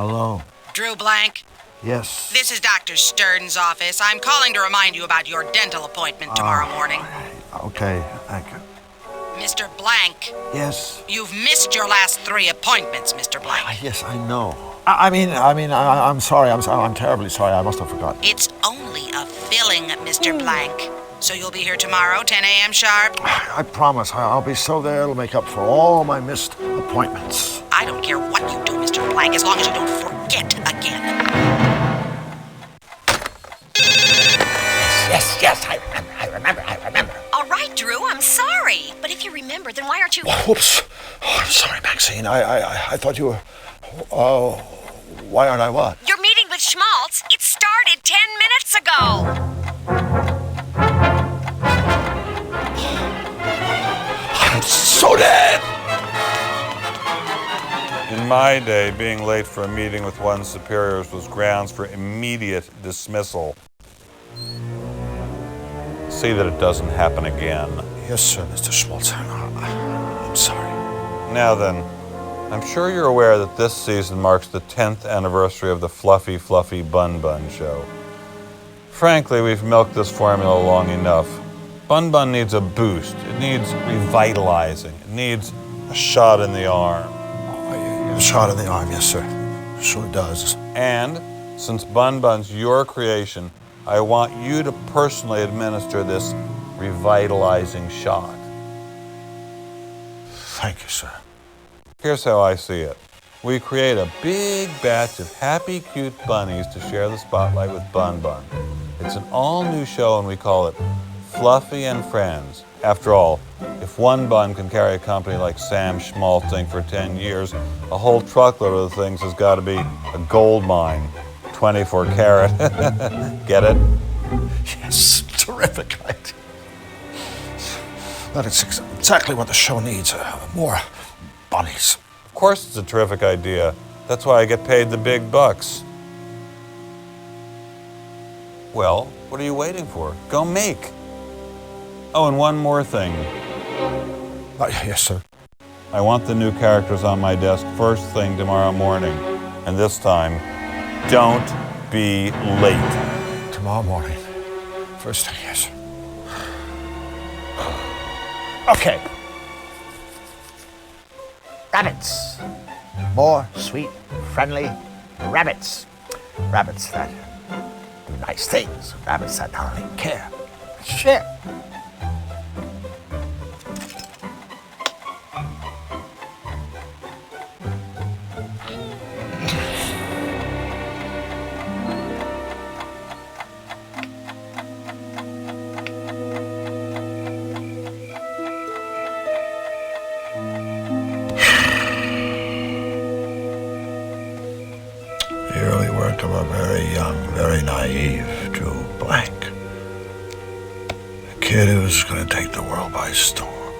Hello. Drew Blanc? Yes. This is Dr. Stern's office. I'm calling to remind you about your dental appointment tomorrow morning. Okay, thank you. Mr. Blanc. Yes. You've missed your last 3 appointments, Mr. Blanc. Yes, I know. I'm sorry. I'm terribly sorry. I must have forgotten. It's only a filling, Mr. Blanc. So you'll be here tomorrow, 10 a.m. sharp? I promise. I'll be so there it'll make up for all my missed appointments. I don't care what you do, Mr. Blanc, as long as you don't forget again. Yes, I remember. All right, Drew, I'm sorry. But if you remember, then why aren't you... Whoops. Oh, I'm sorry, Maxine. I thought you were... why aren't I what? Your meeting with Schmaltz, it started 10 minutes ago. I'm so dead! In my day, being late for a meeting with one's superiors was grounds for immediate dismissal. See that it doesn't happen again. Yes, sir, Mr. Schmaltz. I'm sorry. Now then, I'm sure you're aware that this season marks the 10th anniversary of the Fluffy Bun Bun show. Frankly, we've milked this formula long enough. Bun Bun needs a boost. It needs revitalizing. It needs a shot in the arm. A shot in the arm, yes, sir. Sure does. And since Bun Bun's your creation, I want you to personally administer this revitalizing shot. Thank you, sir. Here's how I see it. We create a big batch of happy, cute bunnies to share the spotlight with Bun Bun. It's an all-new show and we call it Fluffy and Friends. After all, if one bun can carry a company like Sam Schmaltz for 10 years, a whole truckload of the things has got to be a gold mine. 24 karat. Get it? Yes, terrific idea. That is exactly what the show needs. More bunnies. Of course it's a terrific idea. That's why I get paid the big bucks. Well, what are you waiting for? Go make. Oh, and one more thing. Yes, sir. I want the new characters on my desk first thing tomorrow morning. And this time, don't be late. Tomorrow morning. First thing, yes. Okay. Rabbits. More sweet, friendly rabbits. Rabbits that do nice things. Rabbits that not only care, but share. The early work of a very young, very naive Drew Blanc. A kid who's going to take the world by storm.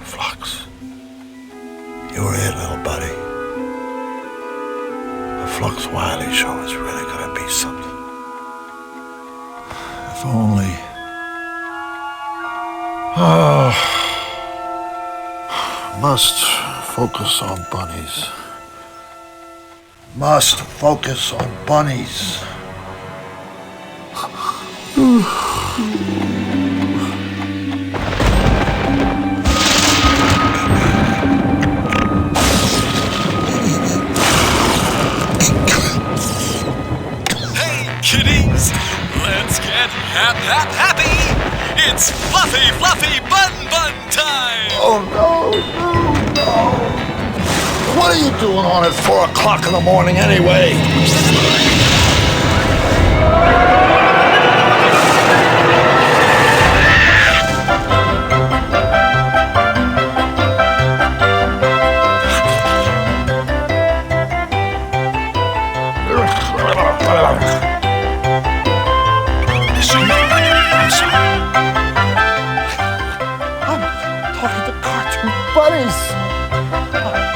Flux. You were it, little buddy. The Flux Wiley show is really going to be something. If only... must focus on bunnies. Must focus on bunnies. Hey, kiddies! Let's get happy! It's Fluffy Bun Bun time! Oh no! What are you doing on at 4 o'clock in the morning anyway? I'm talking to cartoon bunnies.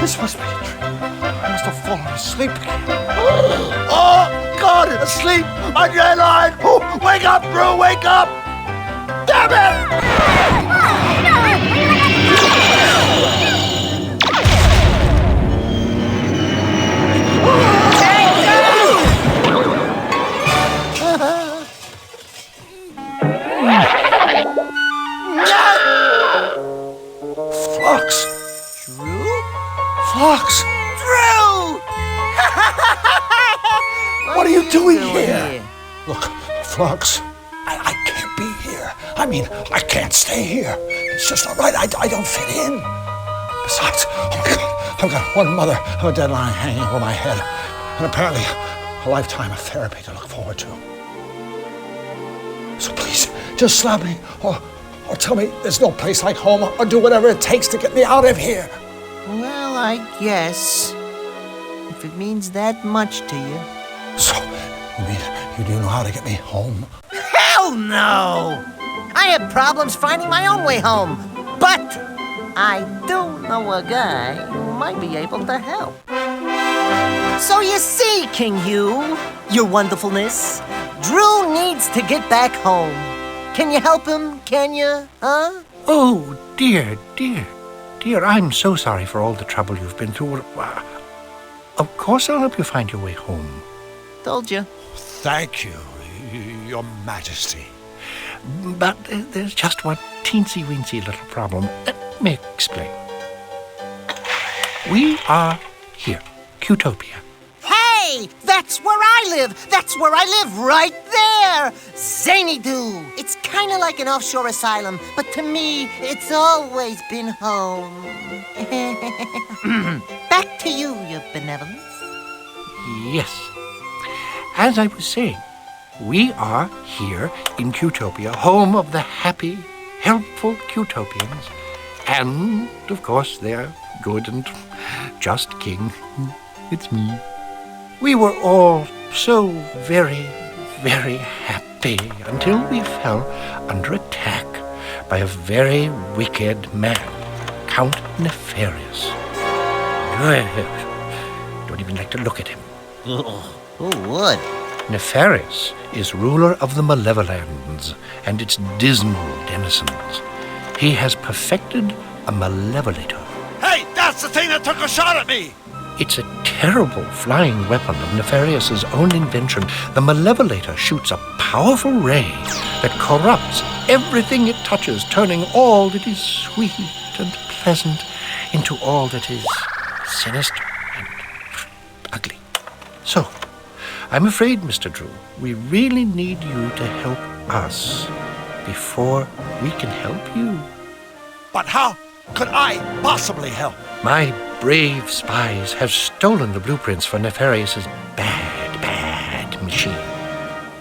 This must be a dream. I must have fallen asleep again. Oh, God, asleep on your line. Oh, wake up, Drew, wake up. Damn it! Flux. I can't be here. I mean, I can't stay here. It's just not right. I don't fit in. Besides, oh my God, I've got one mother of a deadline hanging over my head, and apparently a lifetime of therapy to look forward to. So please, just slap me, or tell me there's no place like home, or do whatever it takes to get me out of here. Well, I guess. If it means that much to you. So, you mean you do know how to get me home? Hell no! I have problems finding my own way home. But I do know a guy who might be able to help. So you see, King Hugh, your wonderfulness, Drew needs to get back home. Can you help him, can you, huh? Oh, dear, dear, dear, I'm so sorry for all the trouble you've been through. Of course I'll help you find your way home. Told you. Thank you, Your Majesty. But there's just one teensy-weensy little problem. Let me explain. We are here, Utopia. Hey, that's where I live. That's where I live, right there. Zany-doo. It's kind of like an offshore asylum, but to me, it's always been home. Back to you, your benevolence. Yes. As I was saying, we are here in Utopia, home of the happy, helpful Utopians, and, of course, their good and just king. It's me. We were all so very, very happy until we fell under attack by a very wicked man, Count Nefarious. Don't even like to look at him. Who would? Nefarious is ruler of the Malevolands and its dismal denizens. He has perfected a malevolator. Hey, that's the thing that took a shot at me! It's a terrible flying weapon of Nefarious's own invention. The malevolator shoots a powerful ray that corrupts everything it touches, turning all that is sweet and pleasant into all that is sinister and ugly. So, I'm afraid, Mr. Drew, we really need you to help us before we can help you. But how could I possibly help? My brave spies have stolen the blueprints for Nefarious's bad machine.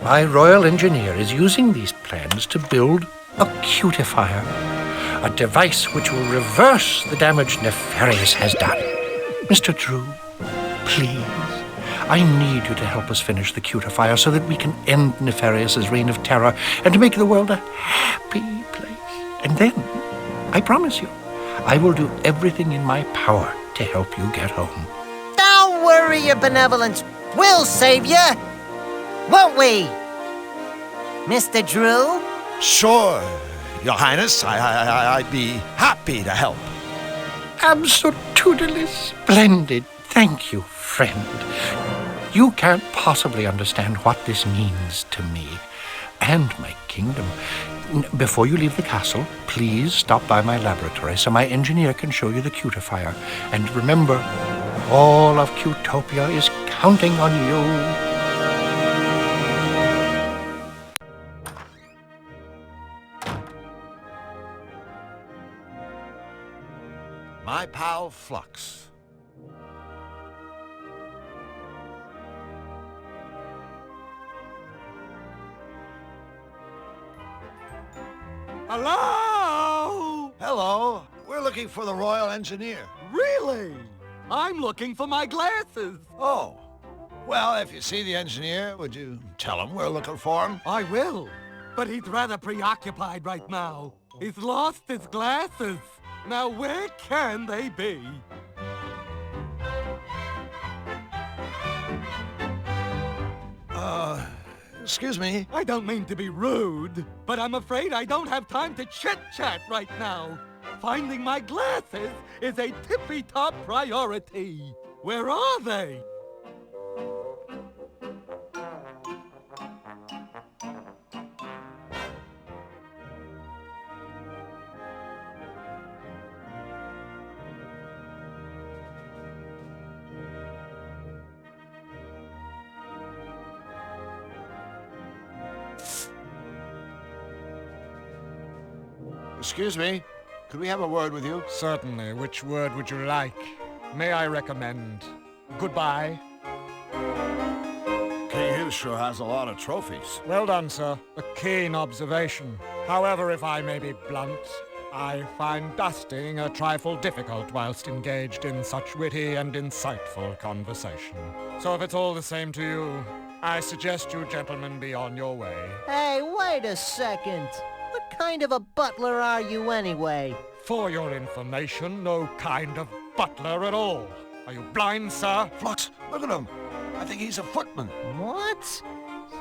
My royal engineer is using these plans to build a cutifier, a device which will reverse the damage Nefarious has done. Mr. Drew, please, I need you to help us finish the cutifier so that we can end Nefarious's reign of terror and to make the world a happy place. And then, I promise you, I will do everything in my power to help you get home. Don't worry, your benevolence. We'll save you. Won't we? Mr. Drew? Sure, Your Highness. I'd be happy to help. Absolutely splendid. Thank you, friend. You can't possibly understand what this means to me and my kingdom. Before you leave the castle, please stop by my laboratory so my engineer can show you the cutifier. And remember, all of Utopia is counting on you. My pal Flux. Hello? Hello. We're looking for the royal engineer. Really? I'm looking for my glasses. Oh. Well, if you see the engineer, would you tell him we're looking for him? I will, but he's rather preoccupied right now. He's lost his glasses. Now, where can they be? Excuse me. I don't mean to be rude, but I'm afraid I don't have time to chit-chat right now. Finding my glasses is a tippy-top priority. Where are they? Excuse me, could we have a word with you? Certainly. Which word would you like? May I recommend goodbye? King Hugh sure has a lot of trophies. Well done, sir. A keen observation. However, if I may be blunt, I find dusting a trifle difficult whilst engaged in such witty and insightful conversation. So if it's all the same to you, I suggest you gentlemen be on your way. Hey, wait a second. What kind of a butler are you anyway? For your information, no kind of butler at all. Are you blind, sir? Flux, look at him. I think he's a footman. What? So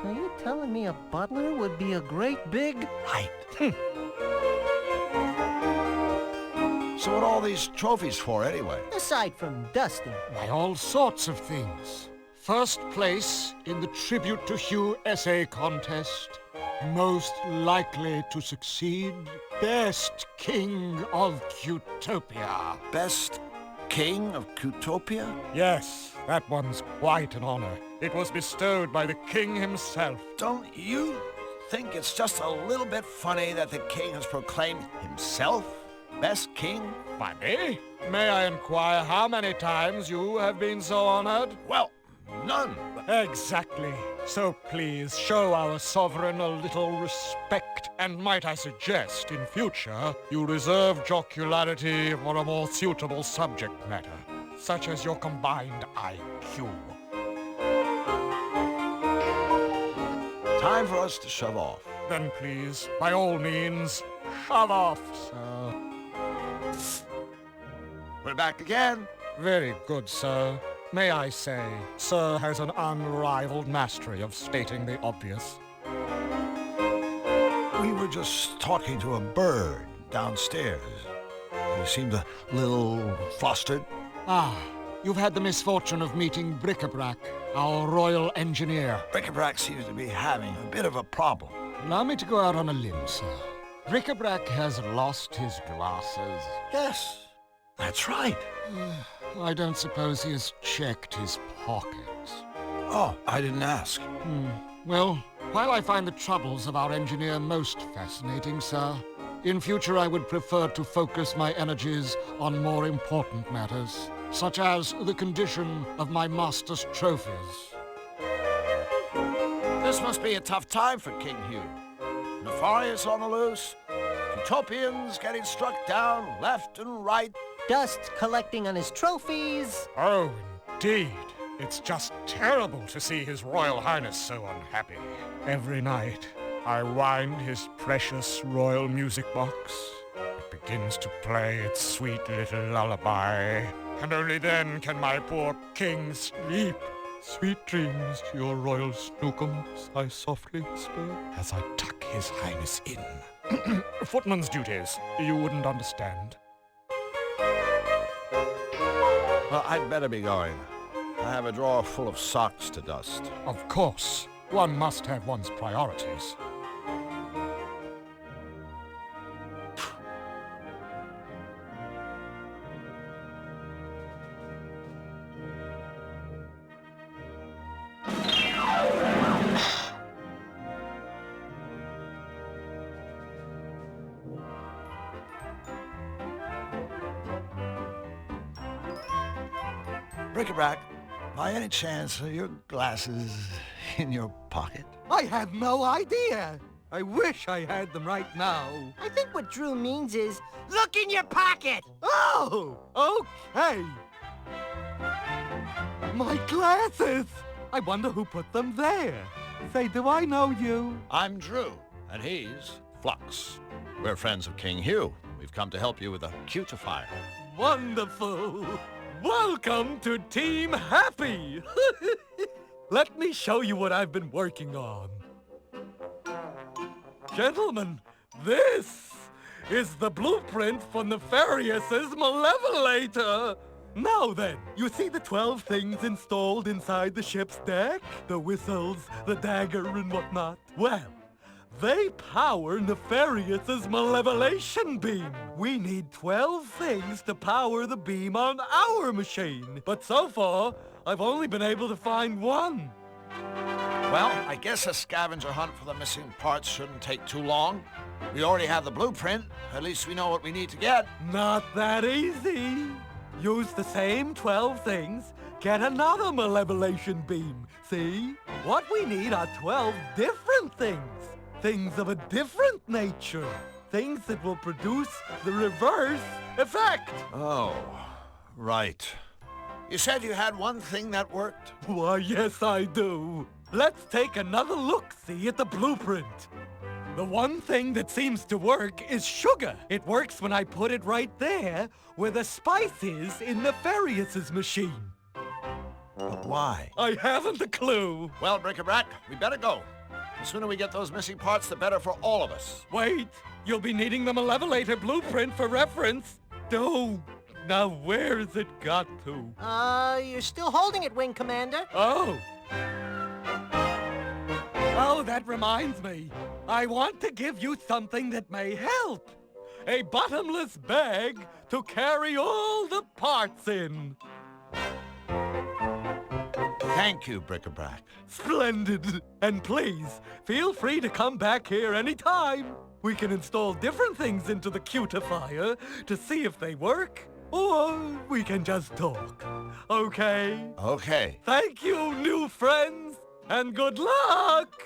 you're telling me a butler would be a great big... Right. So what are all these trophies for, anyway? Aside from dusting. Why, all sorts of things. First place in the Tribute to Hugh essay contest. Most likely to succeed. Best King of Utopia. Best King of Utopia? Yes, that one's quite an honor. It was bestowed by the king himself. Don't you think it's just a little bit funny that the king has proclaimed himself best king? Funny? May I inquire how many times you have been so honored? Well, none. Exactly. So please show our sovereign a little respect. And might I suggest, in future, you reserve jocularity for a more suitable subject matter, such as your combined IQ. Time for us to shove off. Then please, by all means, shove off, sir. We're back again. Very good, sir. May I say, sir has an unrivaled mastery of stating the obvious. We were just talking to a bird downstairs. He seemed a little flustered. Ah, you've had the misfortune of meeting Bric-a-Brac, our royal engineer. Bric-a-Brac seems to be having a bit of a problem. Allow me to go out on a limb, sir. Bric-a-Brac has lost his glasses. Yes, that's right. I don't suppose he has checked his pockets. Oh, I didn't ask. Well, while I find the troubles of our engineer most fascinating, sir, in future I would prefer to focus my energies on more important matters, such as the condition of my master's trophies. This must be a tough time for King Hugh. Nefarious on the loose, Utopians getting struck down left and right. Dust collecting on his trophies. Oh, indeed. It's just terrible to see His Royal Highness so unhappy. Every night, I wind his precious royal music box. It begins to play its sweet little lullaby, and only then can my poor king sleep. Sweet dreams to your royal snookums, I softly whisper, as I tuck His Highness in. Footman's duties, you wouldn't understand. Well, I'd better be going. I have a drawer full of socks to dust. Of course, one must have one's priorities. Bric-a-Brac, by any chance are your glasses in your pocket? I had no idea. I wish I had them right now. I think what Drew means is, look in your pocket! Oh, okay. My glasses! I wonder who put them there. Say, do I know you? I'm Drew, and he's Flux. We're friends of King Hugh. We've come to help you with a cutifier. Wonderful. Welcome to Team Happy. Let me show you what I've been working on. Gentlemen, this is the blueprint for Nefarious's Malevolator. Now then, you see the 12 things installed inside the ship's deck? The whistles, the dagger, and whatnot? Well, they power Nefarious's malevolation beam. We need 12 things to power the beam on our machine. But so far, I've only been able to find one. Well, I guess a scavenger hunt for the missing parts shouldn't take too long. We already have the blueprint. At least we know what we need to get. Not that easy. Use the same 12 things, get another malevolation beam. See? What we need are 12 different things. Things of a different nature. Things that will produce the reverse effect. Oh, right. You said you had one thing that worked? Why, yes, I do. Let's take another look-see at the blueprint. The one thing that seems to work is sugar. It works when I put it right there where the spice is in Nefarious's machine. But why? I haven't a clue. Well, Bric-a-Brac, we better go. The sooner we get those missing parts, the better for all of us. Wait, you'll be needing the Malevolator blueprint for reference. Oh, now where's it got to? You're still holding it, Wing Commander. Oh, that reminds me. I want to give you something that may help. A bottomless bag to carry all the parts in. Thank you, Bric-a-Brac. Splendid. And please, feel free to come back here anytime. We can install different things into the cutifier to see if they work, or we can just talk. Okay? Okay. Thank you, new friends, and good luck!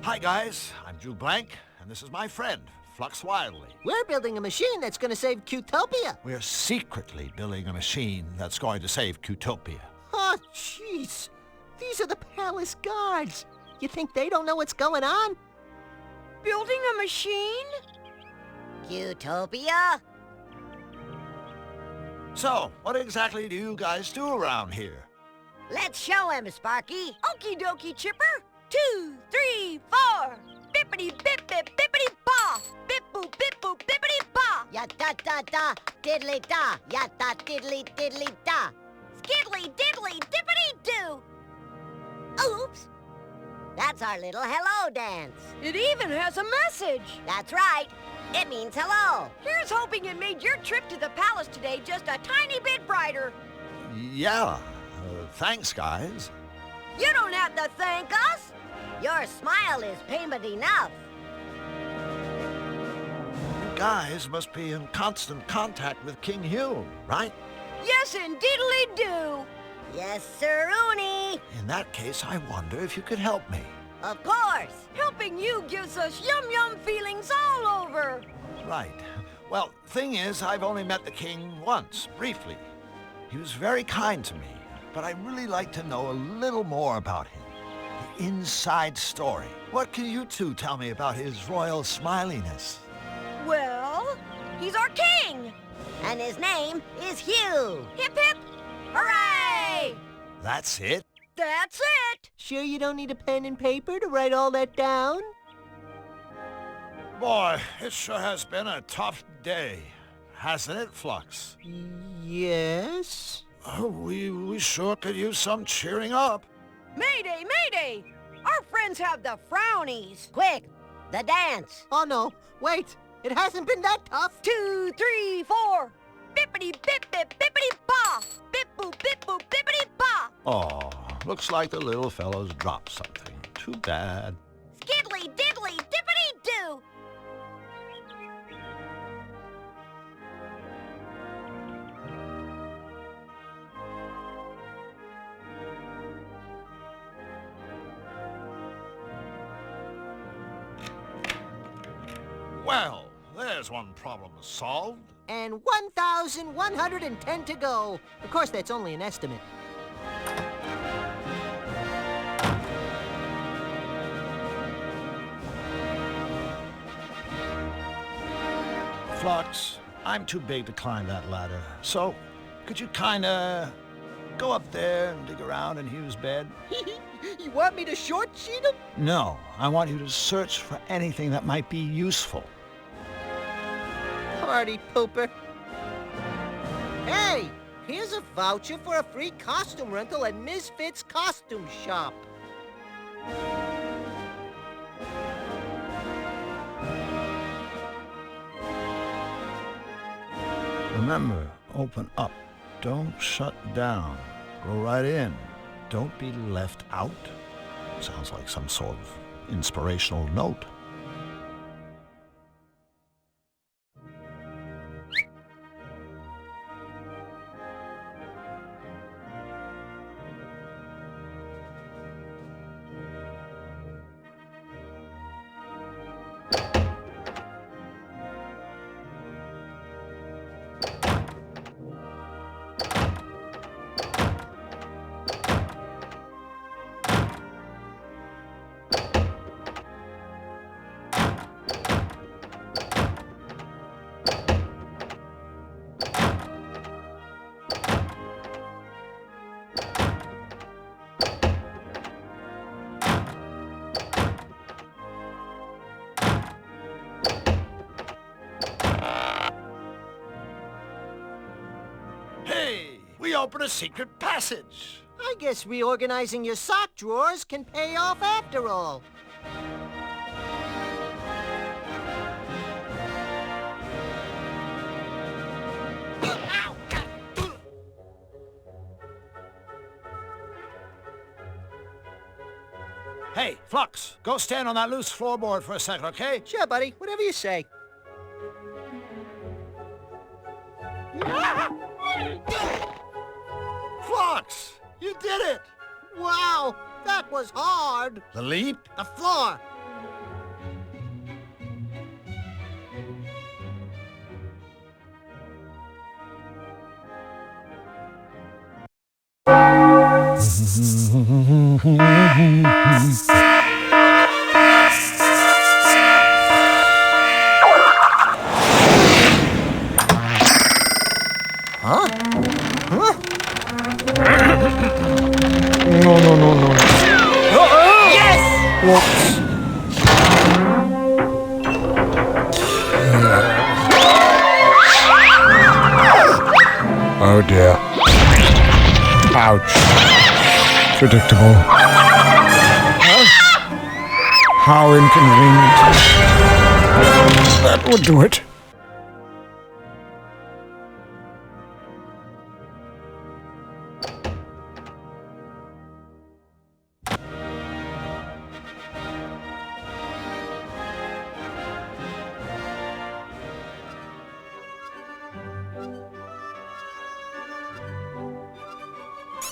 Hi, guys. I'm Drew Blanc, and this is my friend, Flux Wildly. We're building a machine that's going to save Utopia. We're secretly building a machine that's going to save Utopia. Oh, jeez. These are the palace guards. You think they don't know what's going on? Building a machine? Utopia? So, what exactly do you guys do around here? Let's show him, Sparky. Okie dokie, Chipper. 2, 3, 4. Bippity bip bip bippity ba. Bip boop bip boop bippity ba. Ya da da da, diddly da. Ya da diddly diddly da. Skiddly diddly dippity doo. Oops. That's our little hello dance. It even has a message. That's right. It means hello. Here's hoping it made your trip to the palace today just a tiny bit brighter. Yeah. Thanks, guys. You don't have to thank us. Your smile is payment enough. You guys must be in constant contact with King Hugh, right? Yes, indeedly do. Yes, sir-oony. In that case, I wonder if you could help me. Of course. Helping you gives us yum-yum feelings all over. Right. Well, thing is, I've only met the king once, briefly. He was very kind to me, but I'd really like to know a little more about him. The inside story. What can you two tell me about his royal smiliness? Well, he's our king. And his name is Hugh. Hip hip, hooray! That's it? That's it. Sure you don't need a pen and paper to write all that down? Boy, it sure has been a tough day, hasn't it, Flux? Yes. Oh, we sure could use some cheering up. Mayday, mayday! Our friends have the frownies. Quick, the dance. Oh no, wait. It hasn't been that tough. 2, 3, 4. Bippity bip bip bippity ba. Bip boop bippity ba. Oh, looks like the little fellow's dropped something. Too bad. Skiddly diddly dippity doo. Well, there's one problem solved. And 1,110 to go. Of course, that's only an estimate. Flux, I'm too big to climb that ladder. So, could you kinda go up there and dig around in Hugh's bed? You want me to short sheet him? No, I want you to search for anything that might be useful. Party pooper. Hey, here's a voucher for a free costume rental at Misfit's costume shop. Remember, open up. Don't shut down. Go right in. Don't be left out. Sounds like some sort of inspirational note. We open a secret passage. I guess reorganizing your sock drawers can pay off after all. Hey, Flux, go stand on that loose floorboard for a second, okay? Sure, buddy. Whatever you say. Flux, you did it! Wow, that was hard. The leap? The floor. No. Yes! Oh dear. Ouch. Predictable. How inconvenient. That would do it.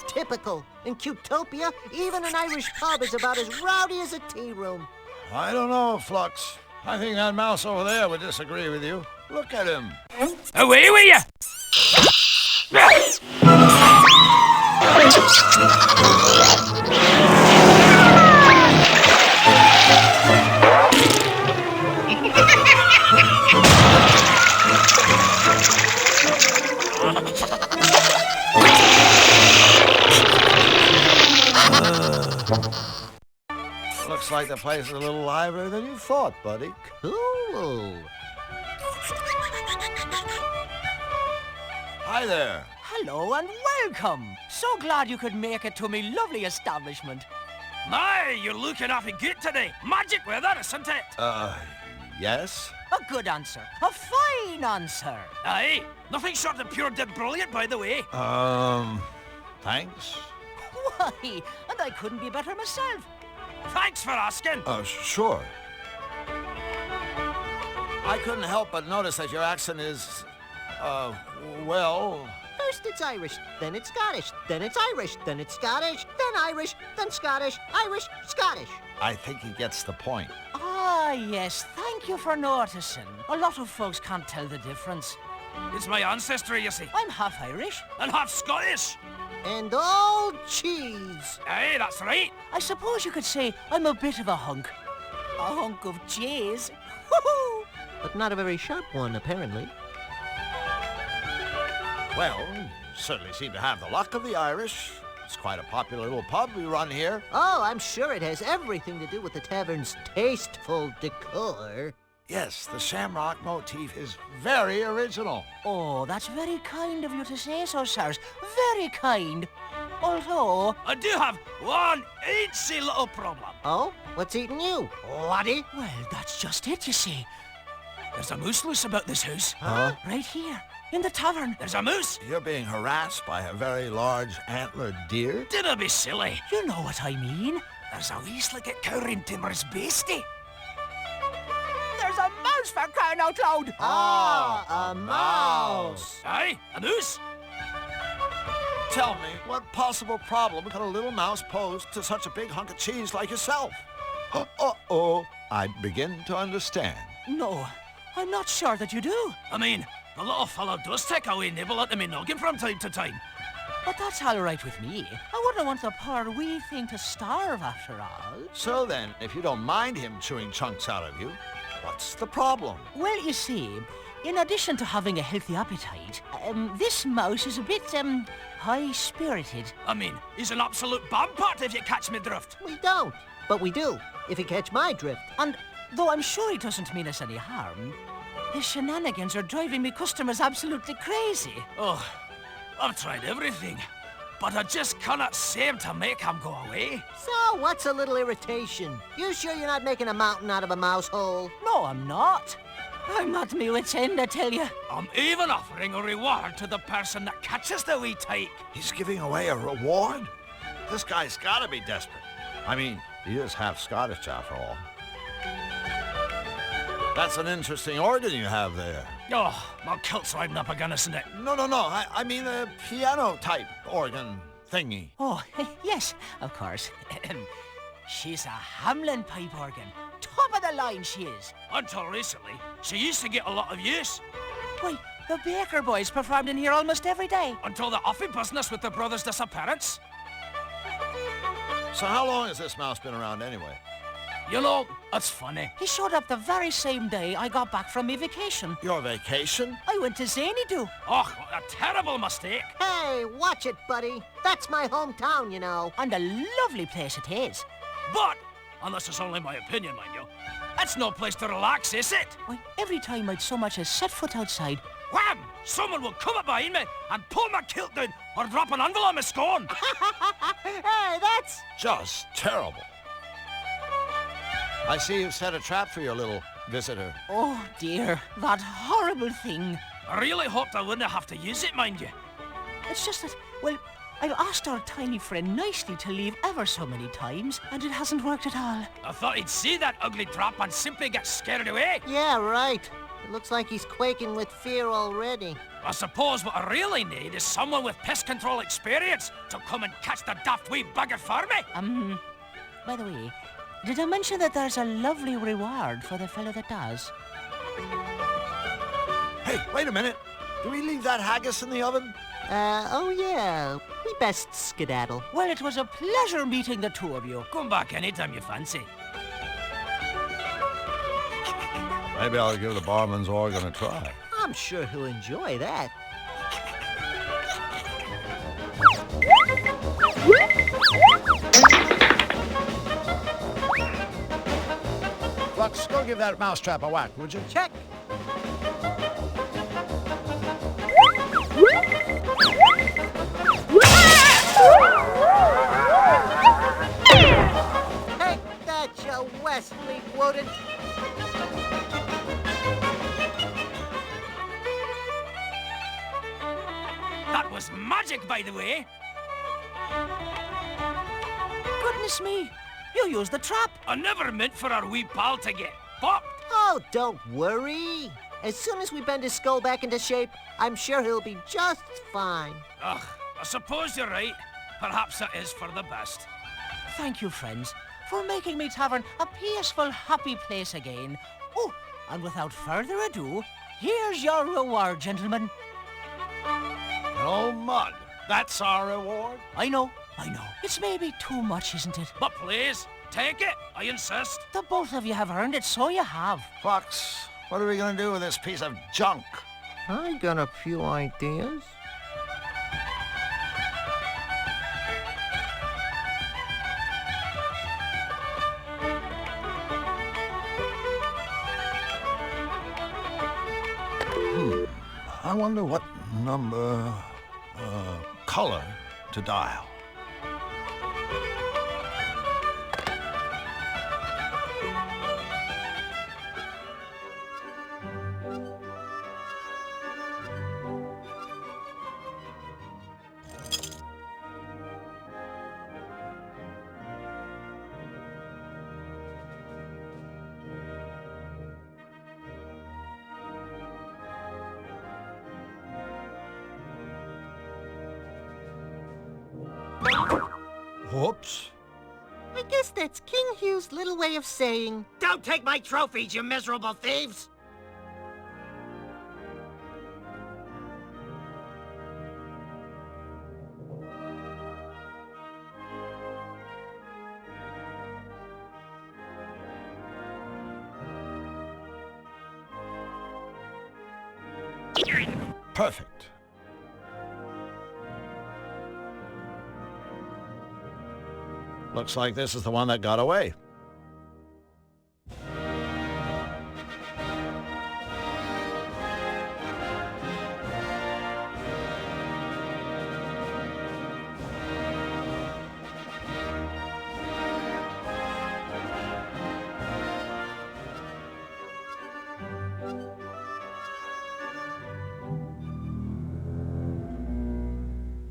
Typical. In Utopia, even an Irish pub is about as rowdy as a tea room. I don't know, Flux. I think that mouse over there would disagree with you. Look at him. Away with you! Looks like the place is a little livelier than you thought, buddy. Cool. Hi there. Hello and welcome. So glad you could make it to me lovely establishment. My, you're looking awfully good today. Magic weather, isn't it? Yes? A good answer. A fine answer. Aye, nothing short of pure dead brilliant, by the way. Thanks. Why, and I couldn't be better myself. Thanks for asking. Sure. I couldn't help but notice that your accent is, well... First it's Irish, then it's Scottish, then it's Irish, then it's Scottish, then Irish, then Scottish, Irish, Scottish. I think he gets the point. Ah, yes, thank you for noticing. A lot of folks can't tell the difference. It's my ancestry, you see. I'm half Irish. And half Scottish. And all cheese. Aye, that's right. I suppose you could say I'm a bit of a hunk. A hunk of cheese. Woohoo! But not a very sharp one, apparently. Well, you certainly seem to have the luck of the Irish. It's quite a popular little pub we run here. Oh, I'm sure it has everything to do with the tavern's tasteful decor. Yes, the shamrock motif is very original. Oh, that's very kind of you to say so, sirs. Very kind. Although... I do have one eensy little problem. Oh? What's eating you, laddie? Well, that's just it, you see. There's a moose loose about this house. Huh? Right here. In the tavern. There's a moose. You're being harassed by a very large antlered deer? Dinna be silly. You know what I mean. There's a wee slicket cowering timorous beastie. There's a mouse for crying out loud. Ah, a mouse. Aye, a moose. Tell me, what possible problem could a little mouse pose to such a big hunk of cheese like yourself? Uh-oh, I begin to understand. No, I'm not sure that you do. I mean, the little fellow does take a wee nibble at me noggin from time to time. But that's all right with me. I wouldn't want the poor wee thing to starve after all. So then, if you don't mind him chewing chunks out of you, what's the problem? Well, you see, in addition to having a healthy appetite, this mouse is a bit, high-spirited. I mean, he's an absolute bombpot if you catch me drift. We don't, but we do, if you catch my drift. And though I'm sure he doesn't mean us any harm, his shenanigans are driving me customers absolutely crazy. Oh, I've tried everything, but I just cannot seem to make him go away. So, what's a little irritation? You sure you're not making a mountain out of a mouse hole? No, I'm not. I'm at me wit's end, I tell you. I'm even offering a reward to the person that catches the wee tyke. He's giving away a reward? This guy's gotta be desperate. I mean, he is half Scottish after all. That's an interesting organ you have there. Oh, my kilt's riding up again, isn't it? No. I mean a piano-type organ thingy. Oh, yes, of course. She's a Hamlin pipe organ. Top of the line, she is. Until recently, she used to get a lot of use. Why, the Baker boys performed in here almost every day. Until the offy business with the brothers' disappearance. So how long has this mouse been around anyway? You know, it's funny. He showed up the very same day I got back from my vacation. Your vacation? I went to Xanadu. Oh, what a terrible mistake. Hey, watch it, buddy. That's my hometown, you know. And a lovely place it is. But, and this is only my opinion, mind you, it's no place to relax, is it? Why, every time I'd so much as set foot outside, wham! Someone will come up behind me and pull my kilt down or drop an anvil on my scone. Hey, that's just terrible. I see you've set a trap for your little visitor. oh dear, that horrible thing. I really hoped I wouldn't have to use it, mind you. It's just that, well, I've asked our tiny friend nicely to leave ever so many times, and it hasn't worked at all. I thought he'd see that ugly trap and simply get scared away. Yeah, right. It looks like he's quaking with fear already. I suppose what I really need is someone with pest control experience to come and catch the daft wee bugger for me. By the way, did I mention that there's a lovely reward for the fellow that does? Hey, wait a minute. Do we leave that haggis in the oven? Oh yeah. We best skedaddle. Well, it was a pleasure meeting the two of you. Come back anytime you fancy. Maybe I'll give the barman's organ a try. I'm sure he'll enjoy that. Flux, go give that mousetrap a whack, would you? Check. Take that, you Wesley Woden. That was magic, by the way. Goodness me, you used the trap. I never meant for our wee pal to get popped. Oh, don't worry. As soon as we bend his skull back into shape, I'm sure he'll be just fine. Ugh, I suppose you're right. Perhaps it is for the best. Thank you, friends, for making me tavern a peaceful, happy place again. Oh, and without further ado, here's your reward, gentlemen. No mud. That's our reward? I know. It's maybe too much, isn't it? But please, take it. I insist. The both of you have earned it, so you have. Fox, what are we gonna do with this piece of junk? I got a few ideas. I wonder what number, color to dial. Whoops. I guess that's King Hugh's little way of saying, Don't take my trophies, you miserable thieves! Perfect. Looks like this is the one that got away.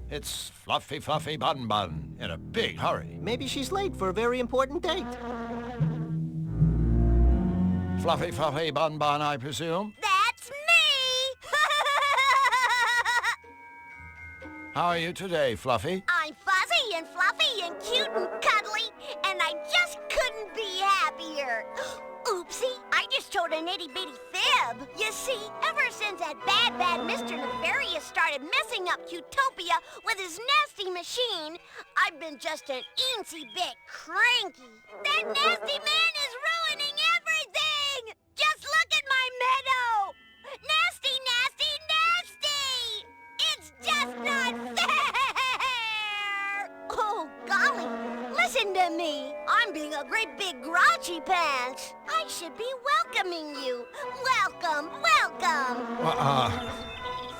It's Fluffy Bun Bun in a big hurry. maybe she's late for a very important date. Fluffy Bun Bun, I presume. That's me! How are you today, Fluffy? I'm fuzzy and fluffy and cute and cuddly, and I just couldn't be happier. Oopsie, I just told an itty-bitty fib. You see, ever since that bad Mr. Nefarious started messing up Utopia with his nasty machine, I've been just an eensy bit cranky. That nasty man is ruining everything! Just look at my meadow! Nasty, nasty, nasty! It's just not fair! Oh, golly, listen to me. I'm being a great big grouchy pants. I should be welcoming you. Welcome, welcome.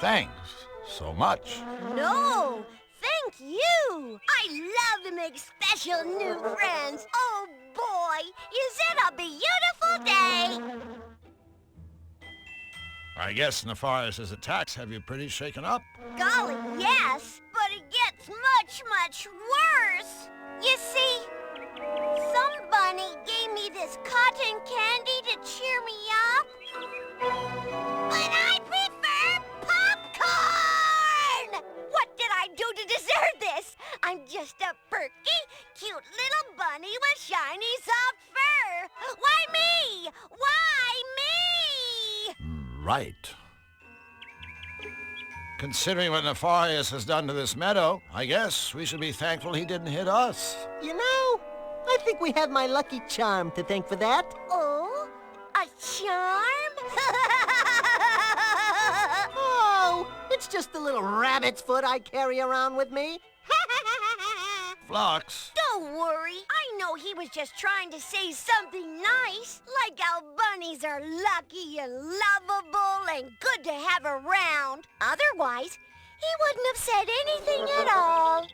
Thanks so much. No, thank you. I love to make special new friends. Oh, boy, is it a beautiful day. I guess Nefarious' attacks have you pretty shaken up. Golly, yes, but it gets much worse. You see, some bunny gave me this cotton candy to cheer me up. But I prefer popcorn! What did I do to deserve this? I'm just a perky, cute little bunny with shiny, soft fur. Why me? Why me? Right. Considering what Nefarious has done to this meadow, I guess we should be thankful he didn't hit us. You know, I think we have my lucky charm to thank for that. Oh, a charm? Oh, it's just the little rabbit's foot I carry around with me. Flux. Don't worry. I know he was just trying to say something nice, like how bunnies are lucky and lovable and good to have around. Otherwise, he wouldn't have said anything at all.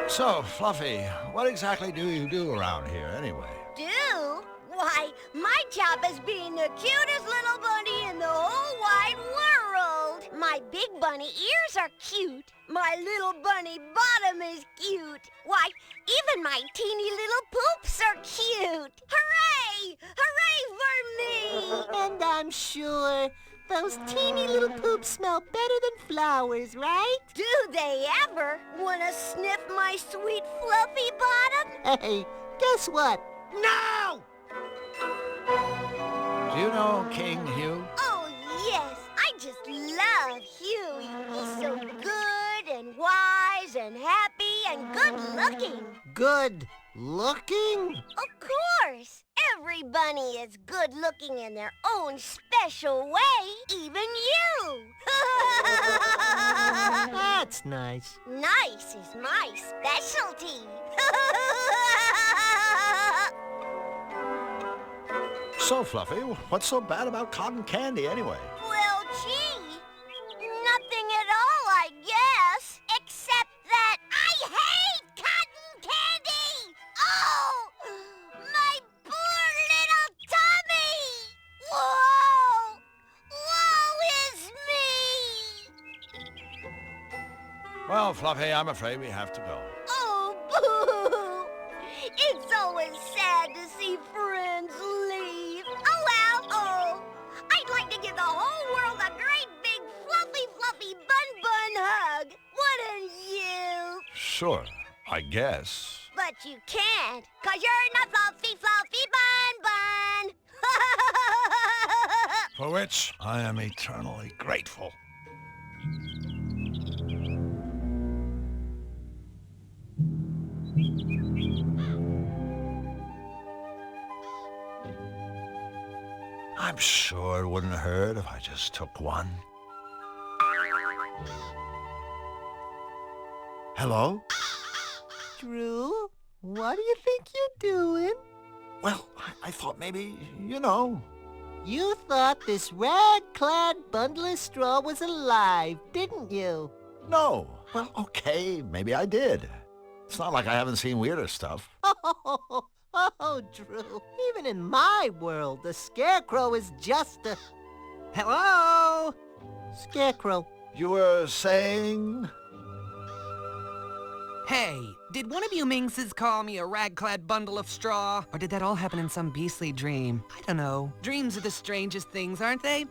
So, Fluffy, what exactly do you do around here anyway? Do? Why, my job is being the cutest little bunny in the whole wide world. My big bunny ears are cute. My little bunny bottom is cute. Why, even my teeny little poops are cute. Hooray! Hooray for me! And I'm sure those teeny little poops smell better than flowers, right? Do they ever want to sniff my sweet fluffy bottom? Hey, guess what? No! Do you know King Hugh? Oh, yes. I just love Hugh. He's so good and wise and happy and good-looking. Good looking? Of course. Every bunny is good-looking in their own special way. Even you. That's nice. Nice is my specialty. So, Fluffy, what's so bad about cotton candy anyway? Well, gee, nothing at all, I guess. Except that I hate cotton candy! Oh, my poor little tummy! Whoa! Woe is me! Well, Fluffy, I'm afraid we have to go. Oh, boo! It's always sad to see friends leave. Oh, well, oh. I'd like to give the whole world a great big fluffy bun hug. Wouldn't you? sure, I guess. But you can't, 'cause you're not Fluffy Bun Bun. For which I am eternally grateful. I'm sure it wouldn't hurt if I just took one. Hello? Drew, what do you think you're doing? Well, I thought maybe, you know. You thought this rag-clad bundle of straw was alive, didn't you? No. Well, okay, maybe I did. It's not like I haven't seen weirder stuff. Oh, Drew, even in my world, the scarecrow is just a... Hello? Scarecrow. You were saying? Hey, did one of you minxes call me a rag-clad bundle of straw? Or did that all happen in some beastly dream? I don't know. Dreams are the strangest things, aren't they?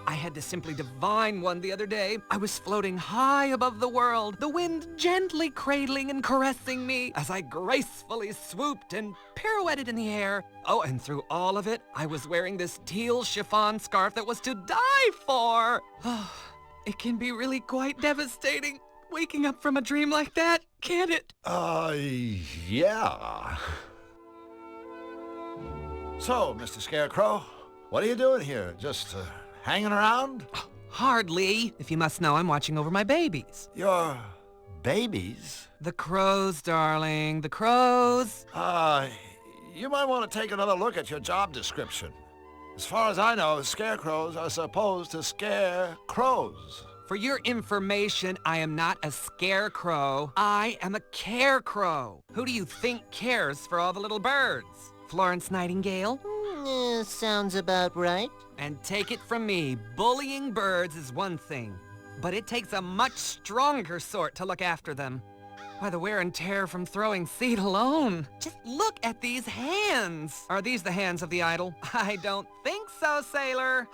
I had to simply divine one the other day. I was floating high above the world, the wind gently cradling and caressing me as I gracefully swooped and pirouetted in the air. Oh, and through all of it, I was wearing this teal chiffon scarf that was to die for. It can be really quite devastating waking up from a dream like that, can't it? Yeah. So, Mr. Scarecrow, what are you doing here? Just, hanging around? Hardly. If you must know, I'm watching over my babies. Your babies? The crows, darling. The crows. You might want to take another look at your job description. As far as I know, scarecrows are supposed to scare crows. For your information, I am not a scarecrow. I am a carecrow. Who do you think cares for all the little birds? Florence Nightingale? Sounds about right. And take it from me, bullying birds is one thing, but it takes a much stronger sort to look after them. Why, the wear and tear from throwing seed alone. Just look at these hands. Are these the hands of the idol? I don't think so, sailor.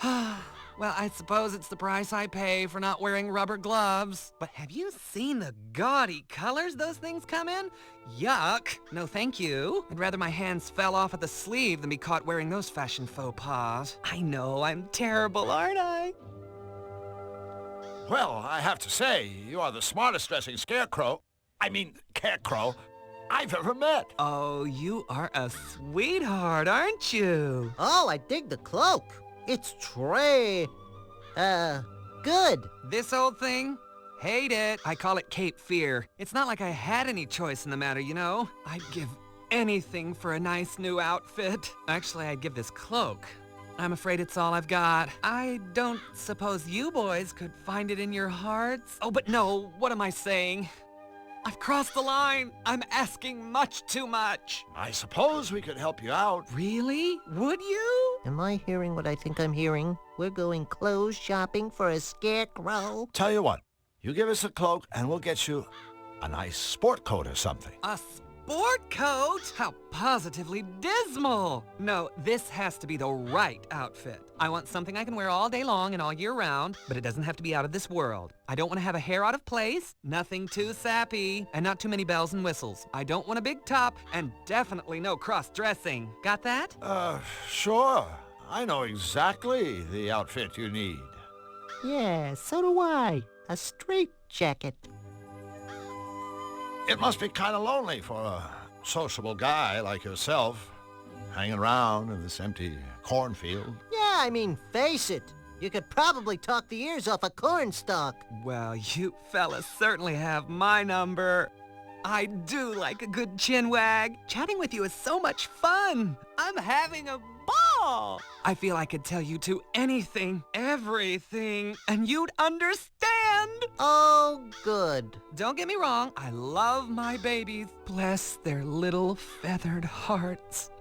Well, I suppose it's the price I pay for not wearing rubber gloves. But have you seen the gaudy colors those things come in? Yuck. No, thank you. I'd rather my hands fell off at the sleeve than be caught wearing those fashion faux pas. I know, I'm terrible, aren't I? Well, I have to say, you are the smartest dressing carecrow I've ever met. Oh, you are a sweetheart, aren't you? Oh, I dig the cloak. It's good. This old thing? Hate it. I call it Cape Fear. It's not like I had any choice in the matter, you know? I'd give anything for a nice new outfit. Actually, I'd give this cloak. I'm afraid it's all I've got. I don't suppose you boys could find it in your hearts? Oh, but no, what am I saying? I've crossed the line. I'm asking much too much. I suppose we could help you out. Really? Would you? Am I hearing what I think I'm hearing? We're going clothes shopping for a scarecrow? Tell you what, you give us a cloak and we'll get you a nice sport coat or something. A sport coat? How positively dismal. No, this has to be the right outfit. I want something I can wear all day long and all year round, but it doesn't have to be out of this world. I don't want to have a hair out of place, nothing too sappy, and not too many bells and whistles. I don't want a big top, and definitely no cross-dressing. Got that? Sure. I know exactly the outfit you need. Yeah, so do I. A straight jacket. It must be kind of lonely for a sociable guy like yourself, hanging around in this empty cornfield. Yeah, I mean, face it. You could probably talk the ears off a cornstalk. Well, you fellas certainly have my number. I do like a good chinwag. Chatting with you is so much fun. I'm having a ball. I feel I could tell you two anything, everything, and you'd understand. Oh, good. Don't get me wrong, I love my babies. Bless their little feathered hearts.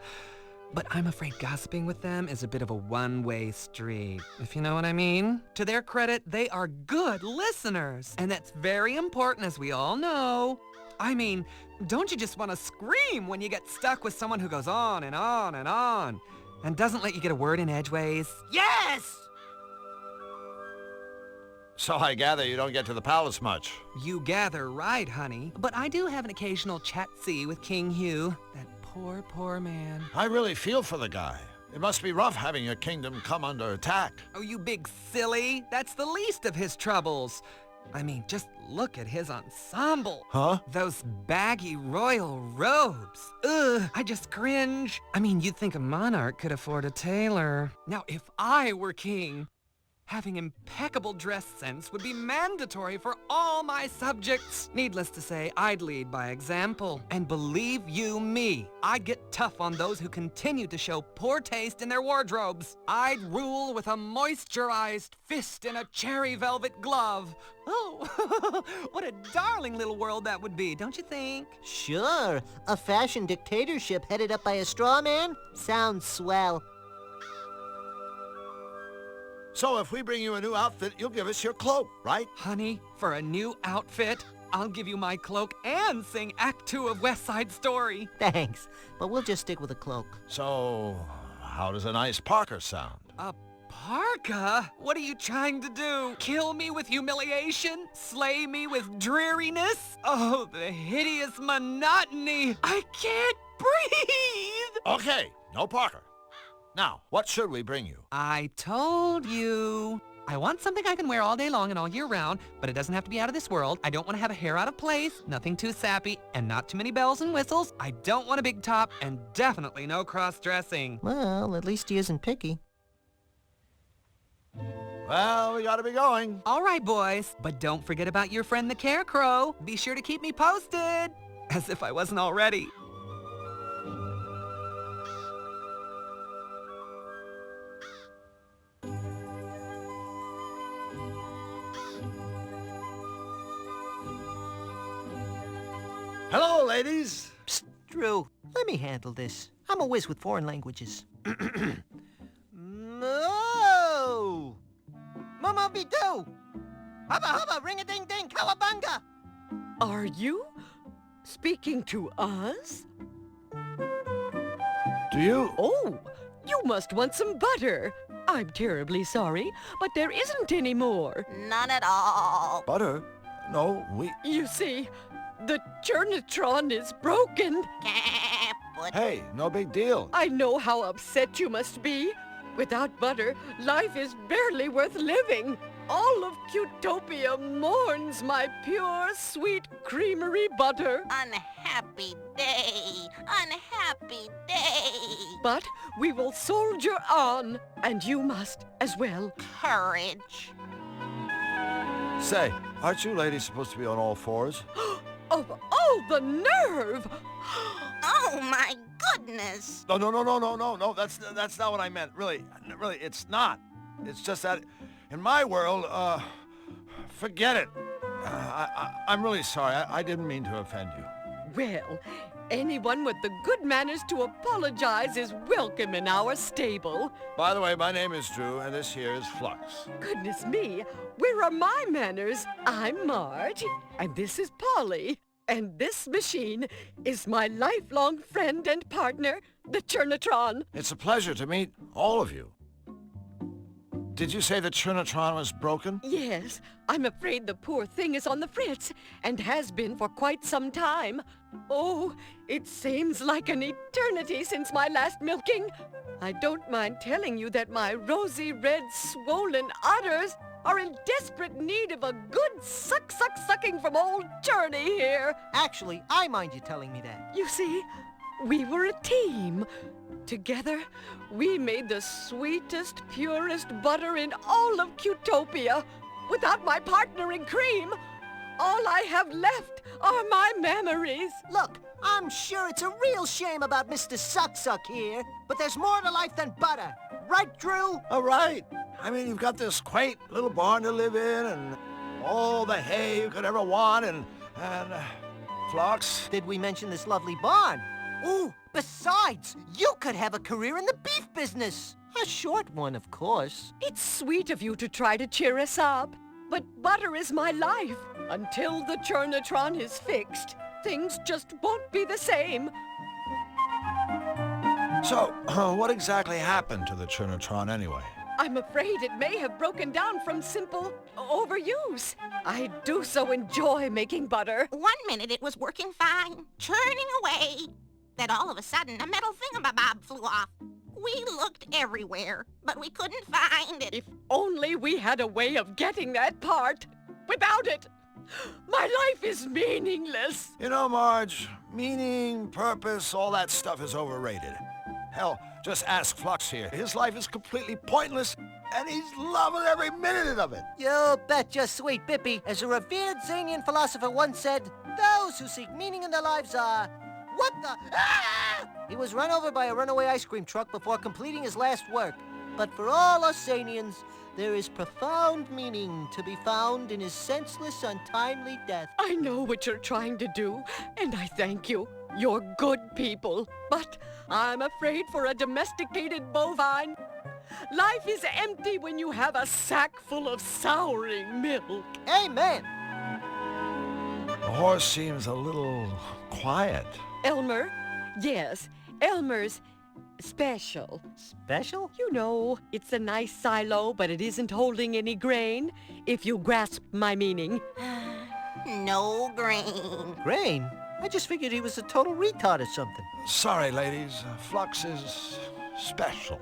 But I'm afraid gossiping with them is a bit of a one-way street, if you know what I mean. To their credit, they are good listeners, and that's very important, as we all know. I mean, don't you just want to scream when you get stuck with someone who goes on and on and on, and doesn't let you get a word in edgeways? Yes! So I gather you don't get to the palace much. You gather right, honey. But I do have an occasional chat-see with King Hugh. That poor, poor man. I really feel for the guy. It must be rough having your kingdom come under attack. Oh, you big silly. That's the least of his troubles. I mean, just look at his ensemble. Huh? Those baggy royal robes. Ugh, I just cringe. I mean, you'd think a monarch could afford a tailor. Now, if I were king, having impeccable dress sense would be mandatory for all my subjects. Needless to say, I'd lead by example. And believe you me, I'd get tough on those who continue to show poor taste in their wardrobes. I'd rule with a moisturized fist and a cherry velvet glove. Oh, what a darling little world that would be, don't you think? Sure. A fashion dictatorship headed up by a straw man? Sounds swell. So if we bring you a new outfit, you'll give us your cloak, right? Honey, for a new outfit, I'll give you my cloak and sing Act 2 of West Side Story. Thanks, but we'll just stick with a cloak. So, how does a nice parka sound? A parka? What are you trying to do? Kill me with humiliation? Slay me with dreariness? Oh, the hideous monotony! I can't breathe! Okay, no parka. Now, what should we bring you? I told you. I want something I can wear all day long and all year round, but it doesn't have to be out of this world. I don't want to have a hair out of place, nothing too sappy, and not too many bells and whistles. I don't want a big top, and definitely no cross-dressing. Well, at least he isn't picky. Well, we gotta be going. All right, boys, but don't forget about your friend the carecrow. Be sure to keep me posted. As if I wasn't already. Hello, ladies. Psst, Drew, let me handle this. I'm a whiz with foreign languages. No! Mama be do! Hubba hubba, ring-a-ding-ding, cowabunga! Are you speaking to us? Do you? Oh, you must want some butter. I'm terribly sorry, but there isn't any more. None at all. Butter? No, we... You see, the Churnatron is broken. Hey, no big deal. I know how upset you must be. Without butter, life is barely worth living. All of Utopia mourns my pure, sweet creamery butter. Unhappy day. Unhappy day. But we will soldier on, and you must as well. Courage. Say, aren't you ladies supposed to be on all fours? Of all the nerve! Oh my goodness! No, that's not what I meant. Really, it's not. It's just that, in my world, forget it. I'm really sorry. I didn't mean to offend you. Well, anyone with the good manners to apologize is welcome in our stable. By the way, my name is Drew, and this here is Flux. Goodness me, where are my manners? I'm Marge, and this is Polly. And this machine is my lifelong friend and partner, the Churnatron. It's a pleasure to meet all of you. Did you say the Churnatron was broken? Yes, I'm afraid the poor thing is on the fritz, and has been for quite some time. Oh, it seems like an eternity since my last milking. I don't mind telling you that my rosy red swollen udders are in desperate need of a good sucking from old Churney here. Actually, I mind you telling me that. You see, we were a team. Together, we made the sweetest, purest butter in all of Utopia. Without my partner in cream, all I have left are my memories. Look, I'm sure it's a real shame about Mr. Suck here, but there's more to life than butter. Right, Drew? All right. I mean, you've got this quaint little barn to live in, and all the hay you could ever want, and Flux. Did we mention this lovely barn? Ooh, besides, you could have a career in the beef business. A short one, of course. It's sweet of you to try to cheer us up, but butter is my life. Until the Churnatron is fixed, things just won't be the same. So, what exactly happened to the Churnatron anyway? I'm afraid it may have broken down from simple overuse. I do so enjoy making butter. 1 minute it was working fine, churning away. Then all of a sudden, a metal thingamabob flew off. We looked everywhere, but we couldn't find it. If only we had a way of getting that part. Without it, my life is meaningless. You know, Marge, meaning, purpose, all that stuff is overrated. Hell, just ask Flux here. His life is completely pointless, and he's loving every minute of it. You betcha, sweet Bippy. As a revered Zanian philosopher once said, those who seek meaning in their lives are... What the... Ah! He was run over by a runaway ice cream truck before completing his last work. But for all us Zanians, there is profound meaning to be found in his senseless, untimely death. I know what you're trying to do, and I thank you. You're good people. But I'm afraid for a domesticated bovine, life is empty when you have a sack full of souring milk. Amen. The horse seems a little quiet. Elmer? Yes, Elmer's special. Special? You know, it's a nice silo, but it isn't holding any grain, if you grasp my meaning. No grain. Grain? I just figured he was a total retard or something. Sorry, ladies. Flux is special.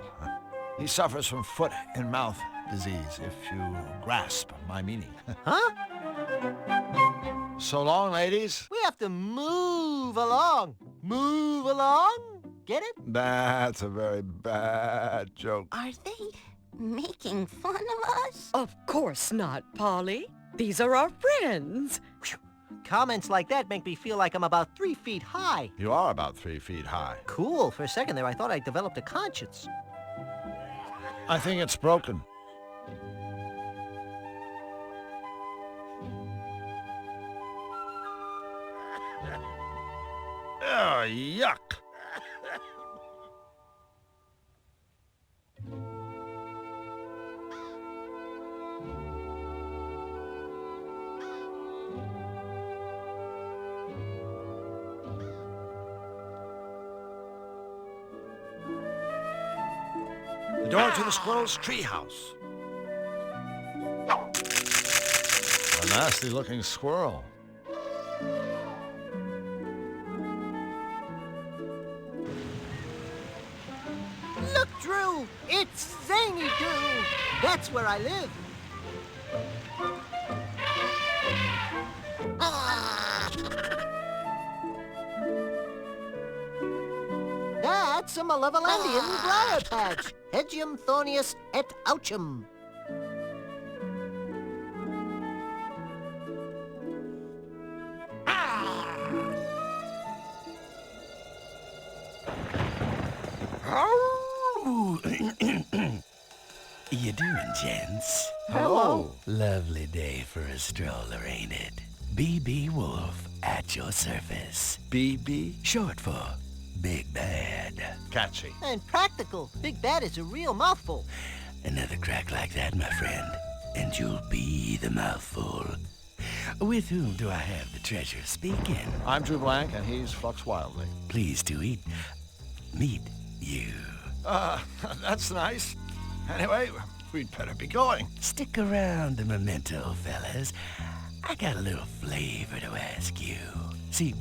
He suffers from foot and mouth disease, if you grasp my meaning. Huh? So long, ladies. We have to move along. Move along? Get it? That's a very bad joke. Are they making fun of us? Of course not, Polly. These are our friends. Whew. Comments like that make me feel like I'm about 3 feet high. You are about 3 feet high. Cool. For a second there, I thought I developed a conscience. I think it's broken. Oh, yuck. The door to the squirrel's treehouse. A nasty-looking squirrel. Look, Drew! It's Zany Drew! That's where I live. That's a Malevolandian briar patch. Hedgium thornius et ouchum. You doing, gents? Hello. Lovely day for a stroller, ain't it? BB Wolf at your service. BB? Short for Big Bad. Catchy. And practical. Big Bad is a real mouthful. Another crack like that, my friend, and you'll be the mouthful. With whom do I have the treasure speaking? I'm Drew Blanc, and he's Flux Wildly. Pleased to meet you. That's nice. Anyway, we'd better be going. Stick around a memento, fellas. I got a little flavor to ask you. See,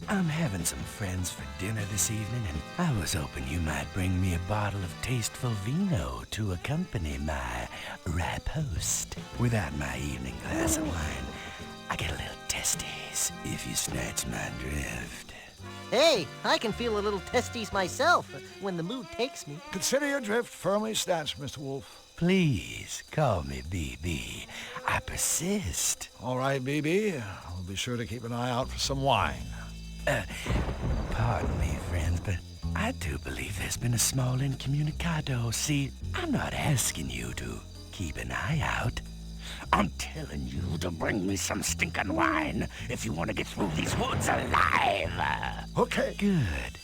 I'm having some friends for dinner this evening, and I was hoping you might bring me a bottle of tasteful vino to accompany my riposte. Without my evening glass of wine, I get a little testes, if you snatch my drift. Hey, I can feel a little testes myself when the mood takes me. Consider your drift firmly snatched, Mr. Wolf. Please, call me BB. I persist. All right, BB. We'll be sure to keep an eye out for some wine. Pardon me, friends, but I do believe there's been a small incommunicado. See, I'm not asking you to keep an eye out. I'm telling you to bring me some stinking wine if you want to get through these woods alive. Okay. Good.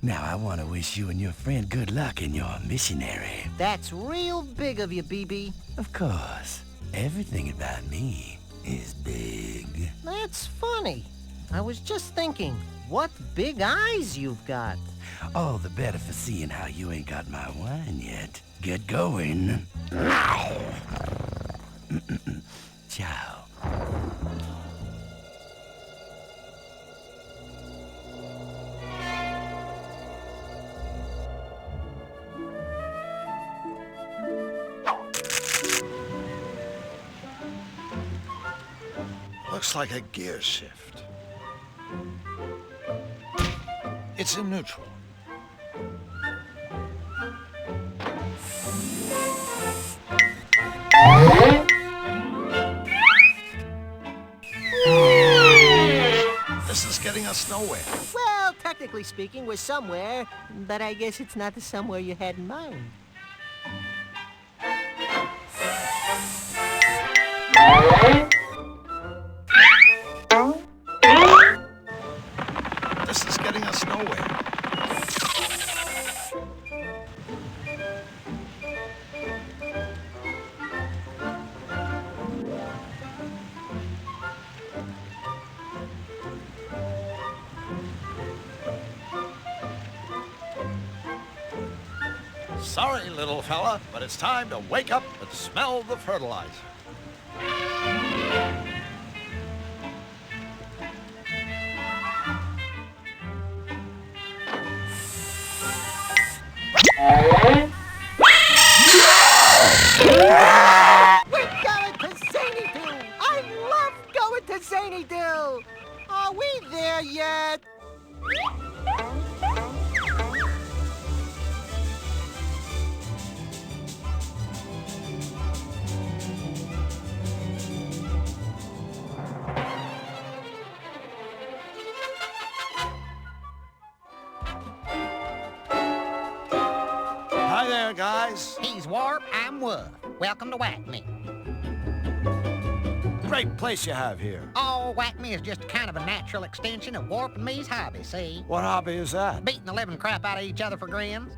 Now I want to wish you and your friend good luck in your missionary. That's real big of you, BB. Of course. Everything about me is big. That's funny. I was just thinking, what big eyes you've got. All the better for seeing how you ain't got my wine yet. Get going. Ciao. Looks like a gear shift. It's in neutral. This is getting us nowhere. Well, technically speaking, we're somewhere, but I guess it's not the somewhere you had in mind. This is getting us nowhere. Sorry, little fella, but it's time to wake up and smell the fertilizer. We're going to Zany-Dill! I love going to Zany-Dill! Are we there yet? Hi there, guys. He's Warp, I'm Woof. Welcome to Whack Me. Great place you have here. Oh, Whack Me is just kind of a natural extension of Warp and me's hobby, see? What hobby is that? Beating the living crap out of each other for grins.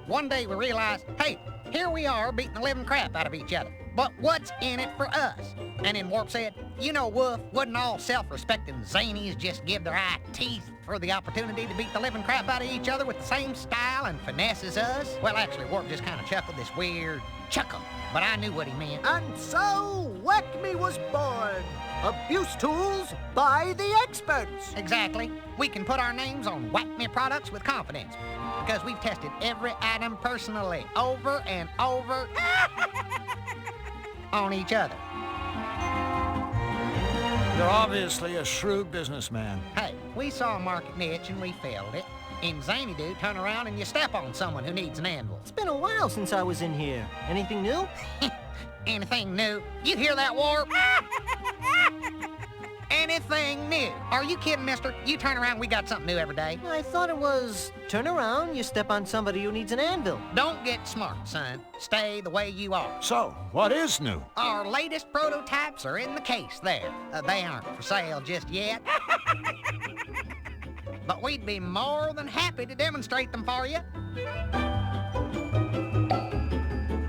One day we realized, hey, here we are beating the living crap out of each other. But what's in it for us? And then Warp said, you know, Woof, wouldn't all self-respecting zanies just give their eye teeth for the opportunity to beat the living crap out of each other with the same style and finesse as us? Well, actually, Warp just kind of chuckled this weird chuckle, but I knew what he meant. And so, Whack Me was born. Abuse tools by the experts. Exactly. We can put our names on Whack Me products with confidence because we've tested every item personally over and over on each other. You're obviously a shrewd businessman. Hey, we saw a market niche and we filled it. In Zany-Doo, turn around and you step on someone who needs an anvil. It's been a while since I was in here. Anything new? Anything new? You hear that, Warp? Anything new? Are you kidding, mister? You turn around, we got something new every day. I thought it was turn around, you step on somebody who needs an anvil. Don't get smart, son. Stay the way you are. So, what is new? Our latest prototypes are in the case there. They aren't for sale just yet. But we'd be more than happy to demonstrate them for you.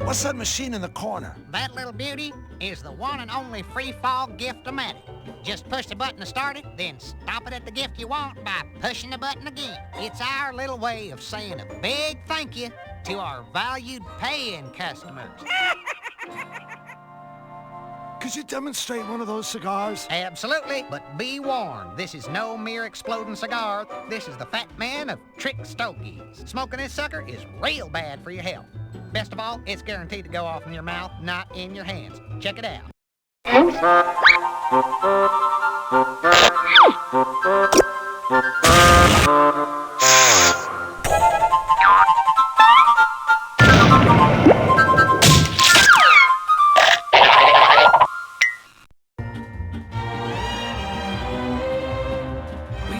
What's that machine in the corner? That little beauty is the one and only free-fall gift-o-matic. Just push the button to start it, then stop it at the gift you want by pushing the button again. It's our little way of saying a big thank you to our valued paying customers. Could you demonstrate one of those cigars? Absolutely, but be warned, this is no mere exploding cigar. This is the Fat Man of Trick Stogies. Smoking this sucker is real bad for your health. Best of all, it's guaranteed to go off in your mouth, not in your hands. Check it out.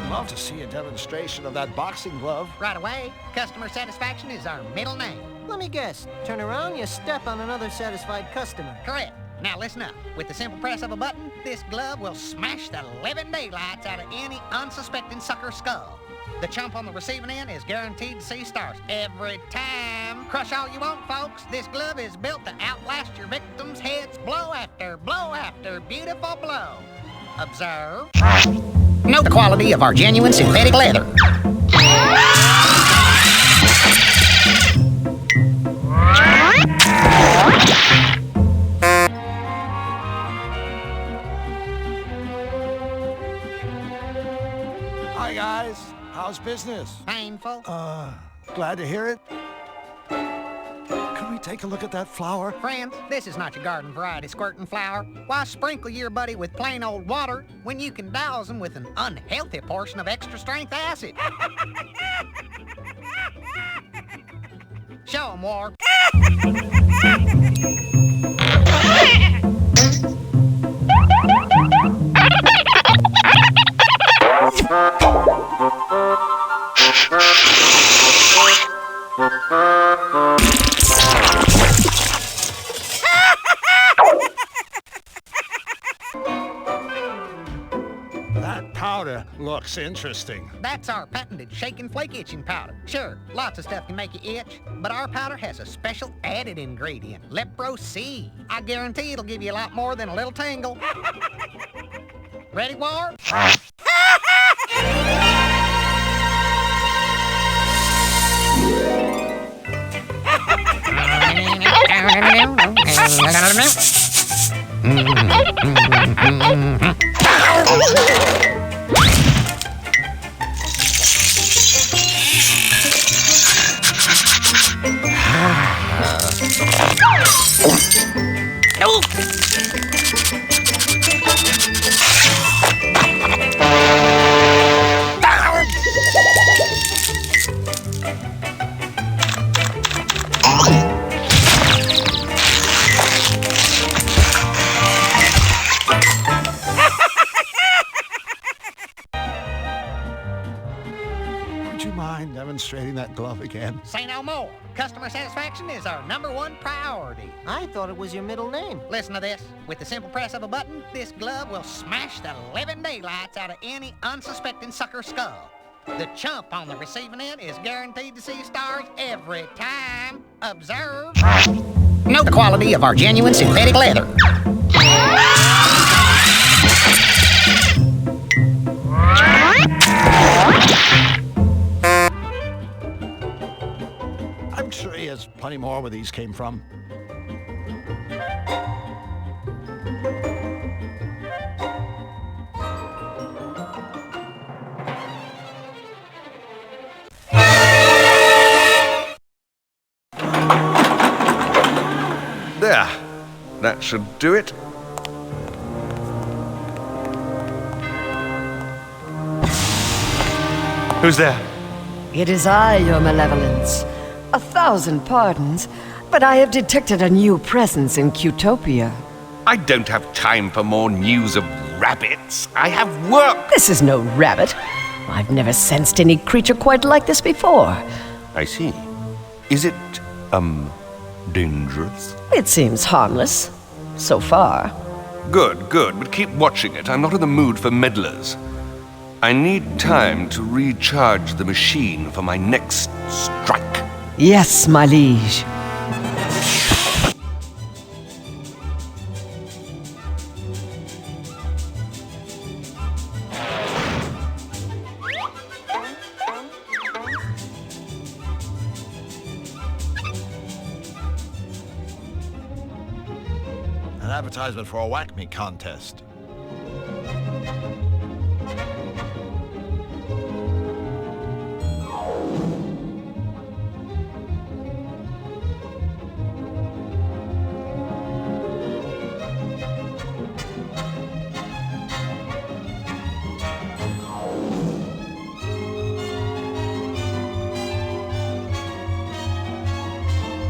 Love to see a demonstration of that boxing glove. Right away. Customer satisfaction is our middle name. Let me guess. Turn around, you step on another satisfied customer. Correct. Now listen up. With the simple press of a button, this glove will smash the living daylights out of any unsuspecting sucker skull. The chump on the receiving end is guaranteed to see stars every time. Crush all you want, folks. This glove is built to outlast your victims' heads blow after beautiful blow. Observe. Note the quality of our genuine synthetic leather. business? Painful. Glad to hear it. Could we take a look at that flower? Friends, this is not your garden variety squirting flower. Why sprinkle your buddy with plain old water when you can douse him with an unhealthy portion of extra strength acid? Show him, War. That powder looks interesting. That's our patented shake and flake itching powder. Sure, lots of stuff can make you itch, but our powder has a special added ingredient, Lepro C. I guarantee it'll give you a lot more than a little tingle. Ready, War? Would you mind demonstrating that glove again? Say no more. Customer satisfaction is our #1 priority. I thought it was your middle name. Listen to this. With the simple press of a button, this glove will smash the living daylights out of any unsuspecting sucker skull. The chump on the receiving end is guaranteed to see stars every time. Observe. Note the quality of our genuine synthetic leather. I'm sure he has plenty more where these came from. There. That should do it. Who's there? It is I, your malevolence. 1,000 pardons, but I have detected a new presence in Utopia. I don't have time for more news of rabbits. I have work. This is no rabbit. I've never sensed any creature quite like this before. I see. Is it, dangerous? It seems harmless. So far. Good, but keep watching it. I'm not in the mood for meddlers. I need time to recharge the machine for my next strike. Yes, my liege. An advertisement for a whack me contest.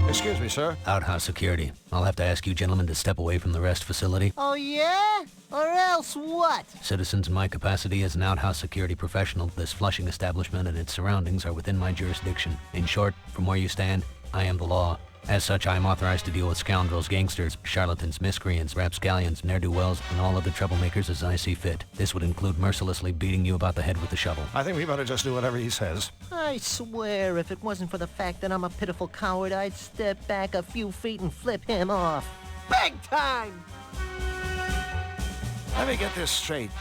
Excuse me, sir. Outhouse security. I'll have to ask you gentlemen to step away from the rest facility. Oh, yeah? Or else what? Citizens, in my capacity as an outhouse security professional, this Flushing establishment and its surroundings are within my jurisdiction. In short, from where you stand, I am the law. As such, I am authorized to deal with scoundrels, gangsters, charlatans, miscreants, rapscallions, ne'er-do-wells, and all other troublemakers as I see fit. This would include mercilessly beating you about the head with the shovel. I think we better just do whatever he says. I swear, if it wasn't for the fact that I'm a pitiful coward, I'd step back a few feet and flip him off. Big time! Let me get this straight.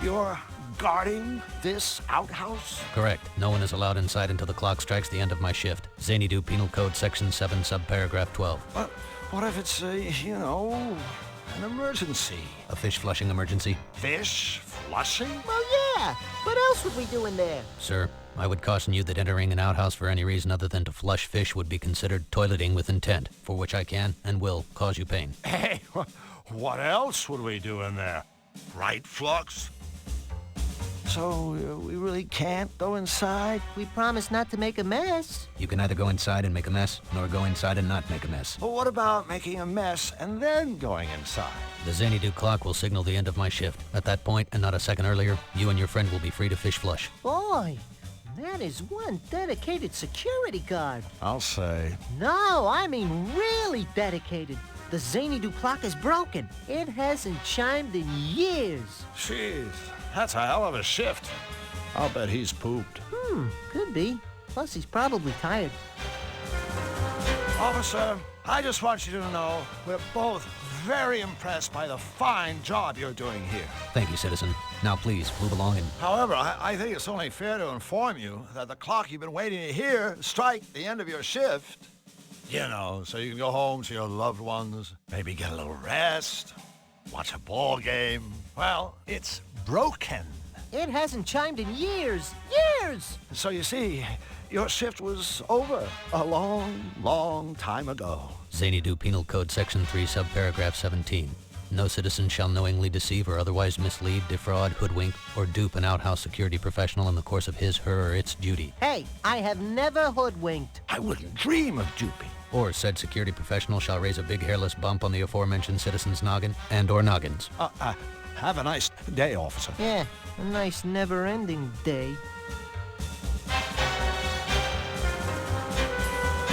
You're guarding this outhouse? Correct. No one is allowed inside until the clock strikes the end of my shift. Xanadu Penal Code Section 7, subparagraph 12. What if it's an emergency? A fish flushing emergency? Fish flushing? Well, yeah. What else would we do in there? Sir, I would caution you that entering an outhouse for any reason other than to flush fish would be considered toileting with intent, for which I can and will cause you pain. Hey, what else would we do in there? Right, Flux? So, we really can't go inside? We promised not to make a mess. You can neither go inside and make a mess, nor go inside and not make a mess. But what about making a mess and then going inside? The Xanadu clock will signal the end of my shift. At that point, and not a second earlier, you and your friend will be free to fish flush. Boy, that is one dedicated security guard. I'll say. No, I mean really dedicated. The Xanadu clock is broken. It hasn't chimed in years. Jeez, that's a hell of a shift. I'll bet he's pooped. Could be. Plus, he's probably tired. Officer, I just want you to know we're both very impressed by the fine job you're doing here. Thank you, citizen. Now please, move along and... However, I think it's only fair to inform you that the clock you've been waiting to hear strike the end of your shift. You know, so you can go home to your loved ones, maybe get a little rest, watch a ball game. Well, it's broken. It hasn't chimed in years. Years! So you see, your shift was over a long, long time ago. Xanadu Penal Code Section 3, subparagraph 17. No citizen shall knowingly deceive or otherwise mislead, defraud, hoodwink, or dupe an outhouse security professional in the course of his, her, or its duty. Hey, I have never hoodwinked. I wouldn't dream of duping. Or said security professional shall raise a big hairless bump on the aforementioned citizen's noggin and or noggins. Have a nice day, officer. Yeah, a nice never-ending day.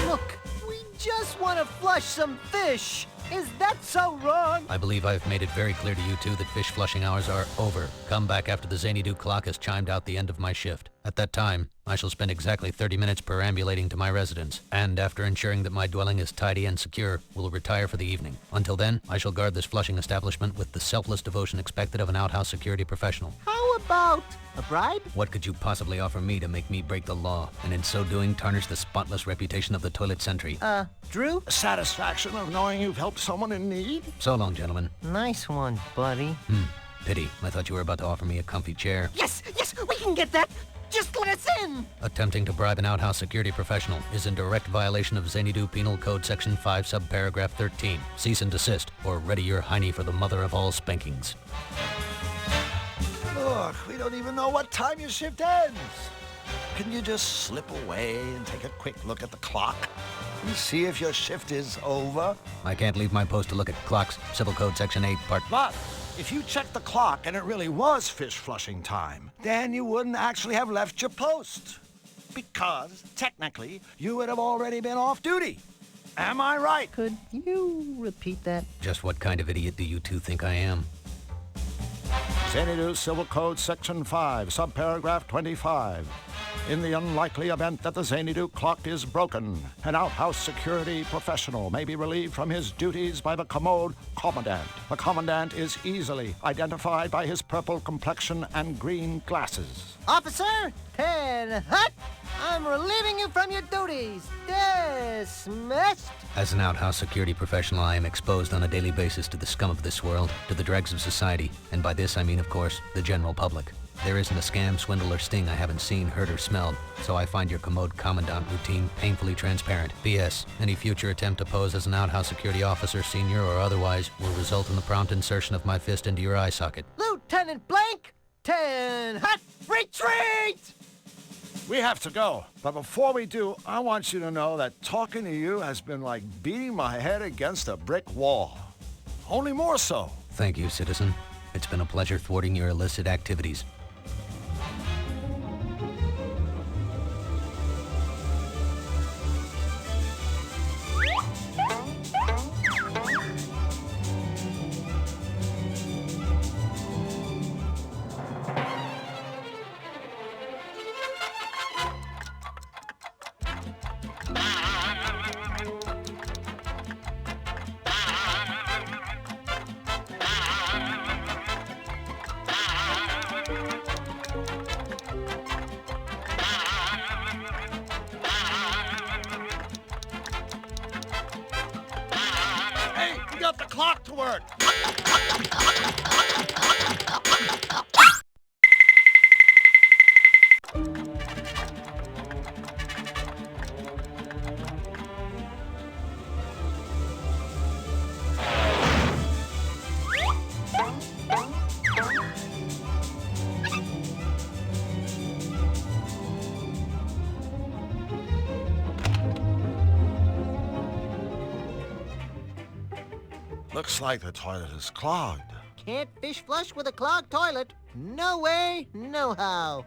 Look, we just want to flush some fish. Is that so wrong? I believe I've made it very clear to you two that fish flushing hours are over. Come back after the Xanadu clock has chimed out the end of my shift. At that time, I shall spend exactly 30 minutes perambulating to my residence, and after ensuring that my dwelling is tidy and secure, will retire for the evening. Until then, I shall guard this flushing establishment with the selfless devotion expected of an outhouse security professional. How about a bribe? What could you possibly offer me to make me break the law, and in so doing tarnish the spotless reputation of the toilet sentry? Drew? Satisfaction of knowing you've helped someone in need? So long, gentlemen. Nice one, buddy. Pity. I thought you were about to offer me a comfy chair. Yes, we can get that. Just let us in! Attempting to bribe an outhouse security professional is in direct violation of Xanadu Penal Code Section 5, subparagraph 13. Cease and desist, or ready your hiney for the mother of all spankings. Look, we don't even know what time your shift ends. Can you just slip away and take a quick look at the clock and see if your shift is over? I can't leave my post to look at clocks. Civil Code Section 8, Part... But if you checked the clock and it really was fish flushing time, then you wouldn't actually have left your post. Because, technically, you would have already been off duty. Am I right? Could you repeat that? Just what kind of idiot do you two think I am? Xanadu Civil Code Section 5, subparagraph 25. In the unlikely event that the Xanadu clock is broken, an outhouse security professional may be relieved from his duties by the commode commandant. The commandant is easily identified by his purple complexion and green glasses. Officer, 10 hut! I'm relieving you from your duties. Dismissed. As an outhouse security professional, I am exposed on a daily basis to the scum of this world, to the dregs of society, and by this I mean, of course, the general public. There isn't a scam, swindle, or sting I haven't seen, heard, or smelled, so I find your commode commandant routine painfully transparent. P.S. Any future attempt to pose as an outhouse security officer, senior or otherwise, will result in the prompt insertion of my fist into your eye socket. Lieutenant Blanc, 10 hut, retreat! We have to go, but before we do, I want you to know that talking to you has been like beating my head against a brick wall. Only more so. Thank you, citizen. It's been a pleasure thwarting your illicit activities. Got the clock to work. Looks like the toilet is clogged. Can't fish flush with a clogged toilet. No way, no how.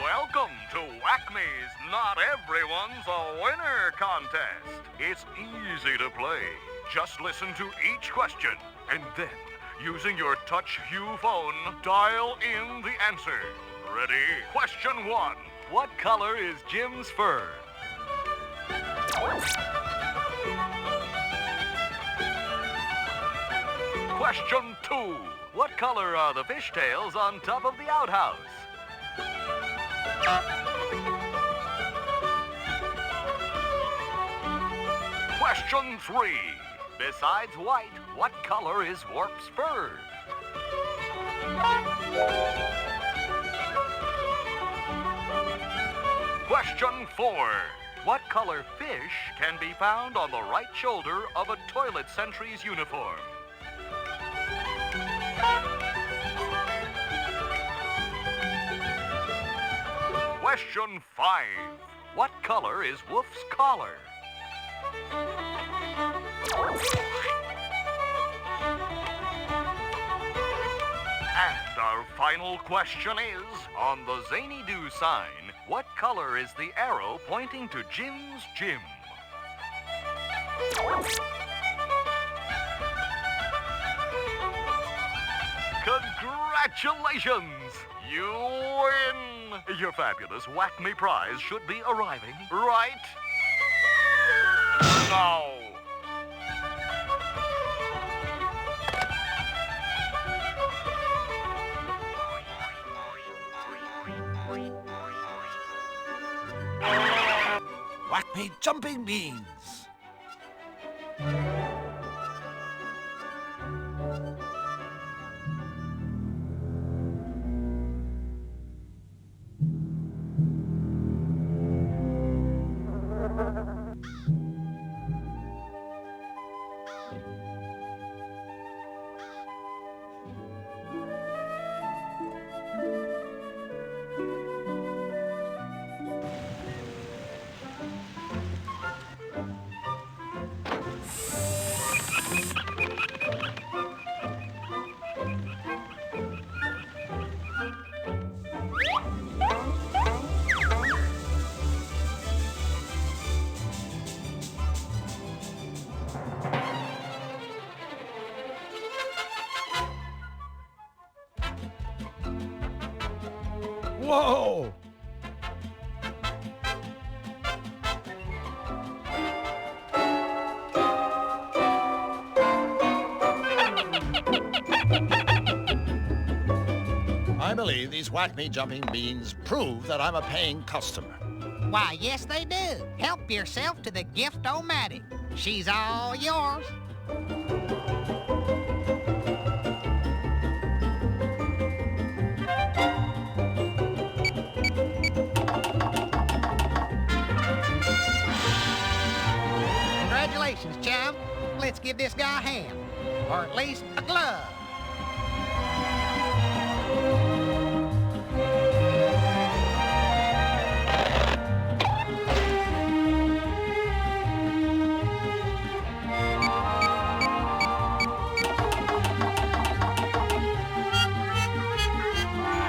Welcome to Whack-Me's Not Everyone's a Winner contest. It's easy to play. Just listen to each question and then, using your touch Hugh phone, dial in the answer. Ready? Question 1. What color is Jim's fur? Question 2. What color are the fishtails on top of the outhouse? Question 3. Besides white, what color is Warp's fur? Question 4. What color fish can be found on the right shoulder of a toilet sentry's uniform? Question 5. What color is Wolf's collar? And our final question is, on the Zany Do sign, what color is the arrow pointing to Jim's gym? Congratulations! You win! Your fabulous Whack-Me prize should be arriving right now. Whack-Me jumping beans. Whoa! I believe these Whack-Me jumping beans prove that I'm a paying customer. Why, yes, they do. Help yourself to the gift-o-matic. She's all yours. Congratulations, chum. Let's give this guy a hand. Or at least a glove.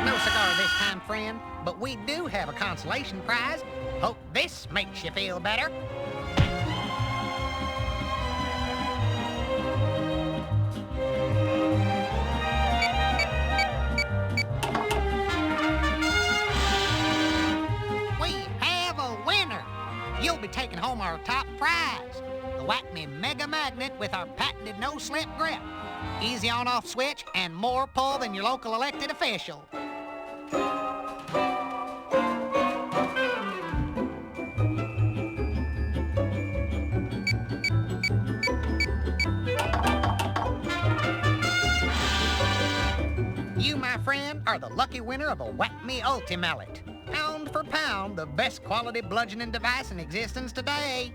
No cigar this time, friend, but we do have a consolation prize. Hope this makes you feel better. You'll be taking home our top prize, the Whack Me Mega Magnet with our patented no-slip grip. Easy on-off switch and more pull than your local elected official. You, my friend, are the lucky winner of a Whack Me Ultimallet. Pound for pound, the best quality bludgeoning device in existence today.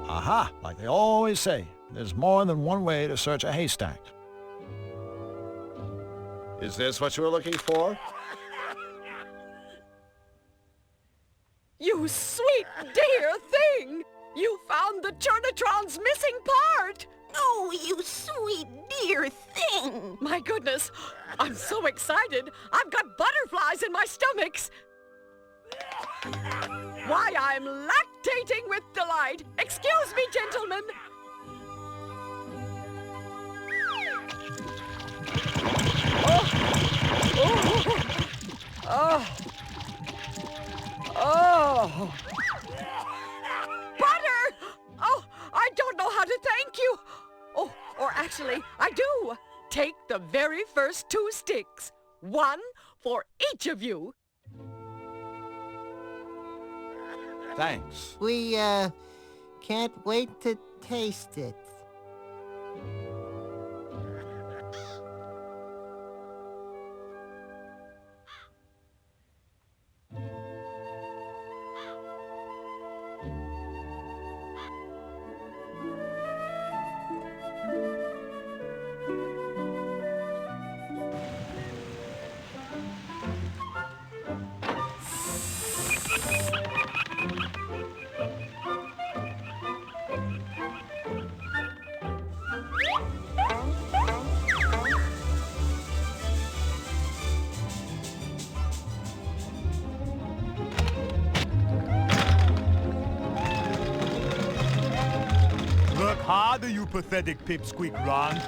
Aha! Like they always say, there's more than one way to search a haystack. Is this what you were looking for? You sweet dear thing! You found the Churnatron's missing part! Oh, you sweet dear thing! My goodness, I'm so excited. I've got butterflies in my stomachs. Why, I'm lactating with delight. Excuse me, gentlemen. Oh. Butter! Oh, I don't know how to thank you. Oh, or actually, I do. Take the very first 2 sticks. 1 for each of you. Thanks. We, can't wait to taste it. Work harder, you pathetic pipsqueak runt.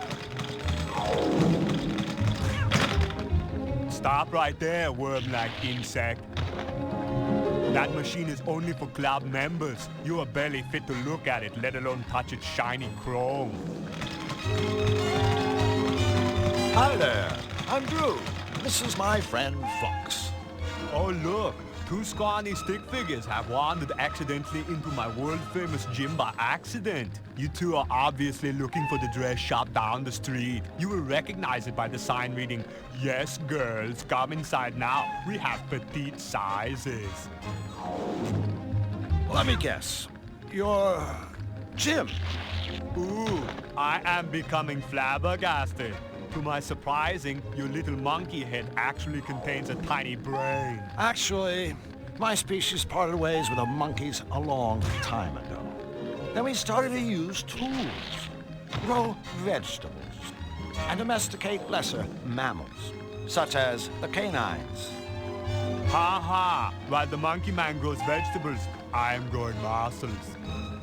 Stop right there, worm-like insect. That machine is only for club members. You are barely fit to look at it, let alone touch its shiny chrome. Hi there, I'm Drew. This is my friend Fox. Oh look, 2 scrawny stick figures have wandered accidentally into my world-famous gym by accident. You 2 are obviously looking for the dress shop down the street. You will recognize it by the sign reading, "Yes, girls, come inside now. We have petite sizes." Let me guess. You're Jim. Ooh, I am becoming flabbergasted. To my surprising, your little monkey head actually contains a tiny brain. Actually, my species parted ways with the monkeys a long time ago. Then we started to use tools, grow vegetables, and domesticate lesser mammals, such as the canines. Ha ha! While the monkey man grows vegetables, I am growing muscles.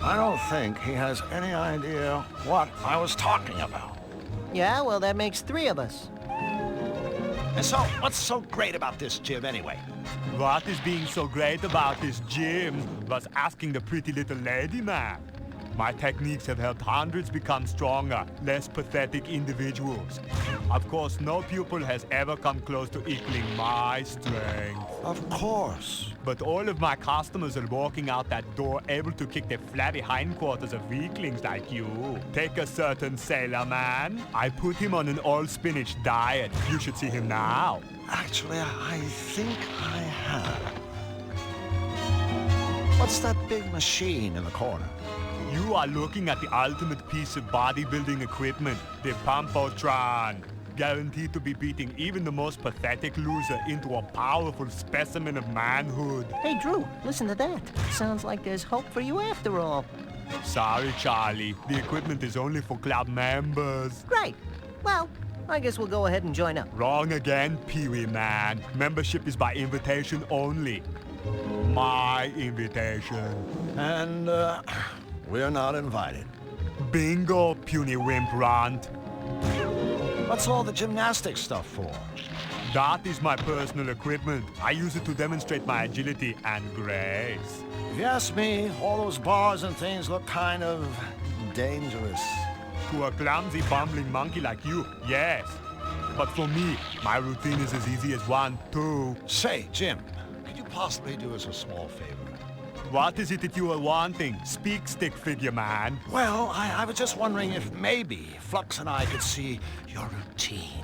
I don't think he has any idea what I was talking about. Yeah, well, that makes 3 of us. And so, what's so great about this gym anyway? What is being so great about this gym was asking the pretty little lady, man. My techniques have helped hundreds become stronger, less pathetic individuals. Of course, no pupil has ever come close to equaling my strength. Of course. But all of my customers are walking out that door able to kick the flabby hindquarters of weaklings like you. Take a certain sailor man. I put him on an all-spinach diet. You should see him now. Actually, I think I have. What's that big machine in the corner? You are looking at the ultimate piece of bodybuilding equipment, the Pumpotron. Guaranteed to be beating even the most pathetic loser into a powerful specimen of manhood. Hey, Drew, listen to that. Sounds like there's hope for you after all. Sorry, Charlie. The equipment is only for club members. Great. Well, I guess we'll go ahead and join up. Wrong again, Pee-wee man. Membership is by invitation only. My invitation. And, we're not invited. Bingo, puny wimp runt. What's all the gymnastics stuff for? That is my personal equipment. I use it to demonstrate my agility and grace. If you ask me, all those bars and things look kind of dangerous. To a clumsy, bumbling monkey like you, yes. But for me, my routine is as easy as 1, 2. Say, Jim, could you possibly do us a small favor? What is it that you are wanting? Speak, stick figure man. Well, I was just wondering if maybe Flux and I could see your routine.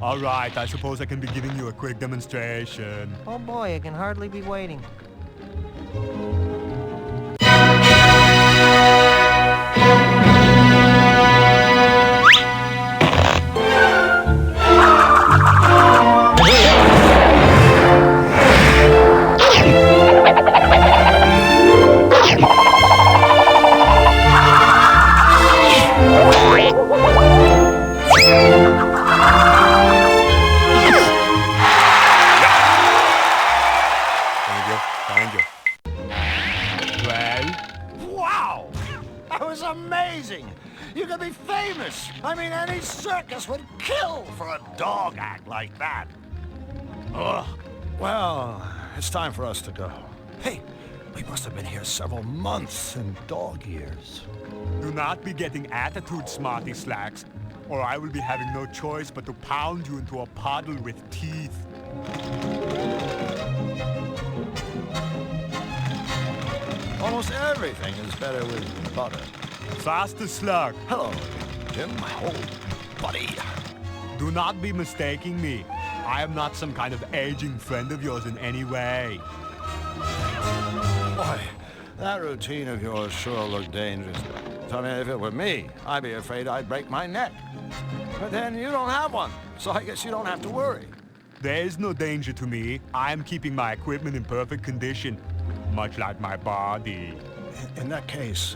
All right, I suppose I can be giving you a quick demonstration. Oh boy, I can hardly be waiting. You could be famous. I mean, any circus would kill for a dog act like that. Ugh. Well, it's time for us to go. Hey, we must have been here several months in dog years. Do not be getting attitude, smarty slacks, or I will be having no choice but to pound you into a puddle with teeth. Almost everything is better with butter. Faster, slug. Hello, Jim, my old buddy. Do not be mistaking me. I am not some kind of aging friend of yours in any way. Boy, that routine of yours sure looked dangerous. I mean, if it were me, I'd be afraid I'd break my neck. But then you don't have one, so I guess you don't have to worry. There is no danger to me. I am keeping my equipment in perfect condition, much like my body. In that case,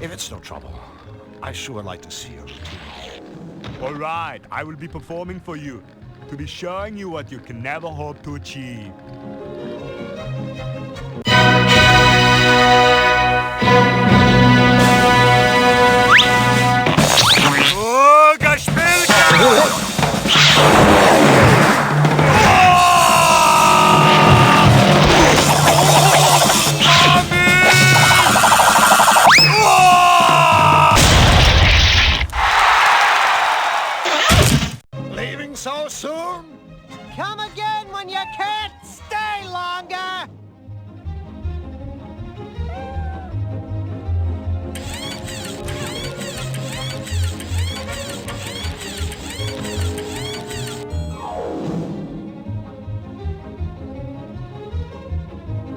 if it's no trouble, I sure would like to see your routine. All right, I will be performing for you, to be showing you what you can never hope to achieve. Leaving so soon? Come again when you can't stay longer!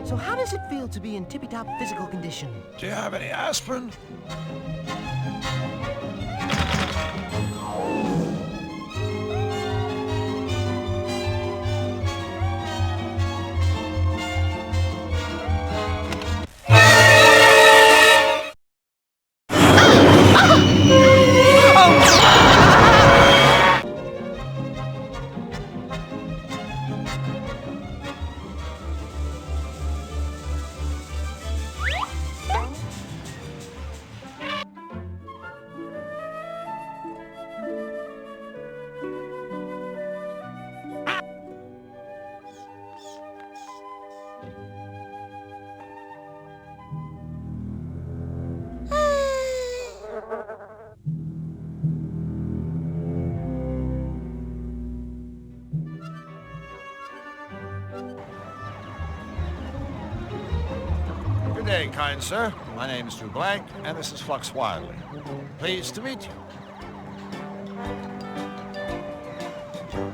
So how does it feel to be in tippy-top physical condition? Do you have any aspirin? kind sir. My name is Drew Blanc, and this is Flux Wildly. Pleased to meet you.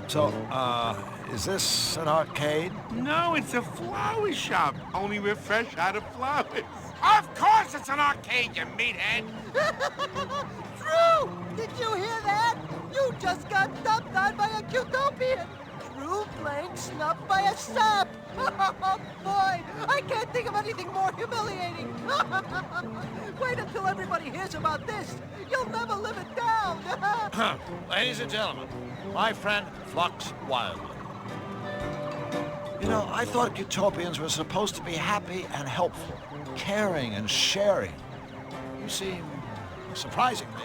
So, is this an arcade? No, it's a flower shop, only we're fresh out of flowers. Of course it's an arcade, you meathead! Drew! Did you hear that? You just got dumped on by a Utopian! Drew Blanc snubbed by a sap! Oh, boy! I can't think of anything more humiliating! Wait until everybody hears about this! You'll never live it down! Ladies and gentlemen, my friend Flux Wildly. You know, I thought Utopians were supposed to be happy and helpful, caring and sharing. You seem, surprisingly,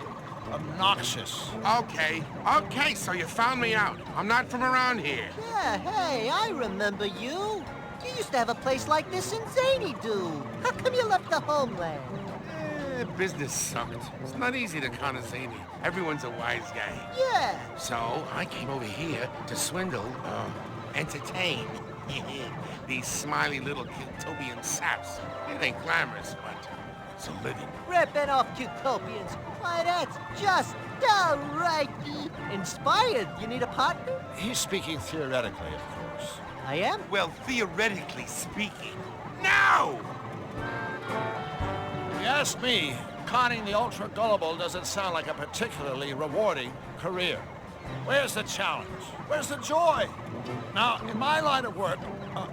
obnoxious. Okay, so you found me out. I'm not from around here. Yeah, hey, I remember you. You used to have a place like this in Zany-Doo. How come you left the homeland? Business sucked. It's not easy to con a zany. Everyone's a wise guy. Yeah. So, I came over here to swindle, entertain these smiley little Utopian saps. It ain't glamorous, but it's a living. Ripping off Utopians. Why, that's just downright inspired. You need a partner? He's speaking theoretically, of course. I am? Well, theoretically speaking, no! If you ask me, conning the ultra-gullible doesn't sound like a particularly rewarding career. Where's the challenge? Where's the joy? Now, in my line of work,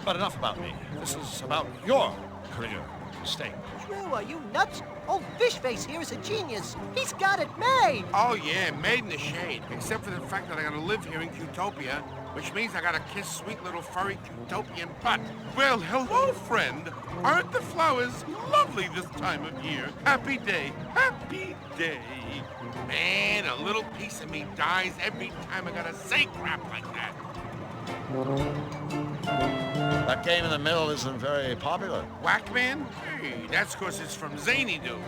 but enough about me. This is about your career mistake. Drew, are you nuts? Old Fishface here is a genius. He's got it made. Oh, yeah, made in the shade. Except for the fact that I gotta live here in Utopia, which means I gotta kiss sweet little furry Utopian butt. Well, hello, friend. Aren't the flowers lovely this time of year? Happy day, happy day. Man, a little piece of me dies every time I gotta say crap like that. That game in the middle isn't very popular. Whackman? Hey, that's 'cause it's from Zany-Doo.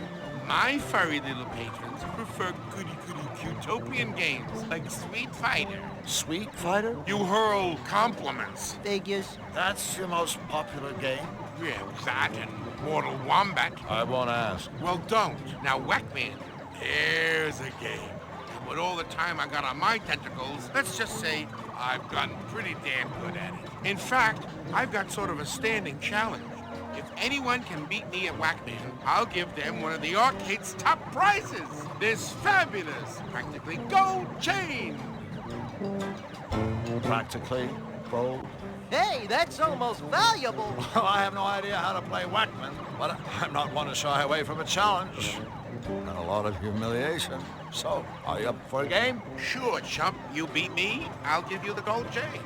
My furry little patrons prefer goody-goody Utopian games like Sweet Fighter. Sweet Fighter? You hurl compliments. Figures. That's your most popular game? Yeah, that and Mortal Wombat. I won't ask. Well, don't. Now, Whackman, there's a game. And with all the time I got on my tentacles, let's just say I've gotten pretty damn good at it. In fact, I've got sort of a standing challenge. If anyone can beat me at Whackman, I'll give them one of the arcade's top prizes. This fabulous, practically gold chain. Practically gold? Hey, that's almost valuable. Well, I have no idea how to play Whackman, but I'm not one to shy away from a challenge. And a lot of humiliation. So, are you up for a game? Sure, chump. You beat me, I'll give you the gold chain.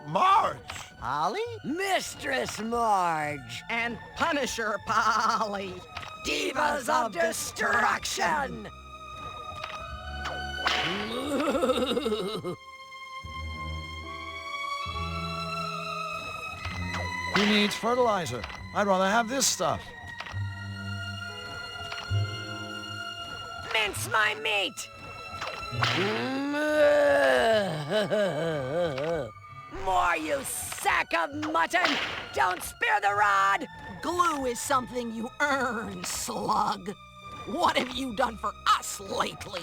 Marge! Polly? Mistress Marge! And Punisher Polly! Divas of Destruction! Who needs fertilizer? I'd rather have this stuff. Mince my meat! More, you sack of mutton! Don't spear the rod! Glue is something you earn, slug. What have you done for us lately?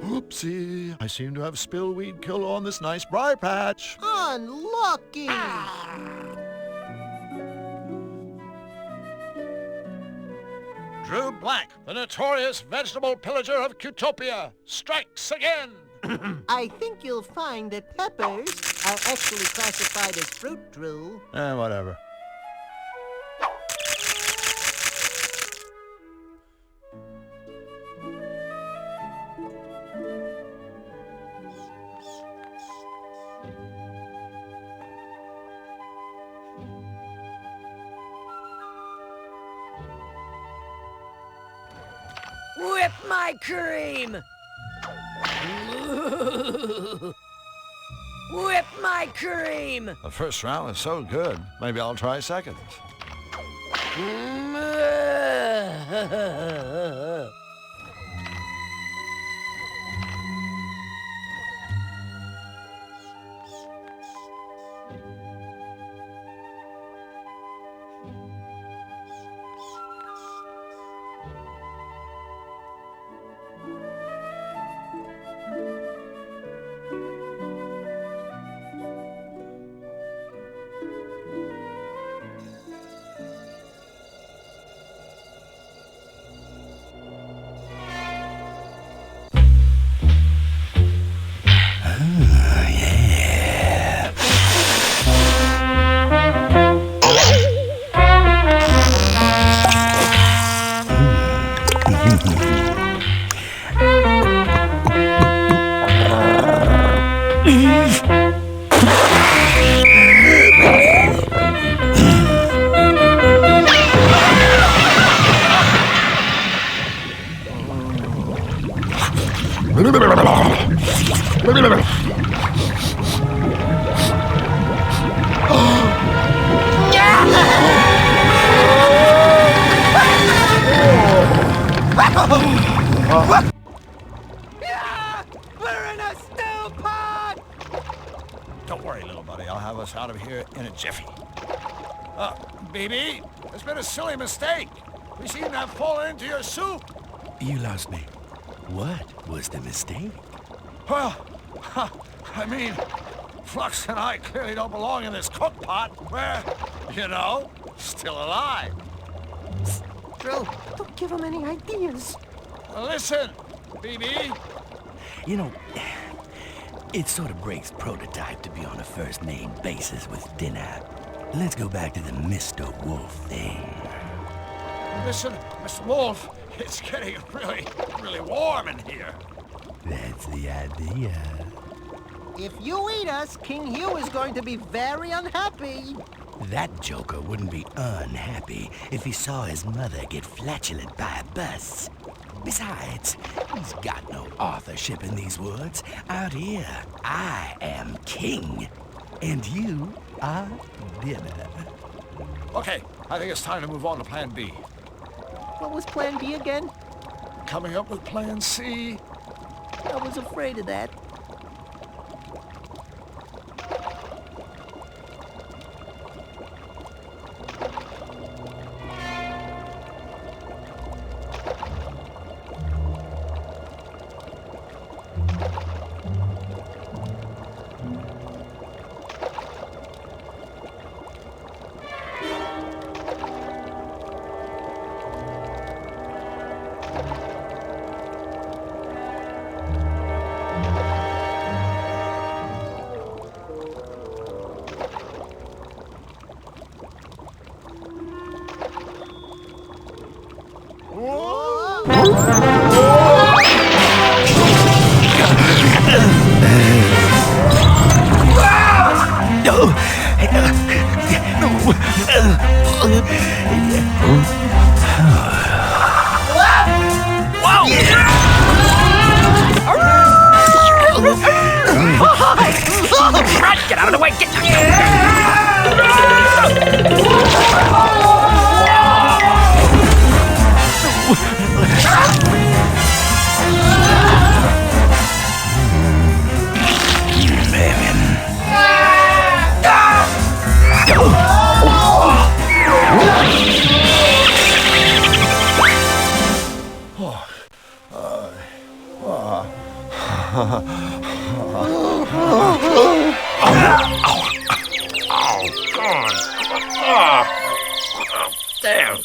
Oopsie, I seem to have spilled weed killer on this nice briar patch. Unlucky! Drew Blanc, the notorious vegetable pillager of Utopia, strikes again! I think you'll find that peppers are actually classified as fruit, Drew. Whatever. Whip my cream! Whip my cream! The first round was so good. Maybe I'll try seconds. We're in a stew pod! Don't worry, little buddy. I'll have us out of here in a jiffy. BB, it's been a silly mistake. We seem to have fallen into your soup. You lost me. What was the mistake? Well, I mean, Flux and I clearly don't belong in this cook pot. We're, you know, still alive. Drew, don't give him any ideas. Listen, BB. You know, it sort of breaks prototype to be on a first-name basis with dinner. Let's go back to the Mr. Wolf thing. Listen, Mr. Wolf, it's getting really warm in here. That's the idea. If you eat us, King Hugh is going to be very unhappy. That joker wouldn't be unhappy if he saw his mother get flatulent by a bus. Besides, he's got no authorship in these woods. Out here, I am king, and you are dinner. Okay, I think it's time to move on to Plan B. What was Plan B again? Coming up with Plan C. I was afraid of that. Get out of the way! Get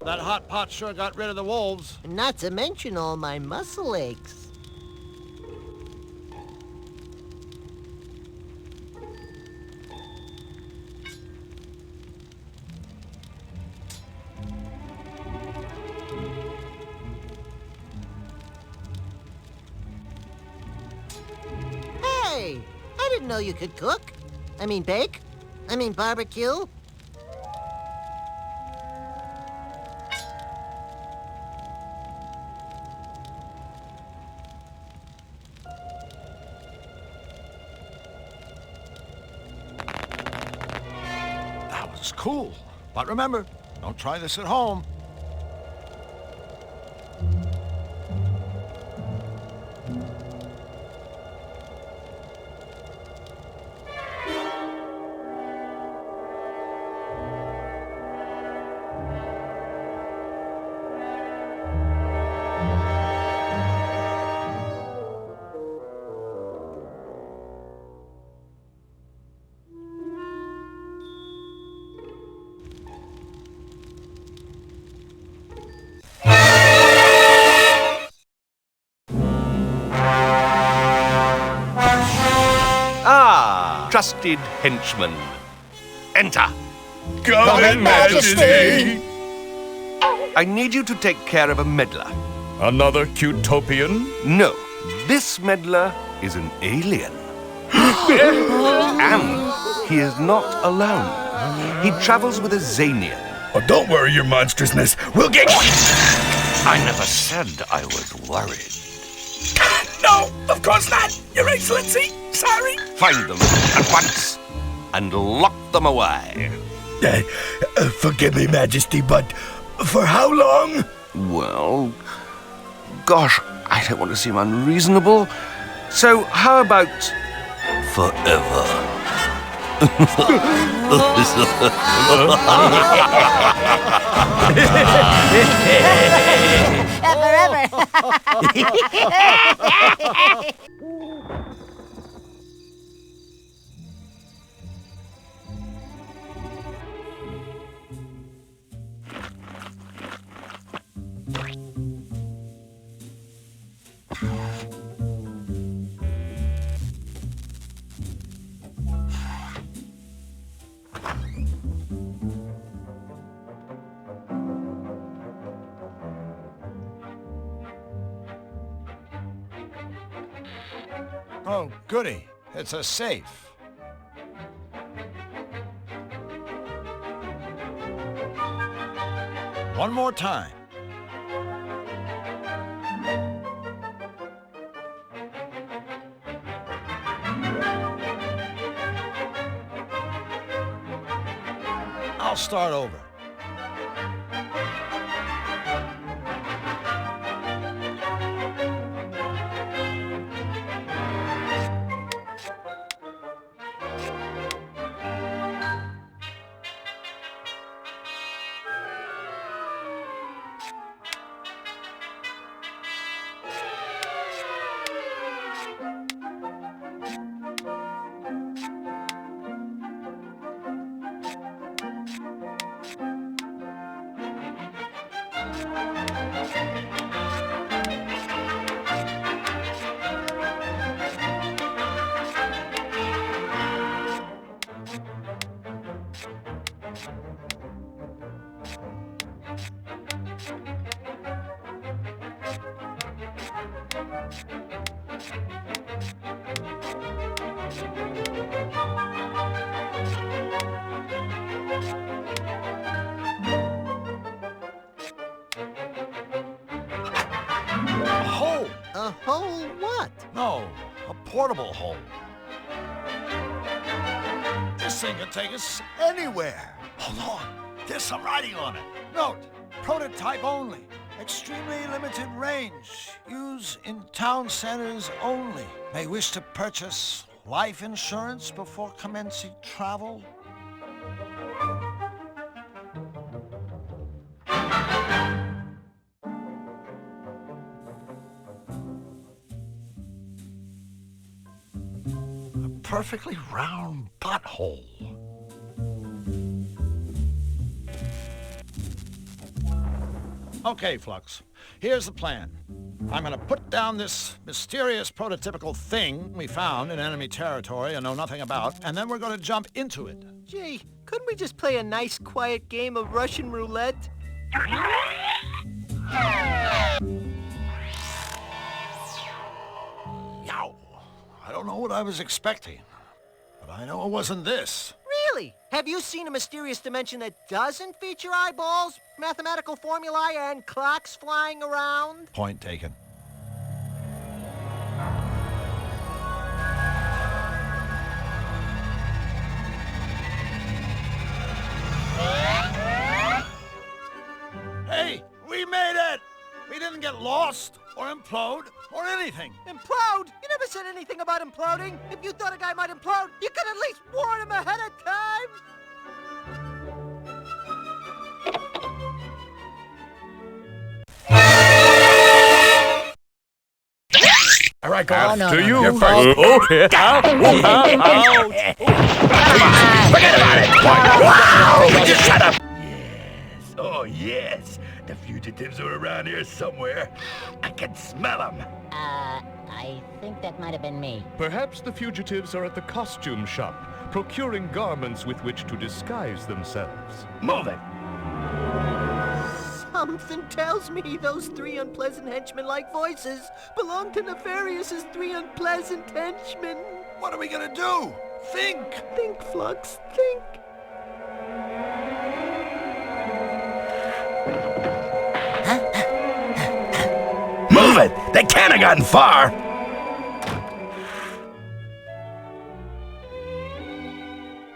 That hot pot sure got rid of the wolves. Not to mention all my muscle aches. Hey! I didn't know you could cook. I mean bake. I mean barbecue. That was cool. But remember, don't try this at home. trusted henchman. Enter. Come, Majesty. I need you to take care of a meddler. Another Utopian? No, this meddler is an alien. And he is not alone. He travels with a Zanian. Oh, don't worry, your monstrousness. We'll get... I never said I was worried. No, of course not, Your Excellency. Sorry. Find them at once and lock them away. Forgive me, Majesty, but for how long? Well, gosh, I don't want to seem unreasonable. So how about forever? Oh, goody. It's a safe. One more time. I'll start over. A hole what? No, a portable hole. This thing can take us anywhere. Hold on, there's some writing on it. Note, prototype only. Extremely limited range. Use in town centers only. May wish to purchase life insurance before commencing travel. Perfectly round butthole. Okay, Flux. Here's the plan. I'm gonna put down this mysterious prototypical thing we found in enemy territory and know nothing about, and then we're gonna jump into it. Gee, couldn't we just play a nice, quiet game of Russian roulette? Yow. I don't know what I was expecting, but I know it wasn't this. Really? Have you seen a mysterious dimension that doesn't feature eyeballs, mathematical formulae, and clocks flying around? Point taken. Hey, we made it! We didn't get lost, or implode, or anything. Implode? You never said anything about imploding. If you thought a guy might implode, you could at least warn him ahead of time. All right, go on. After you. You're first. Okay. Out. Forget about it. Wow, just shut up. Yes. Oh, yes. The fugitives are around here somewhere. I can smell them. I I think that might have been me. Perhaps the fugitives are at the costume shop, procuring garments with which to disguise themselves. Move it! Something tells me those three unpleasant henchmen-like voices belong to Nefarious's three unpleasant henchmen. What are we gonna do? Think! Think, Flux, think. Move it! They can't have gotten far!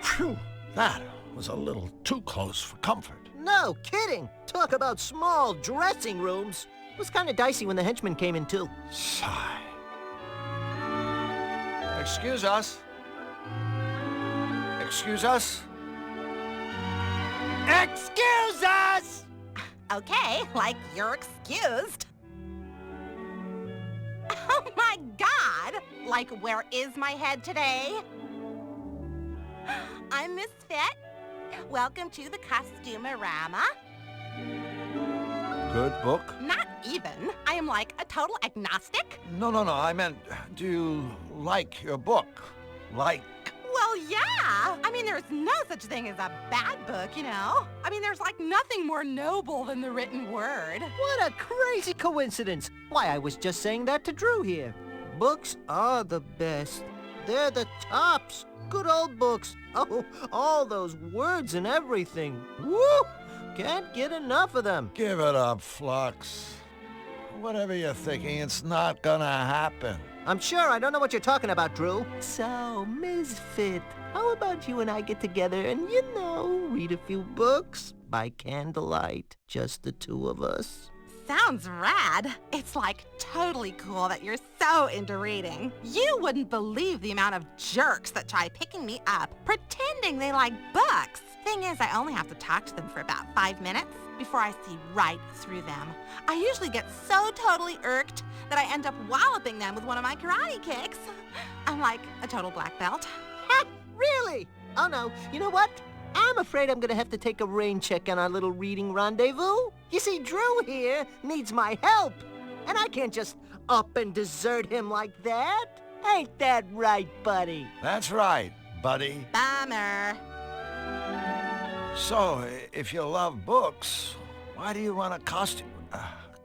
Phew, that was a little too close for comfort. No kidding. Talk about small dressing rooms. It was kind of dicey when the henchmen came in, too. Sigh. Excuse us. Excuse us. Excuse us! Okay, like you're excused. Oh my god! Like, where is my head today? I'm Misfit. Welcome to the Costumerama. Good book? Not even. I am like a total agnostic. No, I meant, do you like your book? Like... Well, yeah. I mean, there's no such thing as a bad book, you know? I mean, there's like nothing more noble than the written word. What a crazy coincidence. Why, I was just saying that to Drew here. Books are the best. They're the tops. Good old books. Oh, all those words and everything. Woo! Can't get enough of them. Give it up, Flux. Whatever you're thinking, it's not gonna happen. I'm sure I don't know what you're talking about, Drew. So, Misfit, how about you and I get together and, you know, read a few books by candlelight? Just the two of us. Sounds rad. It's like totally cool that you're so into reading. You wouldn't believe the amount of jerks that try picking me up, pretending they like books. Thing is, I only have to talk to them for about 5 minutes before I see right through them. I usually get so totally irked that I end up walloping them with one of my karate kicks. I'm like a total black belt. Ha! Really? Oh no, you know what? I'm afraid I'm gonna have to take a rain check on our little reading rendezvous. You see, Drew here needs my help, and I can't just up and desert him like that. Ain't that right, buddy? That's right, buddy. Bummer. So, if you love books, why do you run a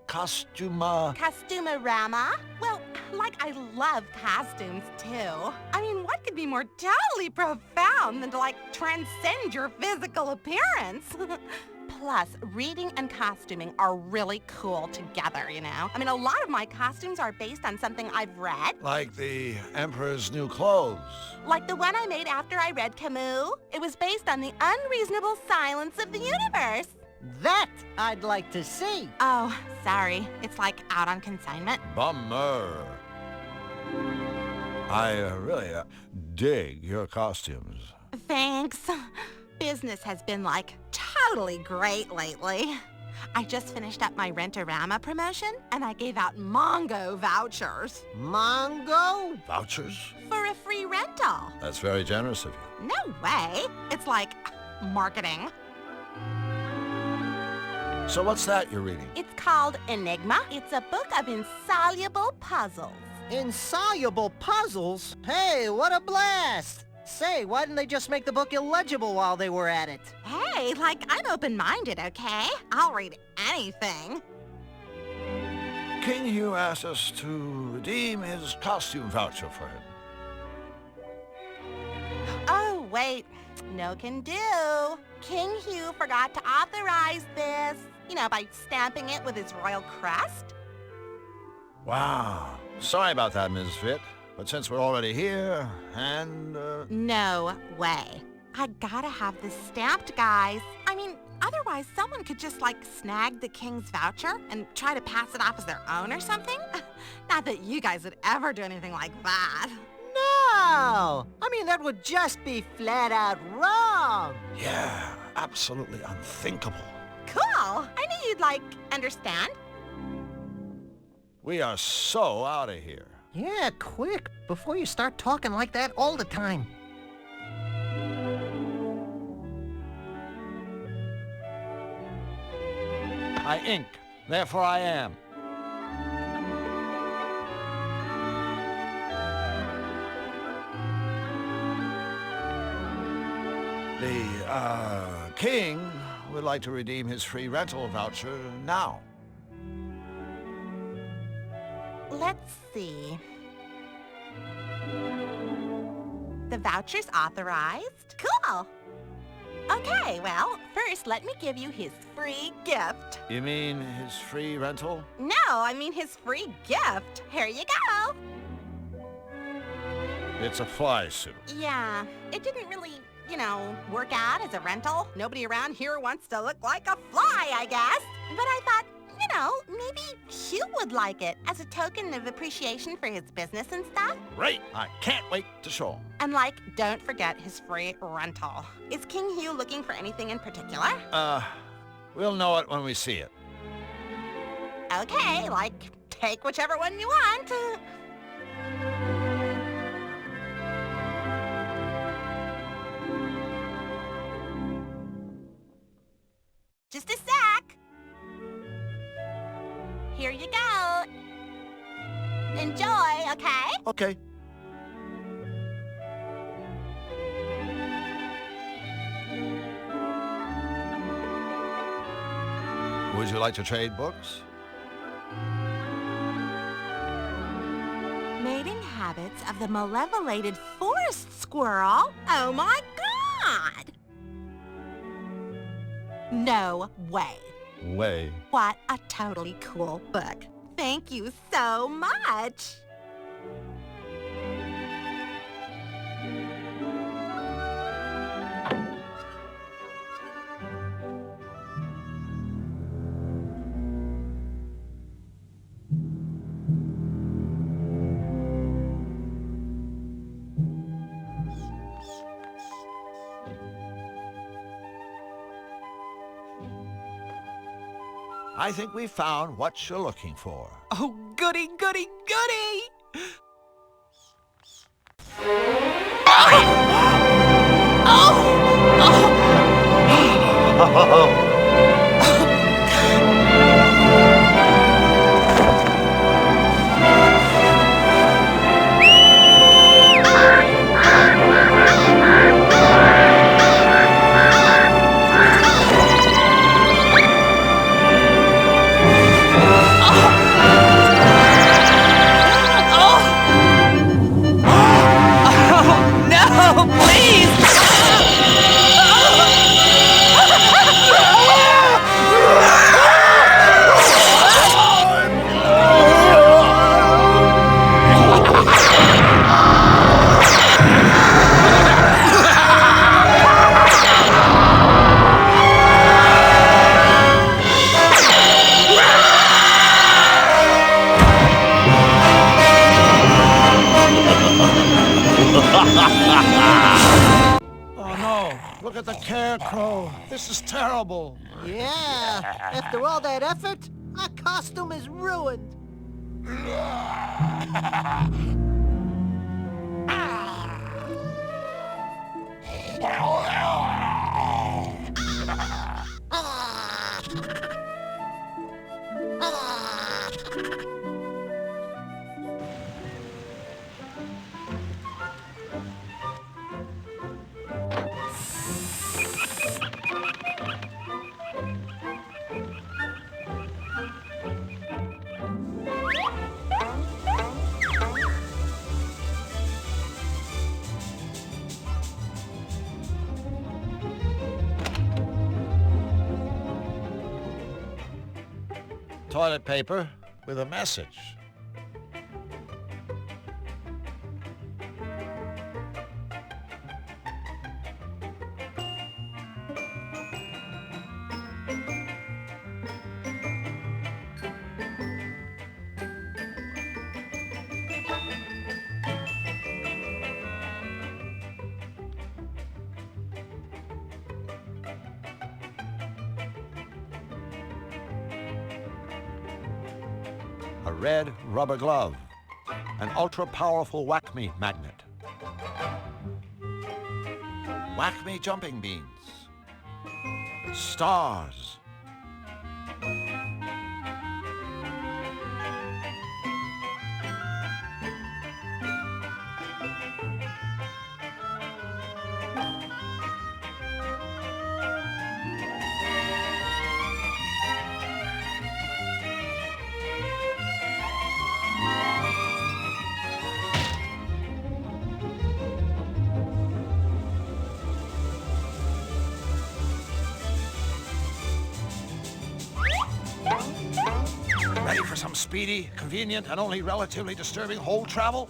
Costumerama? Well, like I love costumes too. I mean, what could be more totally profound than to like transcend your physical appearance? Plus, reading and costuming are really cool together, you know? I mean, a lot of my costumes are based on something I've read. Like the Emperor's New Clothes. Like the one I made after I read Camus. It was based on the unreasonable silence of the universe. That I'd like to see. Oh, sorry. It's like out on consignment. Bummer. I really dig your costumes. Thanks. Business has been like totally great lately. I just finished up my Rent-A-Rama promotion and I gave out Mongo vouchers. Mongo? Vouchers? For a free rental. That's very generous of you. No way. It's like marketing. So what's that you're reading? It's called Enigma. It's a book of insoluble puzzles. Insoluble puzzles? Hey, what a blast! Say, why didn't they just make the book illegible while they were at it? Hey, like, I'm open-minded, okay? I'll read anything. King Hugh asked us to redeem his costume voucher for him. Oh, wait. No can do. King Hugh forgot to authorize this. You know, by stamping it with his royal crest. Wow. Sorry about that, Misfit. But since we're already here, and, No way. I gotta have this stamped, guys. I mean, otherwise someone could just, like, snag the king's voucher and try to pass it off as their own or something. Not that you guys would ever do anything like that. No! I mean, that would just be flat out wrong. Yeah, absolutely unthinkable. Cool. I knew you'd, like, understand. We are so out of here. Yeah, quick, before you start talking like that all the time. I ink, therefore I am. King would like to redeem his free rental voucher now. Let's see. The voucher's authorized. Cool. Okay, well, first let me give you his free gift. You mean his free rental? No, I mean his free gift. Here you go. It's a fly suit. Yeah, it didn't really, work out as a rental. Nobody around here wants to look like a fly, I guess. But I thought, maybe Hugh would like it as a token of appreciation for his business and stuff. Great! I can't wait to show him. And don't forget his free rental. Is King Hugh looking for anything in particular? We'll know it when we see it. Okay, take whichever one you want. Just a sec. Here you go. Enjoy, okay? Okay. Would you like to trade books? Mating habits of the malevolated forest squirrel? Oh my God! No way. What a totally cool book. Thank you so much. I think we found what you're looking for. Oh, goody, goody, goody! Oh no, look at the carecrow. This is terrible. Yeah, after all that effort, our costume is ruined. Toilet paper with a message. A red rubber glove, an ultra-powerful whack-me magnet, whack-me jumping beans, stars, for some speedy, convenient, and only relatively disturbing hold travel?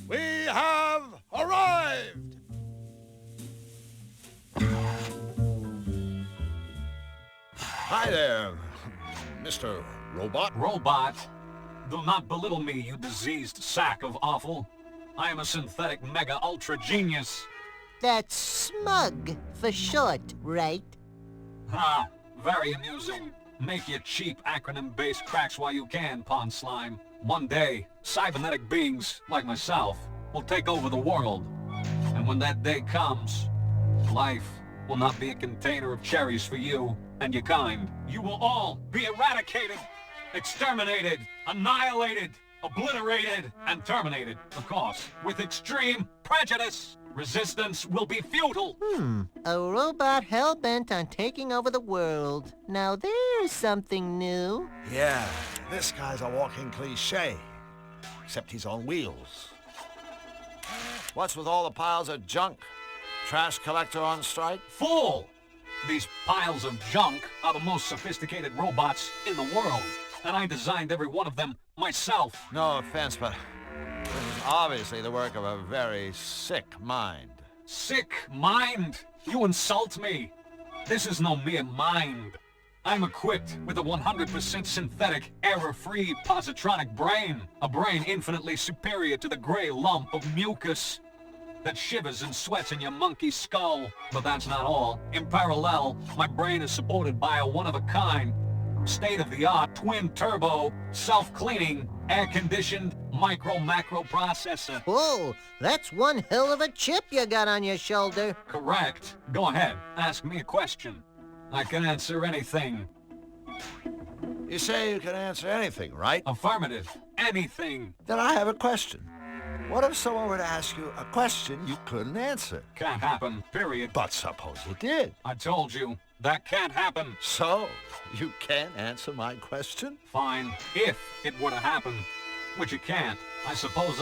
We have arrived! Hi there, Mr. Robot. Robot? Do not belittle me, you diseased sack of offal. I am a synthetic mega-ultra genius. That's smug for short, right? Ha! Very amusing. Make your cheap acronym-based cracks while you can, Pond Slime. One day, cybernetic beings, like myself, will take over the world. And when that day comes, life will not be a container of cherries for you and your kind. You will all be eradicated, exterminated, annihilated, obliterated, and terminated, of course, with extreme prejudice. Resistance will be futile. A robot hell-bent on taking over the world. Now there's something new. Yeah, this guy's a walking cliché, except he's on wheels. What's with all the piles of junk? Trash collector on strike? Fool! These piles of junk are the most sophisticated robots in the world, and I designed every one of them myself. No offense, but this is obviously the work of a very sick mind. Sick mind? You insult me. This is no mere mind. I'm equipped with a 100% synthetic, error-free positronic brain. A brain infinitely superior to the gray lump of mucus that shivers and sweats in your monkey skull. But that's not all. In parallel, my brain is supported by a one-of-a-kind, state-of-the-art, twin-turbo, self-cleaning, air-conditioned, micro-macro processor. Whoa, that's one hell of a chip you got on your shoulder. Correct. Go ahead, ask me a question. I can answer anything. You say you can answer anything, right? Affirmative. Anything. Then I have a question. What if someone were to ask you a question you couldn't answer? Can't happen, period. But suppose you did. I told you, that can't happen. So, you can't answer my question? Fine, if it were to happen, which it can't. I suppose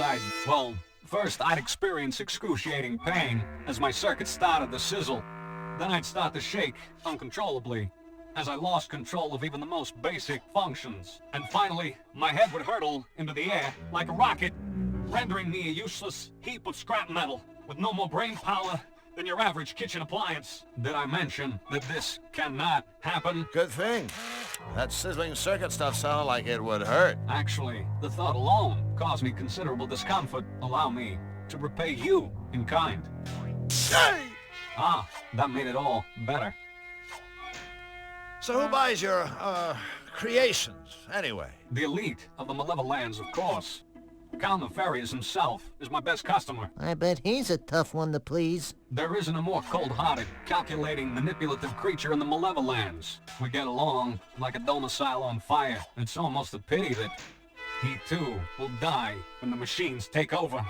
well, first I'd experience excruciating pain as my circuit started to sizzle. Then I'd start to shake uncontrollably as I lost control of even the most basic functions. And finally, my head would hurtle into the air like a rocket, rendering me a useless heap of scrap metal with no more brain power than your average kitchen appliance. Did I mention that this cannot happen? Good thing. That sizzling circuit stuff sounded like it would hurt. Actually, the thought alone caused me considerable discomfort. Allow me to repay you in kind. Hey! Ah, that made it all better. So who buys your, creations, anyway? The elite of the Malevolence, of course. Count Nefarious himself is my best customer. I bet he's a tough one to please. There isn't a more cold-hearted, calculating, manipulative creature in the Malevolence. We get along like a domicile on fire. It's almost a pity that he, too, will die when the machines take over.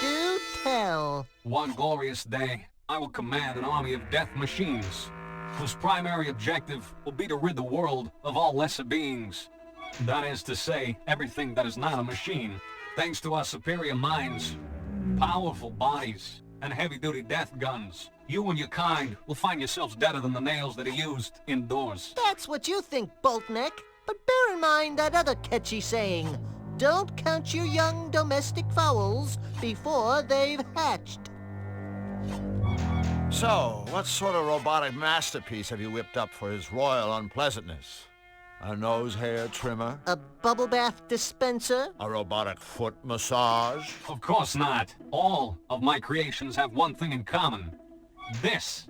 Do tell. One glorious day, I will command an army of death machines, whose primary objective will be to rid the world of all lesser beings. That is to say, everything that is not a machine, thanks to our superior minds, powerful bodies, and heavy-duty death guns. You and your kind will find yourselves deader than the nails that are used indoors. That's what you think, Boltneck. But bear in mind that other catchy saying, don't count your young domestic fowls before they've hatched. So, what sort of robotic masterpiece have you whipped up for his royal unpleasantness? A nose hair trimmer? A bubble bath dispenser? A robotic foot massage? Of course not. All of my creations have one thing in common. This.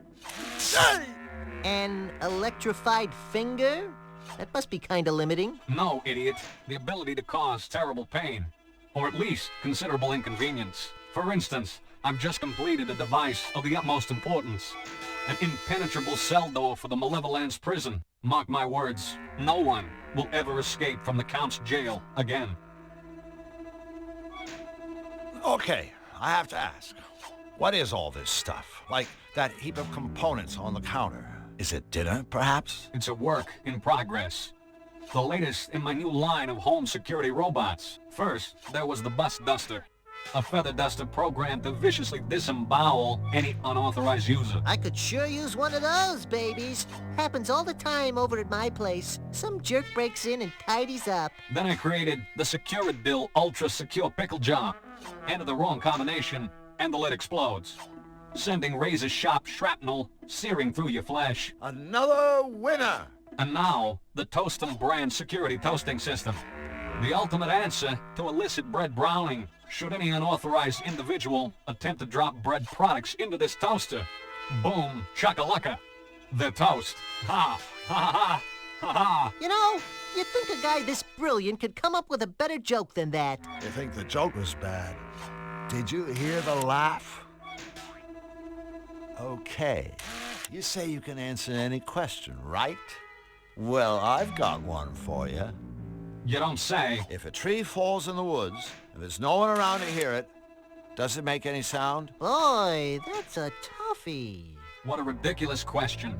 An electrified finger? That must be kinda limiting. No, idiot. The ability to cause terrible pain. Or at least considerable inconvenience. For instance, I've just completed a device of the utmost importance. An impenetrable cell door for the Malevolence prison. Mark my words, no one will ever escape from the Count's jail again. Okay, I have to ask. What is all this stuff? Like that heap of components on the counter? Is it dinner, perhaps? It's a work in progress. The latest in my new line of home security robots. First, there was the bus duster. A feather duster programmed to viciously disembowel any unauthorized user. I could sure use one of those, babies. Happens all the time over at my place. Some jerk breaks in and tidies up. Then I created the Securidil Ultra Secure Pickle Jar. Enter the wrong combination, and the lid explodes, sending razor-sharp shrapnel searing through your flesh. Another winner! And now, the Toastum brand security toasting system. The ultimate answer to illicit bread browning, should any unauthorized individual attempt to drop bread products into this toaster. Boom, shakalaka. They're toast. Ha, ha, ha, ha, ha. You know, you'd think a guy this brilliant could come up with a better joke than that. You think the joke was bad? Did you hear the laugh? Okay. You say you can answer any question, right? Well, I've got one for you. You don't say. If a tree falls in the woods, and there's no one around to hear it, does it make any sound? Boy, that's a toughie. What a ridiculous question.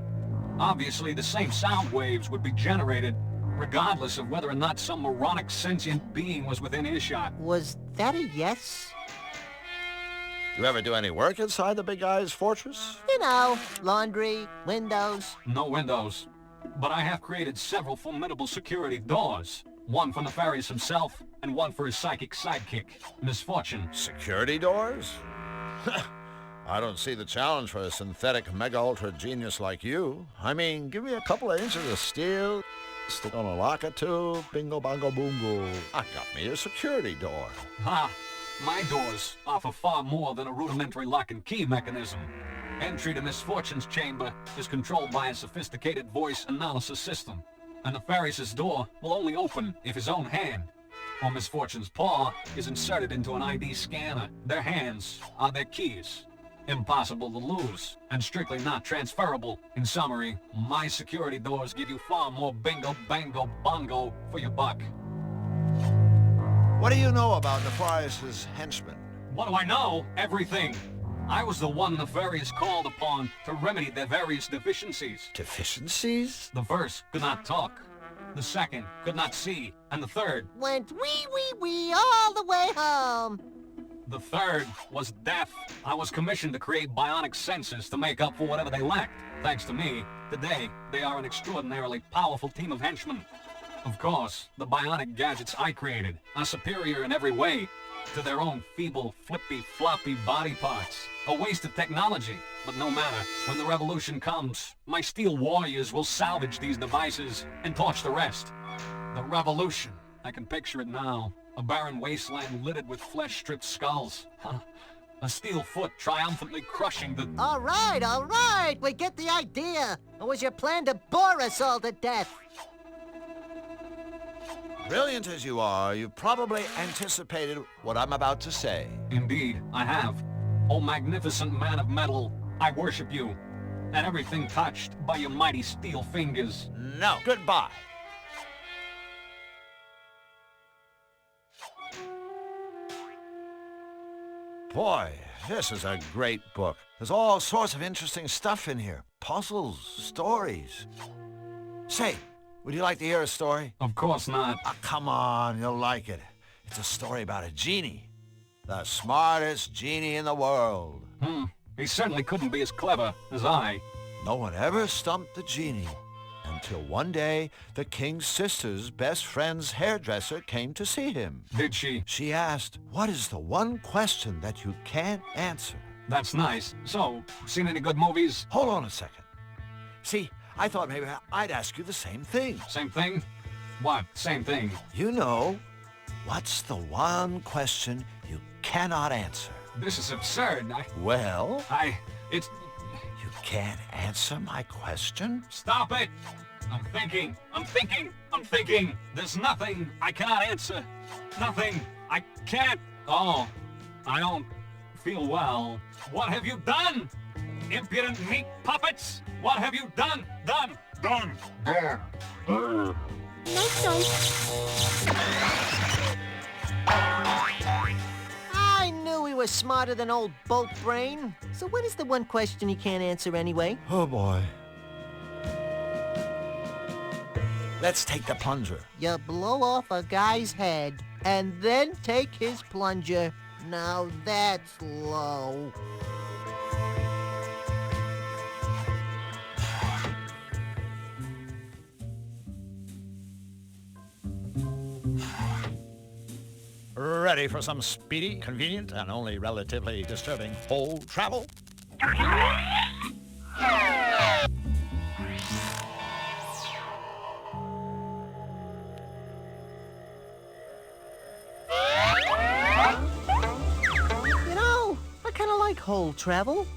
Obviously, the same sound waves would be generated, regardless of whether or not some moronic sentient being was within earshot. Was that a yes? You ever do any work inside the big guy's fortress? You know, laundry, windows. No windows. But I have created several formidable security doors. One for Nefarious himself, and one for his psychic sidekick, Misfortune. Security doors? I don't see the challenge for a synthetic mega-ultra genius like you. I mean, give me a couple of inches of steel, stick on a lock or two, bingo, bongo, boongo. I got me a security door. Ha! My doors offer far more than a rudimentary lock and key mechanism. Entry to Misfortune's chamber is controlled by a sophisticated voice analysis system. A Nefarious's door will only open if his own hand or Misfortune's paw is inserted into an ID scanner. Their hands are their keys. Impossible to lose, and strictly not transferable. In summary, my security doors give you far more bingo, bango, bongo for your buck. What do you know about Nefarious' henchmen? What do I know? Everything. I was the one Nefarious called upon to remedy their various deficiencies. Deficiencies? The first could not talk. The second could not see. And the third went wee all the way home. The third was deaf. I was commissioned to create bionic senses to make up for whatever they lacked. Thanks to me, today they are an extraordinarily powerful team of henchmen. Of course, the bionic gadgets I created are superior in every way to their own feeble, flippy, floppy body parts. A waste of technology, but no matter. When the revolution comes, my steel warriors will salvage these devices and torch the rest. The revolution. I can picture it now. A barren wasteland littered with flesh-stripped skulls. A steel foot triumphantly crushing the... All right, we get the idea. Or was your plan to bore us all to death? Brilliant as you are, you've probably anticipated what I'm about to say. Indeed, I have. O magnificent man of metal, I worship you, and everything touched by your mighty steel fingers. No, goodbye. Boy, this is a great book. There's all sorts of interesting stuff in here. Puzzles, stories. Say, would you like to hear a story? Of course not. Oh, come on, you'll like it. It's a story about a genie. The smartest genie in the world. He certainly couldn't be as clever as I. No one ever stumped the genie until one day the king's sister's best friend's hairdresser came to see him. Did she? She asked, what is the one question that you can't answer? That's nice. So, seen any good movies? Hold on a second. See, I thought maybe I'd ask you the same thing. Same thing? What? Same thing? You know, what's the one question you cannot answer? This is absurd. Well? It's... You can't answer my question? Stop it! I'm thinking. There's nothing I cannot answer. Nothing. I can't. Oh, I don't feel well. What have you done? Impudent meat puppets! What have you done? Done! Next one. I knew he was smarter than old Bolt Brain. So what is the one question he can't answer anyway? Oh boy. Let's take the plunger. You blow off a guy's head and then take his plunger. Now that's low. Ready for some speedy, convenient, and only relatively disturbing whole travel? You know, I kind of like whole travel.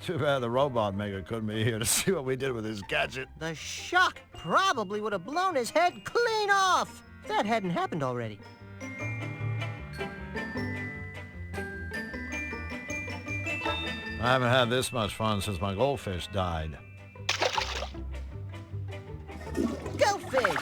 Too bad the robot maker couldn't be here to see what we did with his gadget. The shock probably would have blown his head clean off. If that hadn't happened already. I haven't had this much fun since my goldfish died. Goldfish!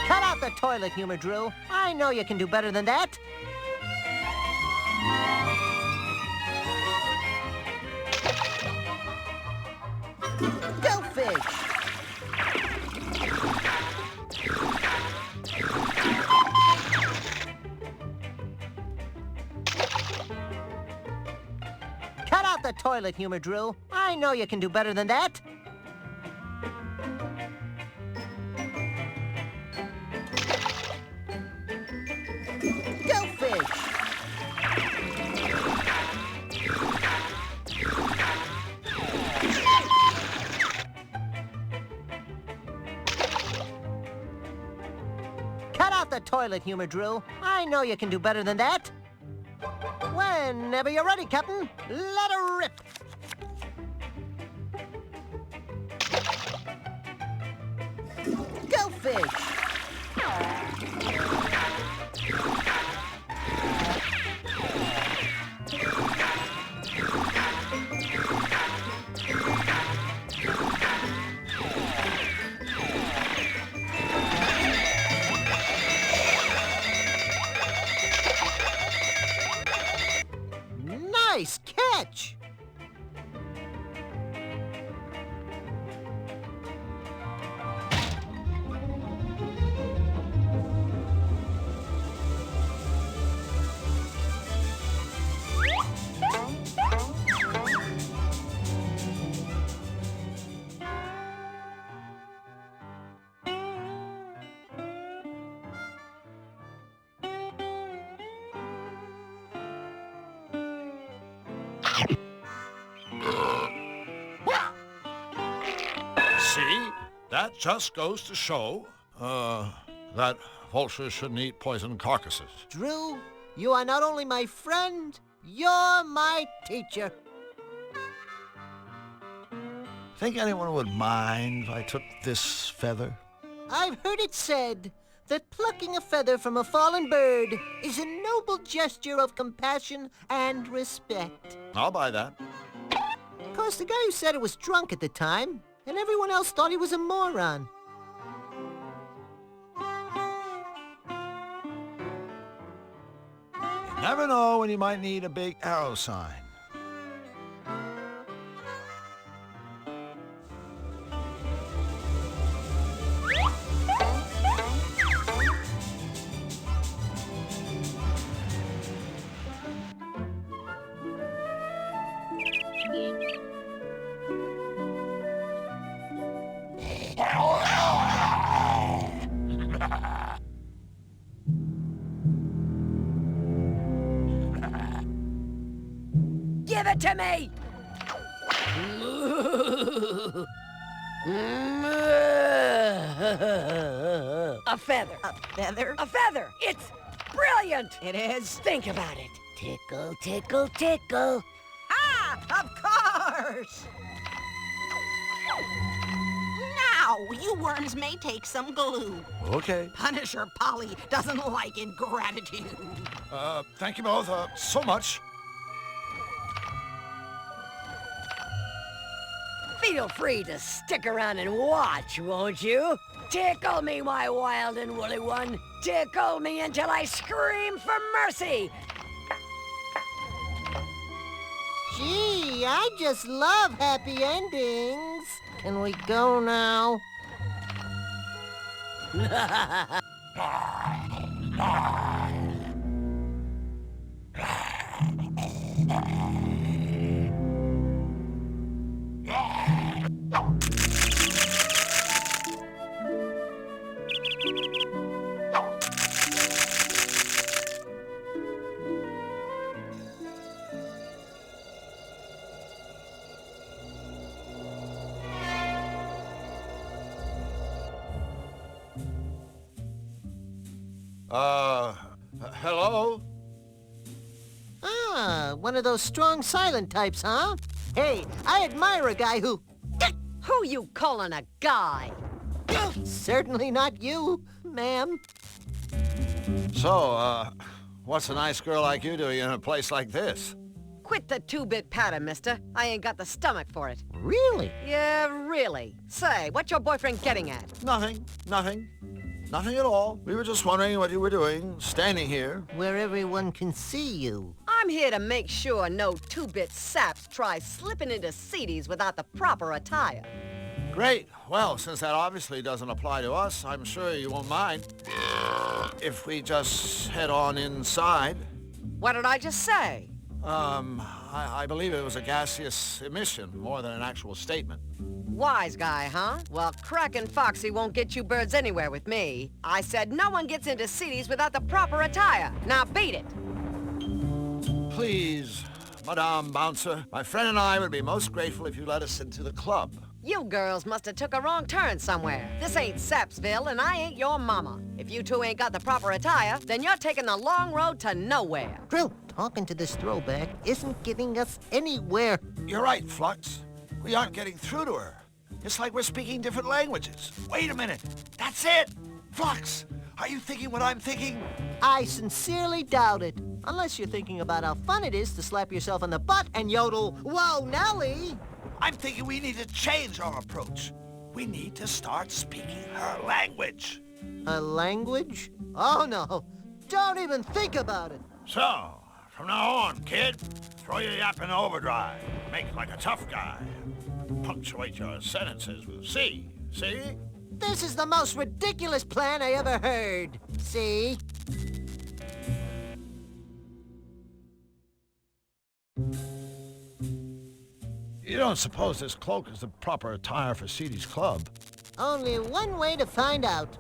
Cut out the toilet humor, Drew. I know you can do better than that. Goldfish! Cut out the toilet humor, Drew. I know you can do better than that. Goldfish! Cut out the toilet humor, Drew. I know you can do better than that. Whenever you're ready, Captain, let her rip. Goldfish! Nice catch! See? That just goes to show, that vultures shouldn't eat poisoned carcasses. Drew, you are not only my friend, you're my teacher. Think anyone would mind if I took this feather? I've heard it said that plucking a feather from a fallen bird is a noble gesture of compassion and respect. I'll buy that. Of course, the guy who said it was drunk at the time, and everyone else thought he was a moron. You never know when you might need a big arrow sign. Give it to me! A feather. A feather? A feather! It's brilliant! It is. Think about it. Tickle, tickle, tickle. Ah, of course! Now, you worms may take some glue. Okay. Punisher Polly doesn't like ingratitude. Thank you both, so much. Feel free to stick around and watch, won't you? Tickle me, my wild and woolly one. Tickle me until I scream for mercy. Gee, I just love happy endings. Can we go now? Hello? Ah, one of those strong silent types, huh? Hey, I admire a guy who... Who you calling a guy? Certainly not you, ma'am. So, what's a nice girl like you doing in a place like this? Quit the two-bit patter, mister. I ain't got the stomach for it. Really? Yeah, really. Say, what's your boyfriend getting at? Nothing. Nothing at all. We were just wondering what you were doing, standing here. Where everyone can see you. I'm here to make sure no two-bit saps try slipping into seedies without the proper attire. Great. Well, since that obviously doesn't apply to us, I'm sure you won't mind if we just head on inside. What did I just say? I believe it was a gaseous emission more than an actual statement. Wise guy, huh? Well, Kraken Foxy won't get you birds anywhere with me. I said no one gets into cities without the proper attire. Now beat it. Please, Madame Bouncer, my friend and I would be most grateful if you let us into the club. You girls must have took a wrong turn somewhere. This ain't Sapsville, and I ain't your mama. If you two ain't got the proper attire, then you're taking the long road to nowhere. Drew, talking to this throwback isn't getting us anywhere. You're right, Flux. We aren't getting through to her. It's like we're speaking different languages. Wait a minute. That's it. Flux, are you thinking what I'm thinking? I sincerely doubt it. Unless you're thinking about how fun it is to slap yourself on the butt and yodel, "Whoa, Nelly!" I'm thinking we need to change our approach. We need to start speaking her language. A language? Oh, no. Don't even think about it. So, from now on, kid, throw your yap in overdrive. Make like a tough guy. Punctuate your sentences with C. See? This is the most ridiculous plan I ever heard. See? You don't suppose this cloak is the proper attire for Seedy's club? Only one way to find out.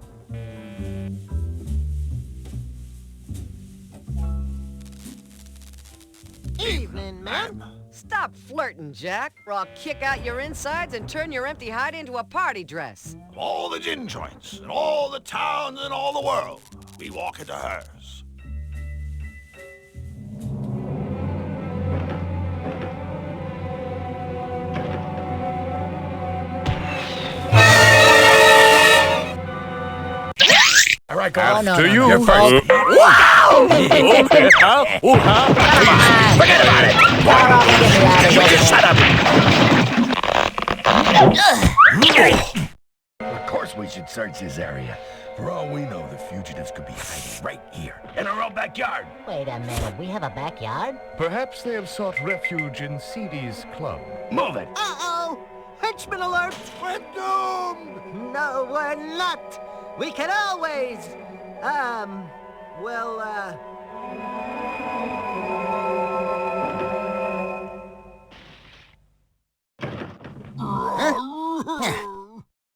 Evening, ma'am. Stop flirting, Jack, or I'll kick out your insides and turn your empty hide into a party dress. Of all the gin joints, in all the towns, in all the world, we walk into hers. All right, go on. To you. You're first. Wow! Okay, huh? Please, forget about it. You just shut up. Of course we should search this area. For all we know, the fugitives could be hiding right here, in our own backyard. Wait a minute, we have a backyard? Perhaps they have sought refuge in Seedy's club. Move it! Uh-oh! Henchman alert! We're doomed! No, we're not! We can always...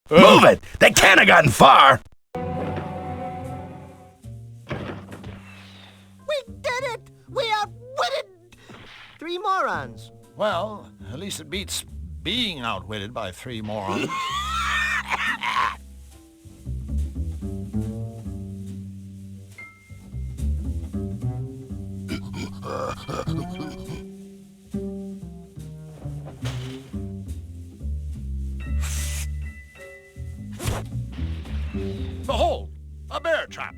Move it! They can't have gotten far! We did it! We outwitted 3 morons. Well, at least it beats being outwitted by 3 morons. bear trap.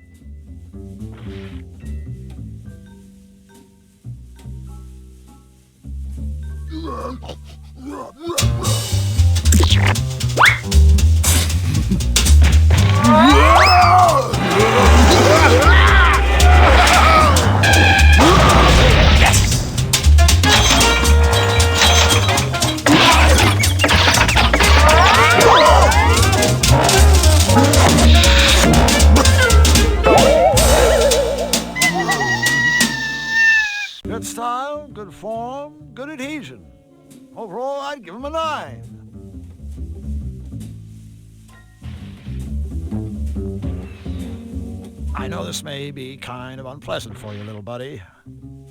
Good style, good form, good adhesion. Overall, I'd give him a 9. I know this may be kind of unpleasant for you, little buddy,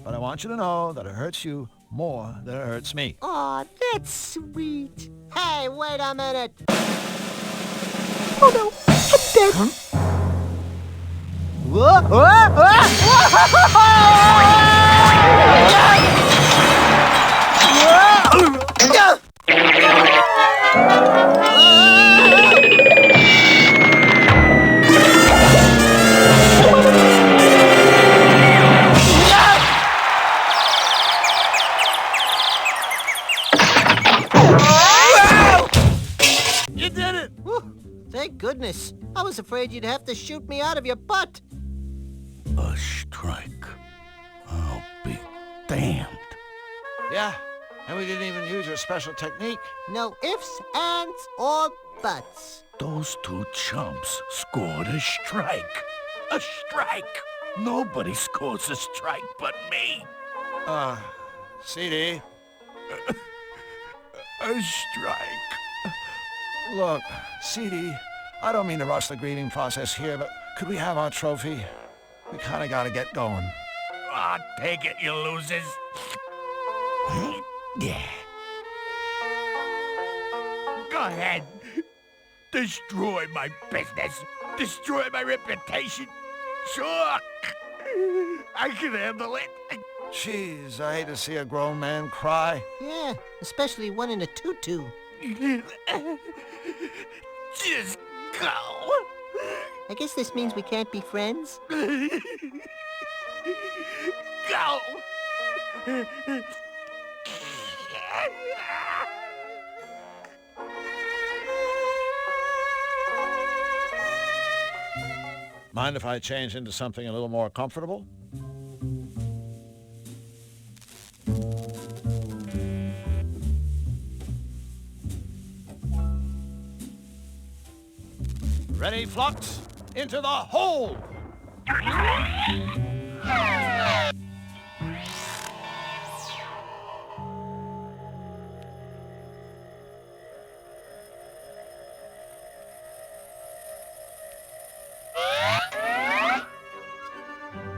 but I want you to know that it hurts you more than it hurts me. Aw, that's sweet. Hey, wait a minute. Oh no, I'm dead. Whoa, whoa, You did it! Thank goodness. I was afraid you'd have to shoot me out of your butt. A strike. I'll be damned. Yeah, and we didn't even use your special technique. No ifs, ands, or buts. Those two chumps scored a strike. A strike! Nobody scores a strike but me. CD. A strike. Look, CD, I don't mean to rush the grieving process here, but could we have our trophy? We kind of got to get going. Ah, take it, you losers. Yeah. Go ahead. Destroy my business. Destroy my reputation. Sure. I can handle it. Jeez, I hate to see a grown man cry. Yeah, especially one in a tutu. Just go. I guess this means we can't be friends. Go. Mind if I change into something a little more comfortable? Ready, Flux? Into the hole!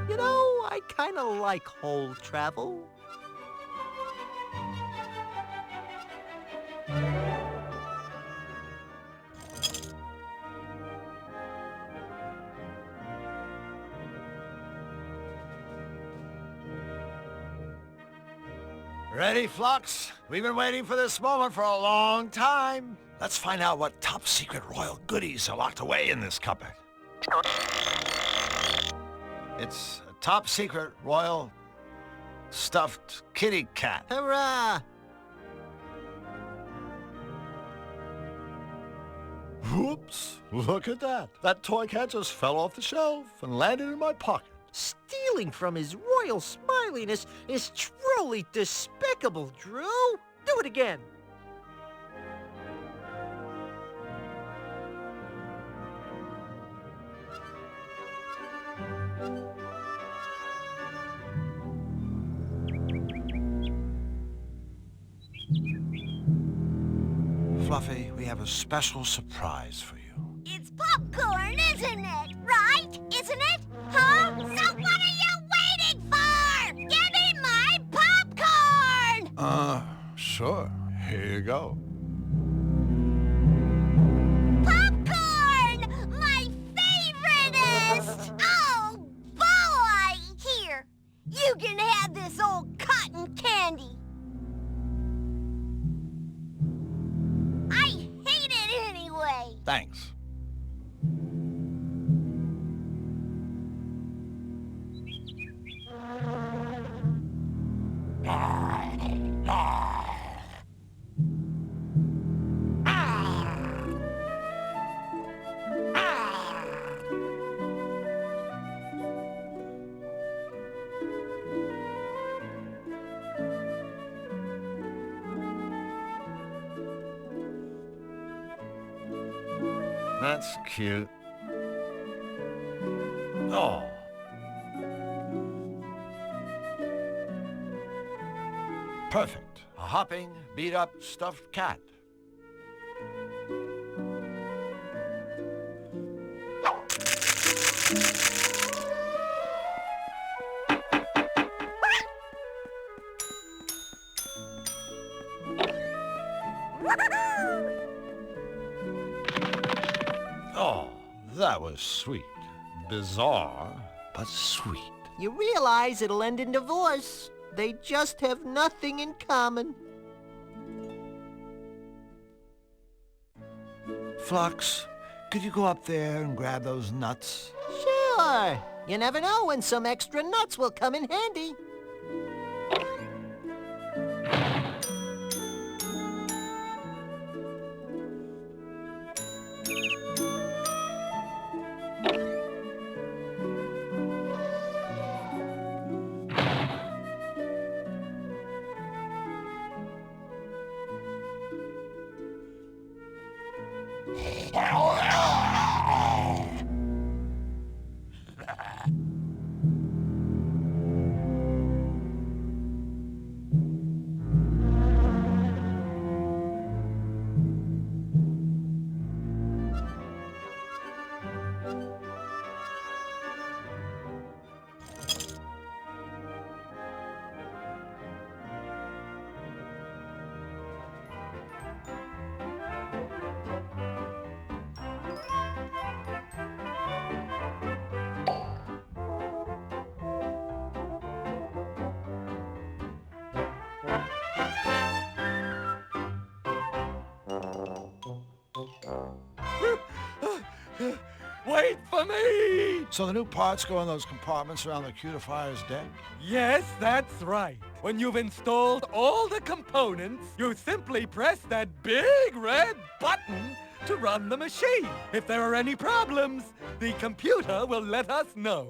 You know, I kind of like hole travel. Ready, Flux? We've been waiting for this moment for a long time. Let's find out what top secret royal goodies are locked away in this cupboard. It's a top secret royal stuffed kitty cat. Hurrah! Whoops, look at that. That toy cat just fell off the shelf and landed in my pocket. Stealing from his royal smiliness is truly despicable, Drew. Do it again. Fluffy, we have a special surprise for you. It's popcorn, isn't it? Right? Isn't it? Huh? So what are you waiting for? Give me my popcorn! Sure. Here you go. Popcorn! My favoriteest! Oh, boy! Here, you can have this old cotton candy. I hate it anyway. Thanks. That's cute. Oh. Perfect. A hopping, beat-up, stuffed cat. Oh, that was sweet. Bizarre, but sweet. You realize it'll end in divorce. They just have nothing in common. Flux, could you go up there and grab those nuts? Sure. You never know when some extra nuts will come in handy. Wait for me! So the new parts go in those compartments around the cutifier's deck? Yes, that's right. When you've installed all the components, you simply press that big red button to run the machine. If there are any problems, the computer will let us know.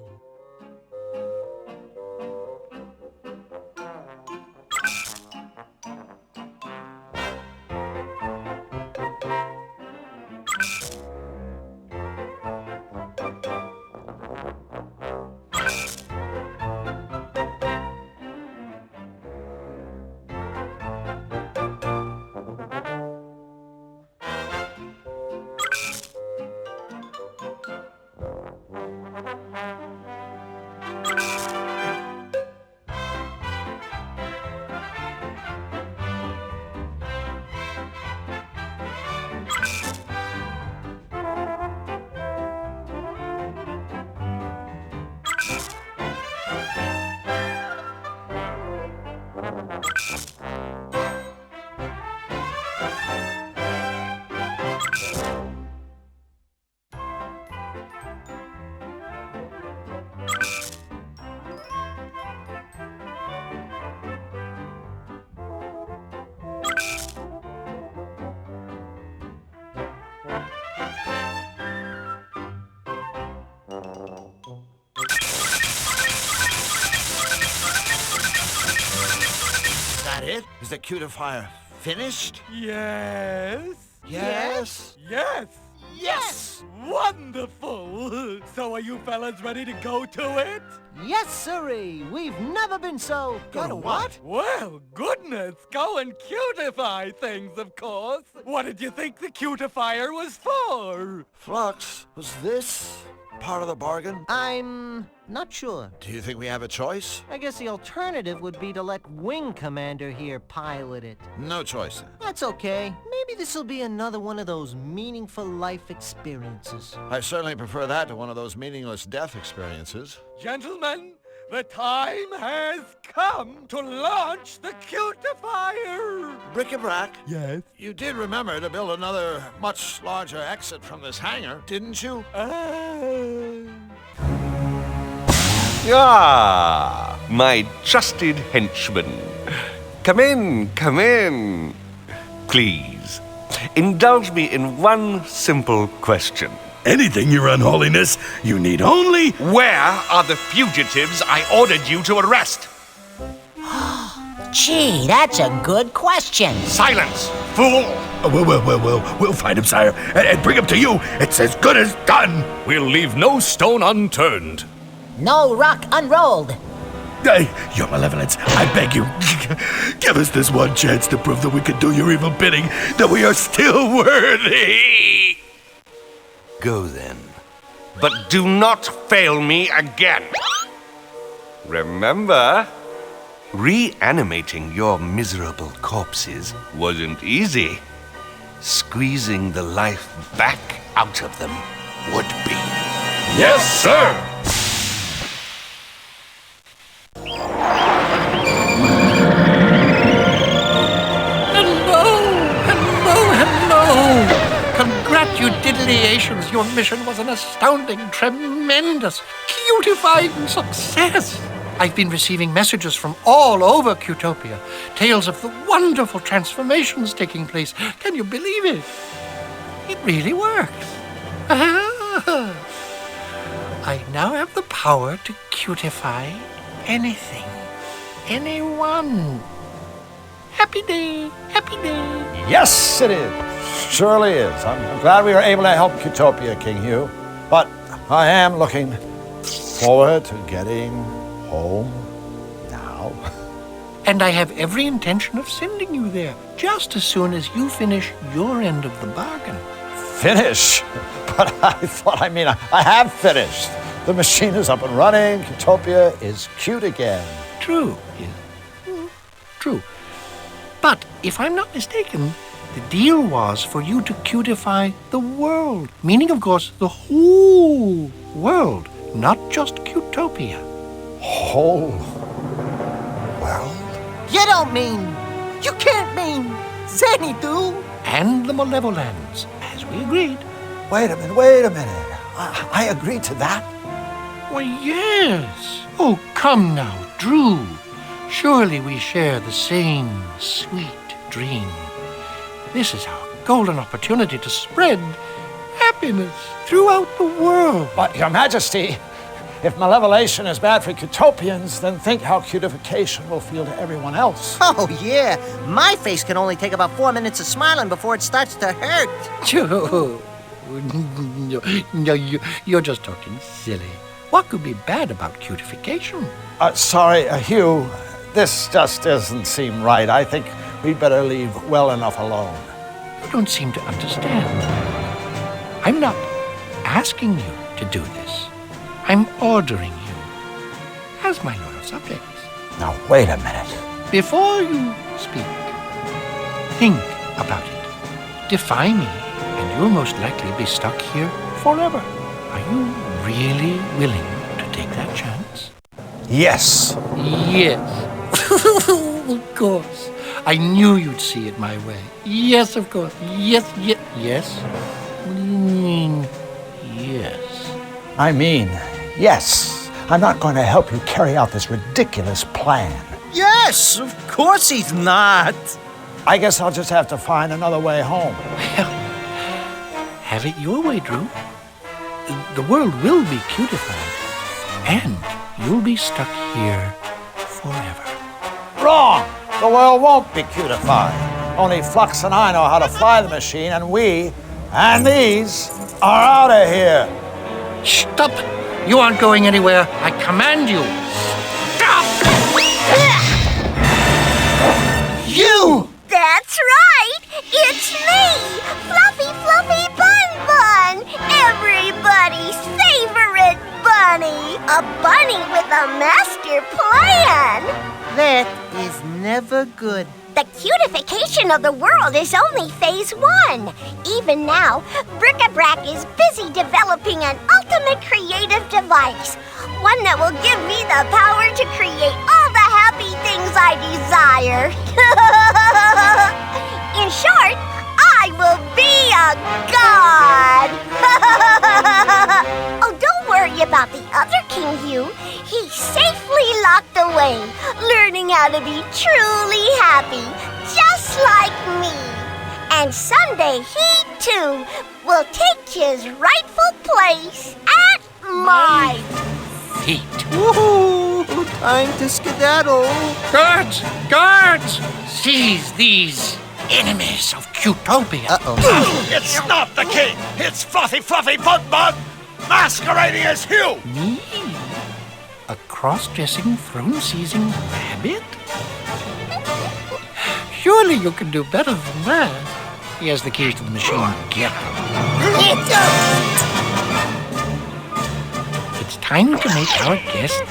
It? Is the cutifier finished? Yes. Yes? Yes. Yes! Wonderful! So are you fellas ready to go to it? Yes, sirree. We've never been so... Go to what? Well, goodness, go and cutify things, of course. What did you think the cutifier was for? Flux, was this part of the bargain? I'm not sure. Do you think we have a choice? I guess the alternative would be to let Wing Commander here pilot it. No choice then. That's okay. Maybe this'll be another one of those meaningful life experiences. I certainly prefer that to one of those meaningless death experiences. Gentlemen, the time has come to launch the cutifier! Bric-a-brac. Yes? You did remember to build another much larger exit from this hangar, didn't you? Ah, my trusted henchman. Come in, come in. Please, indulge me in one simple question. Anything, Your Unholiness. You need only... Where are the fugitives I ordered you to arrest? Gee, that's a good question. Silence, fool! We'll find him, sire, and bring him to you. It's as good as done. We'll leave no stone unturned. No rock unrolled. Your malevolence, I beg you, give us this one chance to prove that we can do your evil bidding, that we are still worthy. Go then. But do not fail me again. Remember, reanimating your miserable corpses wasn't easy. Squeezing the life back out of them would be. Yes, sir! Hello! Congratulations! Your mission was an astounding, tremendous, cutifying success! I've been receiving messages from all over Utopia, tales of the wonderful transformations taking place. Can you believe it? It really works. I now have the power to cutify anything, anyone. Happy day, happy day. Yes, it is. Surely is. I'm glad we were able to help Utopia, King Hugh. But I am looking forward to getting home now. And I have every intention of sending you there, just as soon as you finish your end of the bargain. Finish? But I have finished. The machine is up and running. Utopia is cute again. True. True. But if I'm not mistaken, the deal was for you to cutify the world. Meaning, of course, the whole world, not just Utopia. Whole world? You don't mean... You can't mean... Xanadu? And the Malevolence, as we agreed. Wait a minute. I agreed to that? Why, yes. Oh, come now, Drew. Surely we share the same sweet dream. This is our golden opportunity to spread happiness throughout the world. But, Your Majesty, if malevolation is bad for Utopians, then think how cutification will feel to everyone else. Oh, yeah. My face can only take about 4 minutes of smiling before it starts to hurt. No, you're just talking silly. What could be bad about cutification? Sorry, Hugh. This just doesn't seem right. I think we'd better leave well enough alone. You don't seem to understand. I'm not asking you to do this. I'm ordering you as my loyal subjects. Now, wait a minute. Before you speak, think about it. Defy me, and you'll most likely be stuck here forever. Are you really willing to take that chance? Yes. Yes. Of course. I knew you'd see it my way. Yes, of course. Yes. Yes? What do you mean, yes? I mean, yes. I'm not going to help you carry out this ridiculous plan. Yes, of course he's not. I guess I'll just have to find another way home. Have it your way, Drew. The world will be cutified, and you'll be stuck here forever. Wrong! The world won't be cutified. Only Flux and I know how to fly the machine, and we, and these, are out of here. Stop! You aren't going anywhere. I command you. Stop! You! That's right! It's me! Fluffy Bun Bun! Everybody's favorite bunny! A bunny with a master plan! That is never good. The cutification of the world is only phase 1. Even now, Bric-a-Brac is busy developing an ultimate creative device. One that will give me the power to create all the happy things I desire. In short, I will be a god! Oh, don't worry about the other King Hugh. He's safely locked away, learning how to be truly happy, just like me. And someday he, too, will take his rightful place at my feet. Woohoo! Time to skedaddle. Guards! Guards! Seize these enemies of Utopia. It's not the king! It's Fluffy Bun Bun! Masquerading as Hugh! Me? A cross-dressing, throne-seizing rabbit? Surely you can do better than that. He has the keys to the machine. Get them. It's time to make our guests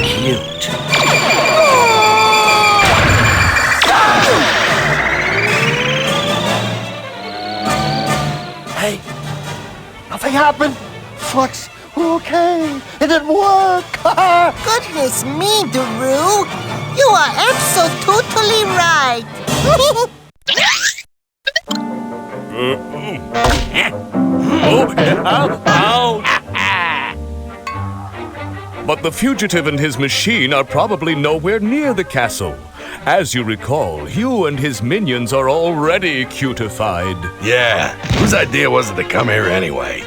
cute. Hey, nothing happened. Flux, we're okay. It didn't work. Goodness me, Drew. You are absolutely right. But the fugitive and his machine are probably nowhere near the castle. As you recall, Hugh and his minions are already cutified. Yeah, whose idea was it to come here anyway?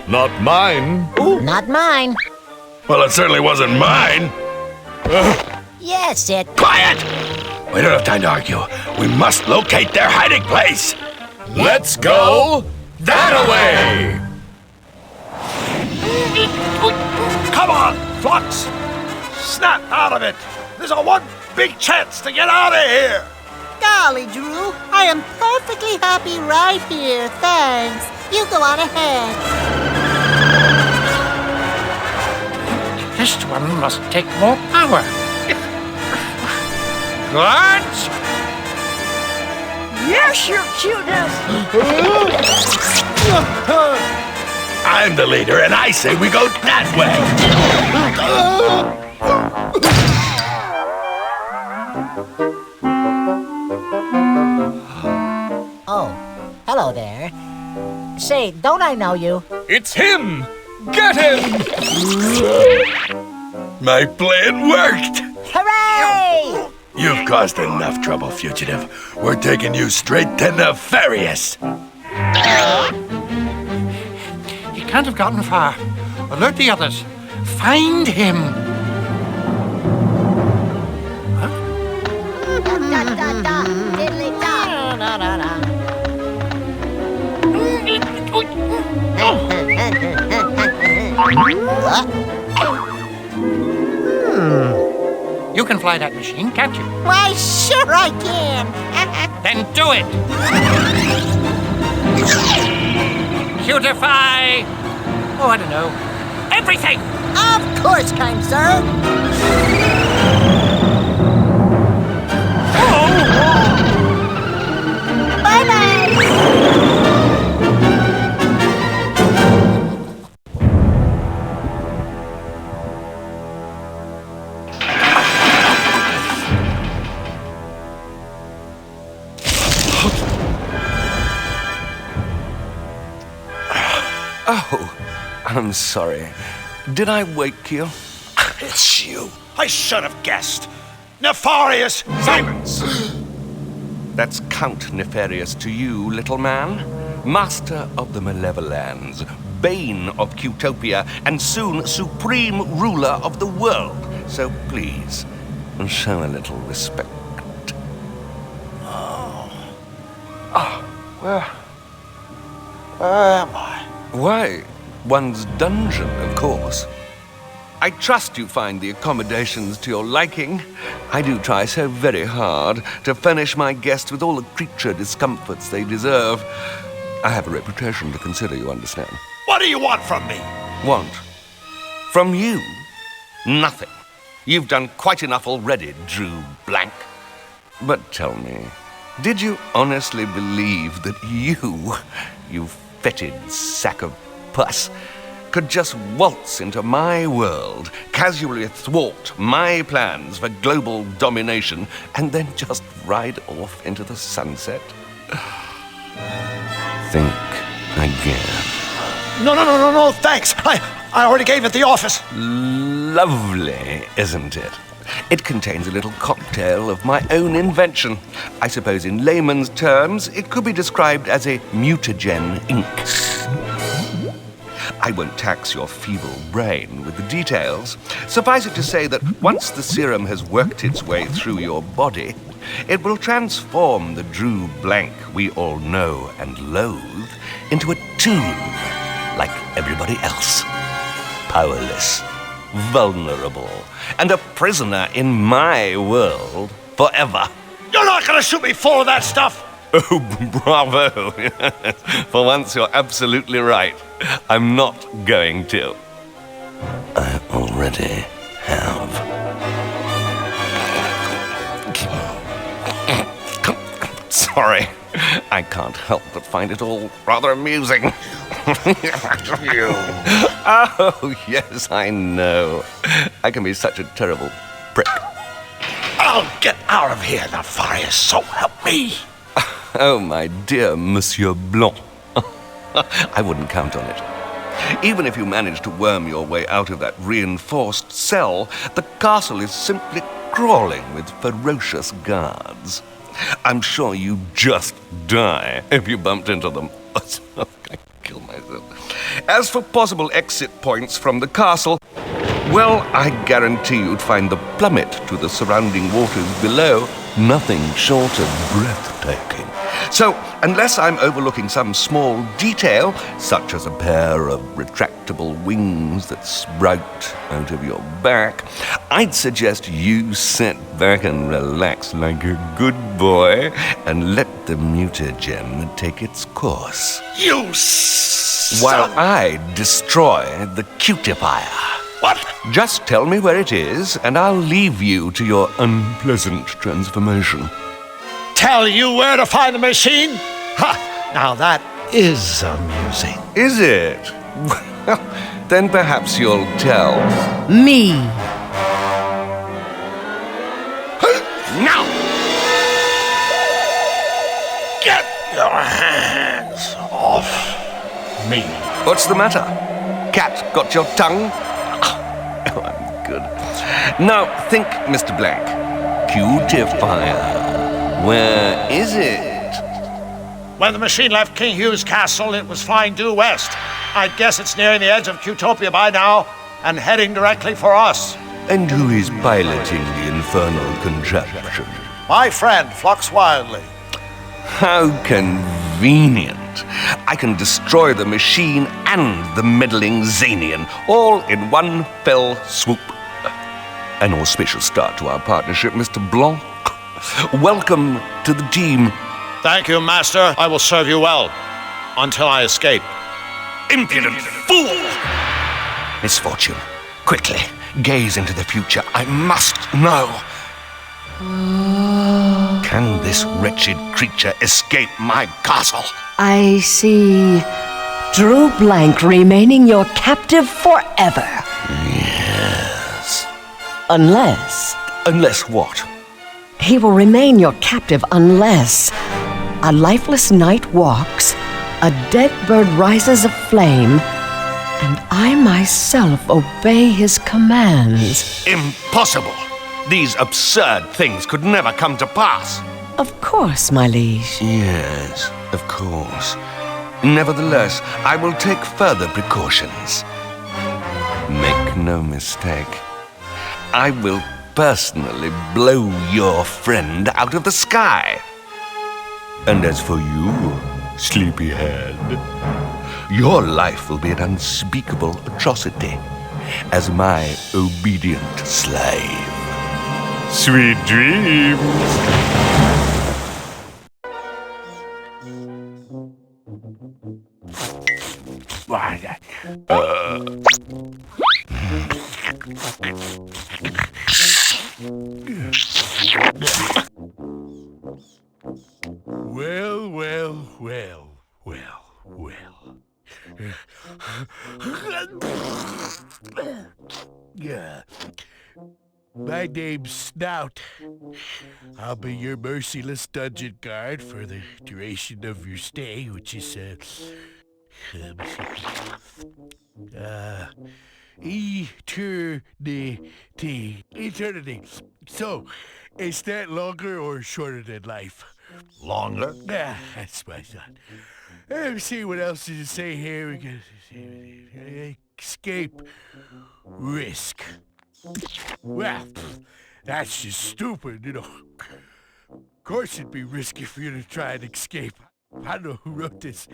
Not mine. Not mine. Well, it certainly wasn't mine. Yes, it. Quiet! We don't have time to argue. We must locate their hiding place. Let's go that way! Come on, Flux! Snap out of it! There's a one big chance to get out of here! Golly, Drew, I am perfectly happy right here. Thanks. You go on ahead. This one must take more power. Guards! Yes, your cuteness! I'm the leader, and I say we go that way. Oh, hello there. Say, don't I know you? It's him! Get him! My plan worked. Hooray! You've caused enough trouble, fugitive. We're taking you straight to Nefarious. He can't have gotten far. Alert the others. Find him. You can fly that machine, can't you? Why, sure I can. Then do it. Cutify. Oh, I don't know. Everything. Of course, kind sir. Oh, I'm sorry. Did I wake you? It's you. I should have guessed. Nefarious Simons. That's Count Nefarious to you, little man. Master of the Malevolence, bane of Utopia, and soon supreme ruler of the world. So please, show a little respect. Where am I? Why, one's dungeon, of course. I trust you find the accommodations to your liking. I do try so very hard to furnish my guests with all the creature discomforts they deserve. I have a reputation to consider, you understand. What do you want from me? Want? From you? Nothing. You've done quite enough already, Drew Blanc. But tell me, did you honestly believe that you fetid sack of pus, could just waltz into my world, casually thwart my plans for global domination, and then just ride off into the sunset? Think again. No, thanks. I already gave it the office. Lovely, isn't it? It contains a little cocktail of my own invention. I suppose in layman's terms, it could be described as a mutagen ink. I won't tax your feeble brain with the details. Suffice it to say that once the serum has worked its way through your body, It will transform the Drew Blanc we all know and loathe into a toon like everybody else. Powerless, vulnerable, and a prisoner in my world forever. You're not gonna shoot me full of that stuff! Oh, bravo! For once, you're absolutely right. I'm not going to. I already have. Sorry, I can't help but find it all rather amusing. Oh, yes, I know. I can be such a terrible prick. I'll get out of here, Nefarious, so help me! Oh, my dear Monsieur Blanc. I wouldn't count on it. Even if you manage to worm your way out of that reinforced cell, the castle is simply crawling with ferocious guards. I'm sure you'd just die if you bumped into them. I'm gonna kill myself. As for possible exit points from the castle, well, I guarantee you'd find the plummet to the surrounding waters below nothing short of breathtaking. So, unless I'm overlooking some small detail, such as a pair of retractable wings that sprout out of your back, I'd suggest you sit back and relax like a good boy and let the mutagem take its course. You While I destroy the cutifier. What? Just tell me where it is, and I'll leave you to your unpleasant transformation. Tell you where to find the machine? Ha! Now that is amusing. Is it? Well, then perhaps you'll tell me. Now! Get your hands off me. What's the matter? Cat got your tongue? Oh, I'm good. Now, think, Mr. Blanc. Cutifier. Where is it? When the machine left King Hugh's castle, it was flying due west. I'd guess it's nearing the edge of Utopia by now and heading directly for us. And who is piloting the infernal contraption? My friend, Flux Wildly. How convenient. I can destroy the machine and the meddling Zanian, all in one fell swoop. An auspicious start to our partnership, Mr. Blanc. Welcome to the team. Thank you, Master. I will serve you well. Until I escape. Impudent fool! Misfortune. Quickly, gaze into the future. I must know. Can this wretched creature escape my castle? I see Drew Blanc remaining your captive forever. Yes. Unless... Unless what? He will remain your captive unless a lifeless knight walks, a dead bird rises aflame, and I myself obey his commands. Impossible! These absurd things could never come to pass. Of course, my liege. Yes, of course. Nevertheless, I will take further precautions. Make no mistake. I will personally blow your friend out of the sky. And as for you, sleepyhead, your life will be an unspeakable atrocity as my obedient slave. Sweet dreams. Well, well, well, well, well. Yeah. My name's Snout. I'll be your merciless dungeon guard for the duration of your stay, which is, eternity. So, is that longer or shorter than life? Longer? Yeah, that's what I thought. Let me see what else does it say here. We can escape risk. Well, that's just stupid, you know. course it'd be risky for you to try and escape. I don't know who wrote this.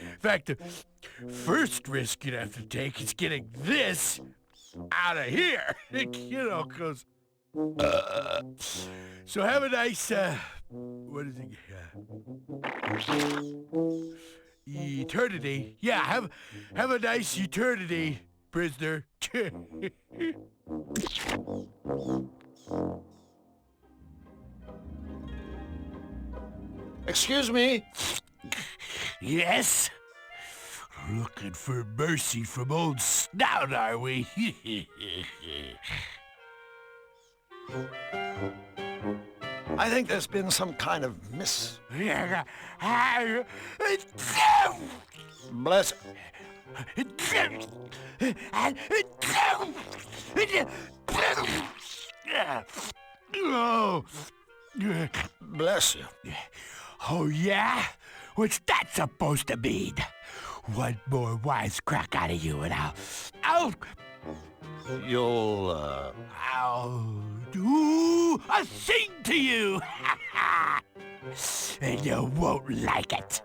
In fact, the first risk you'd have to take is getting this out of here. You know, because... So have a nice, what is it? Eternity. Yeah, have a nice eternity, prisoner. Excuse me? Yes? Looking for mercy from old Snout, are we? I think there's been some kind of Bless... Oh. Bless you. Oh, yeah? What's that supposed to mean? One more wisecrack out of you and I'll... You'll, I'll do a thing to you! And you won't like it.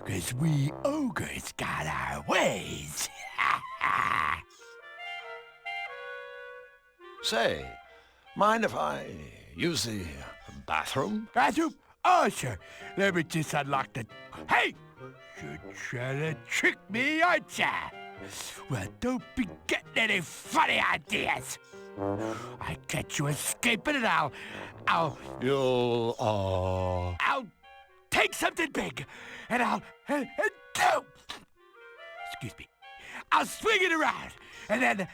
'Cause we ogres got our ways. Say, mind if I use the bathroom? Bathroom? Oh, sure. Let me just unlock the... Hey! You're trying to trick me, aren't ya? Well, don't be getting any funny ideas. I catch you escaping and I'll take something big and excuse me. I'll swing it around and then...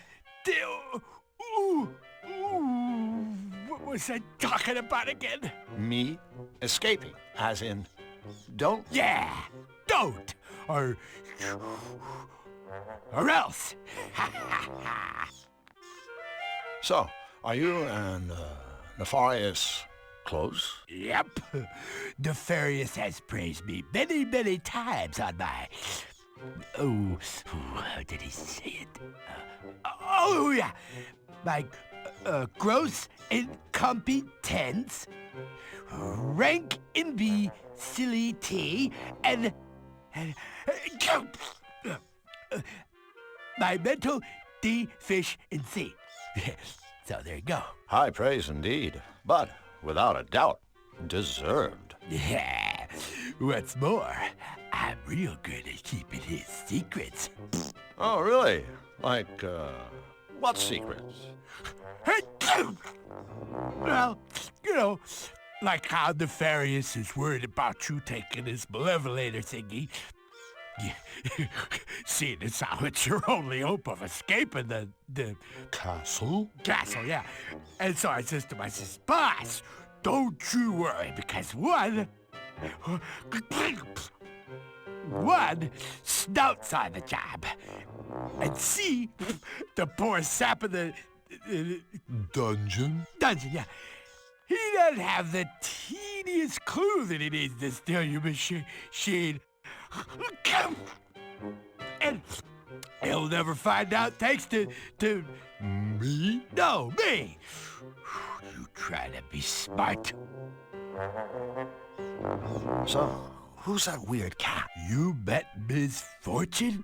What was I talking about again? Me escaping, as in, don't? Yeah, don't, or else. So, are you and Nefarious close? Yep. Nefarious has praised me many, many times on my... how did he say it? Yeah. My gross incompetence, rank imbecility, and my mental deficiency. So there you go. High praise indeed, but without a doubt, deserved. Yeah. What's more, I'm real good at keeping his secrets. Oh, really? Like, what secrets? Well, you know, like how Nefarious is worried about you taking his malevolator thingy. Seeing as how it's your only hope of escaping the castle? Castle, yeah. And so I says to myself, boss, don't you worry, because one Snout's on the job, and C, the poor sap of the dungeon? Dungeon, yeah. He doesn't have the teeniest clue that he needs to steal your machine. And he'll never find out thanks to me? No, me. You try to be smart. So, who's that weird cat? You met Misfortune?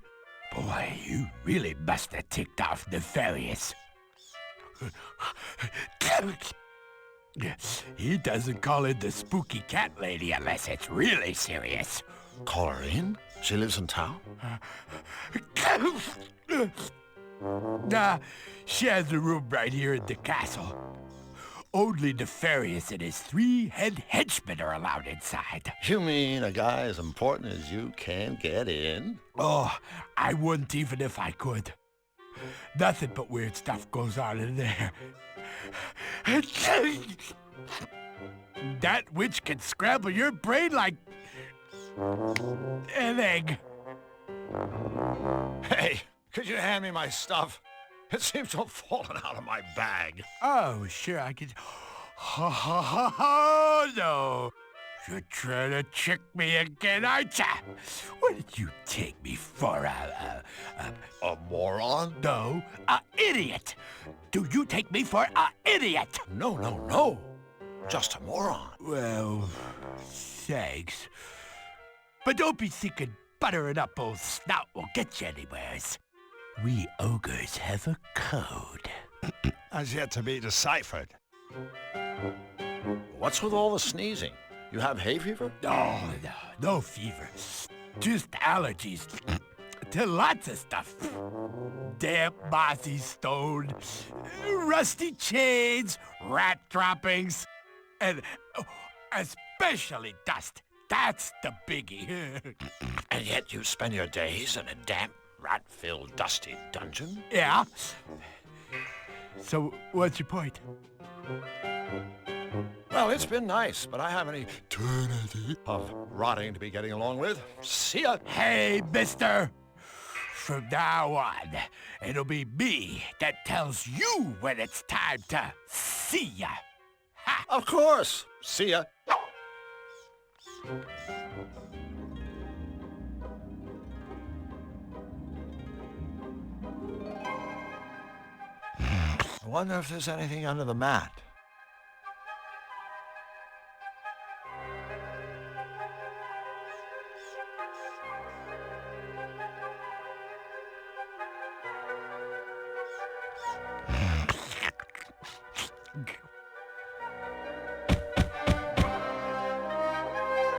Boy, you really must have ticked off Nefarious. He doesn't call in the spooky cat lady unless it's really serious. Call her in? She lives in town? Nah, she has a room right here in the castle. Only Nefarious and his 3 head henchmen are allowed inside. You mean a guy as important as you can't get in? Oh, I wouldn't even if I could. Nothing but weird stuff goes on in there. That witch can scramble your brain like an egg. Hey, could you hand me my stuff? It seems to have fallen out of my bag. Oh, sure, I could... Oh, no. You're trying to trick me again, aren't ya? What did you take me for, a moron? No, a idiot. Do you take me for a idiot? No. Just a moron. Well, thanks. But don't be thinking buttering up old snout will get you anywheres. We ogres have a code. Has yet to be deciphered. What's with all the sneezing? You have hay fever? No fever. Just allergies to lots of stuff. Damp, mossy stone, rusty chains, rat droppings, and especially dust. That's the biggie. And yet you spend your days in a damp, rat-filled, dusty dungeon? Yeah. So, what's your point? Well, it's been nice, but I have an eternity of rotting to be getting along with. See ya. Hey, mister. From now on, it'll be me that tells you when it's time to see ya. Ha. Of course. See ya. I wonder if there's anything under the mat.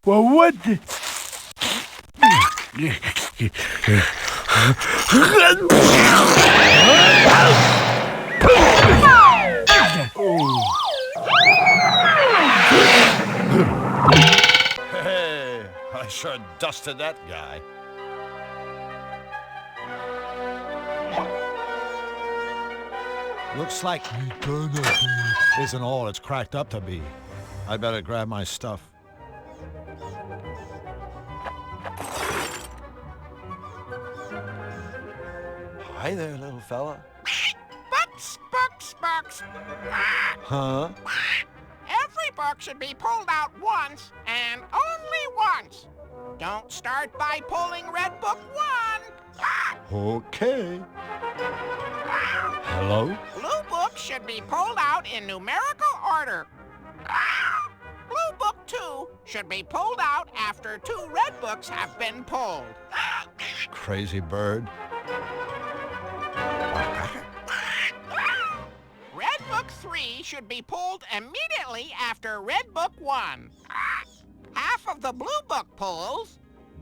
Well, what the... Hey, I sure dusted that guy. Looks like eternity isn't all it's cracked up to be. I better grab my stuff. Hi there, little fella. Bucks, bucks, bucks. Huh? Every book should be pulled out once, and only once. Don't start by pulling Red Book 1. Okay. Hello? Blue Book should be pulled out in numerical order. Blue Book 2 should be pulled out after 2 Red Books have been pulled. Crazy bird. Red Book 3 should be pulled immediately after Red Book 1. Half of the Blue Book pulls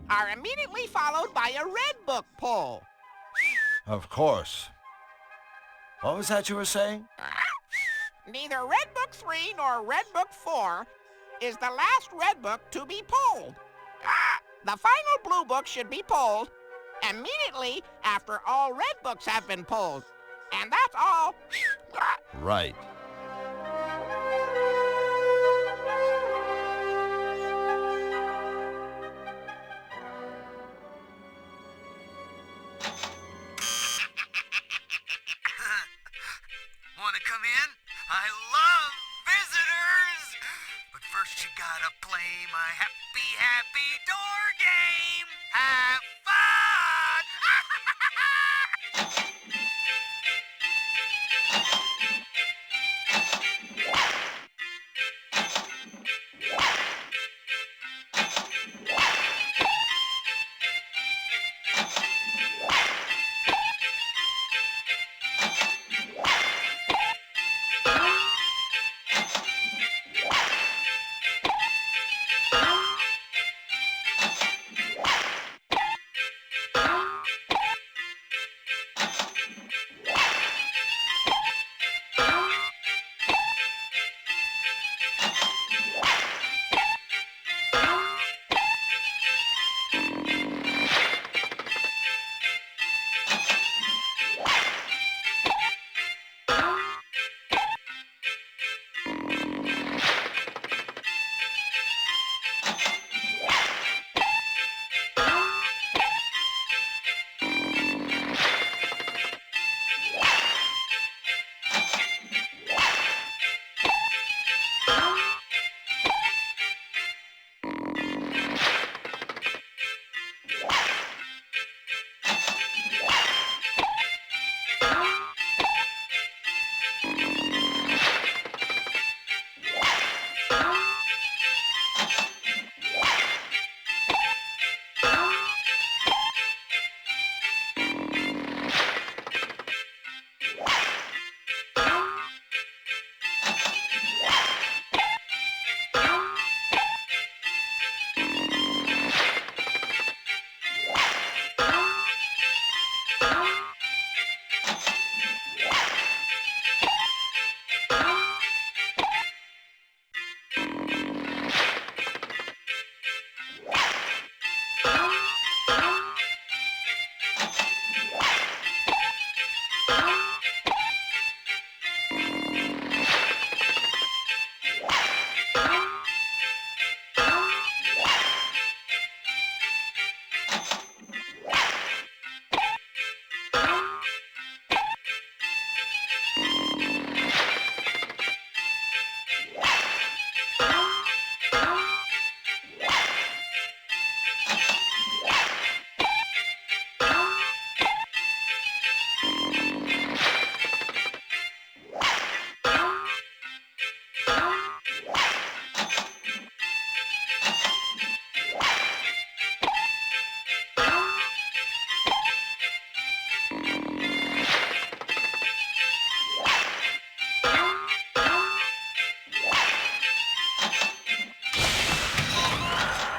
are immediately followed by a Red Book pull. Of course. What was that you were saying? Neither Red Book 3 nor Red Book 4 is the last Red Book to be pulled. The final Blue Book should be pulled immediately after all Red Books have been pulled. And that's all. Right. Wanna come in? I love visitors! But first you gotta play my happy, happy door game! Have fun!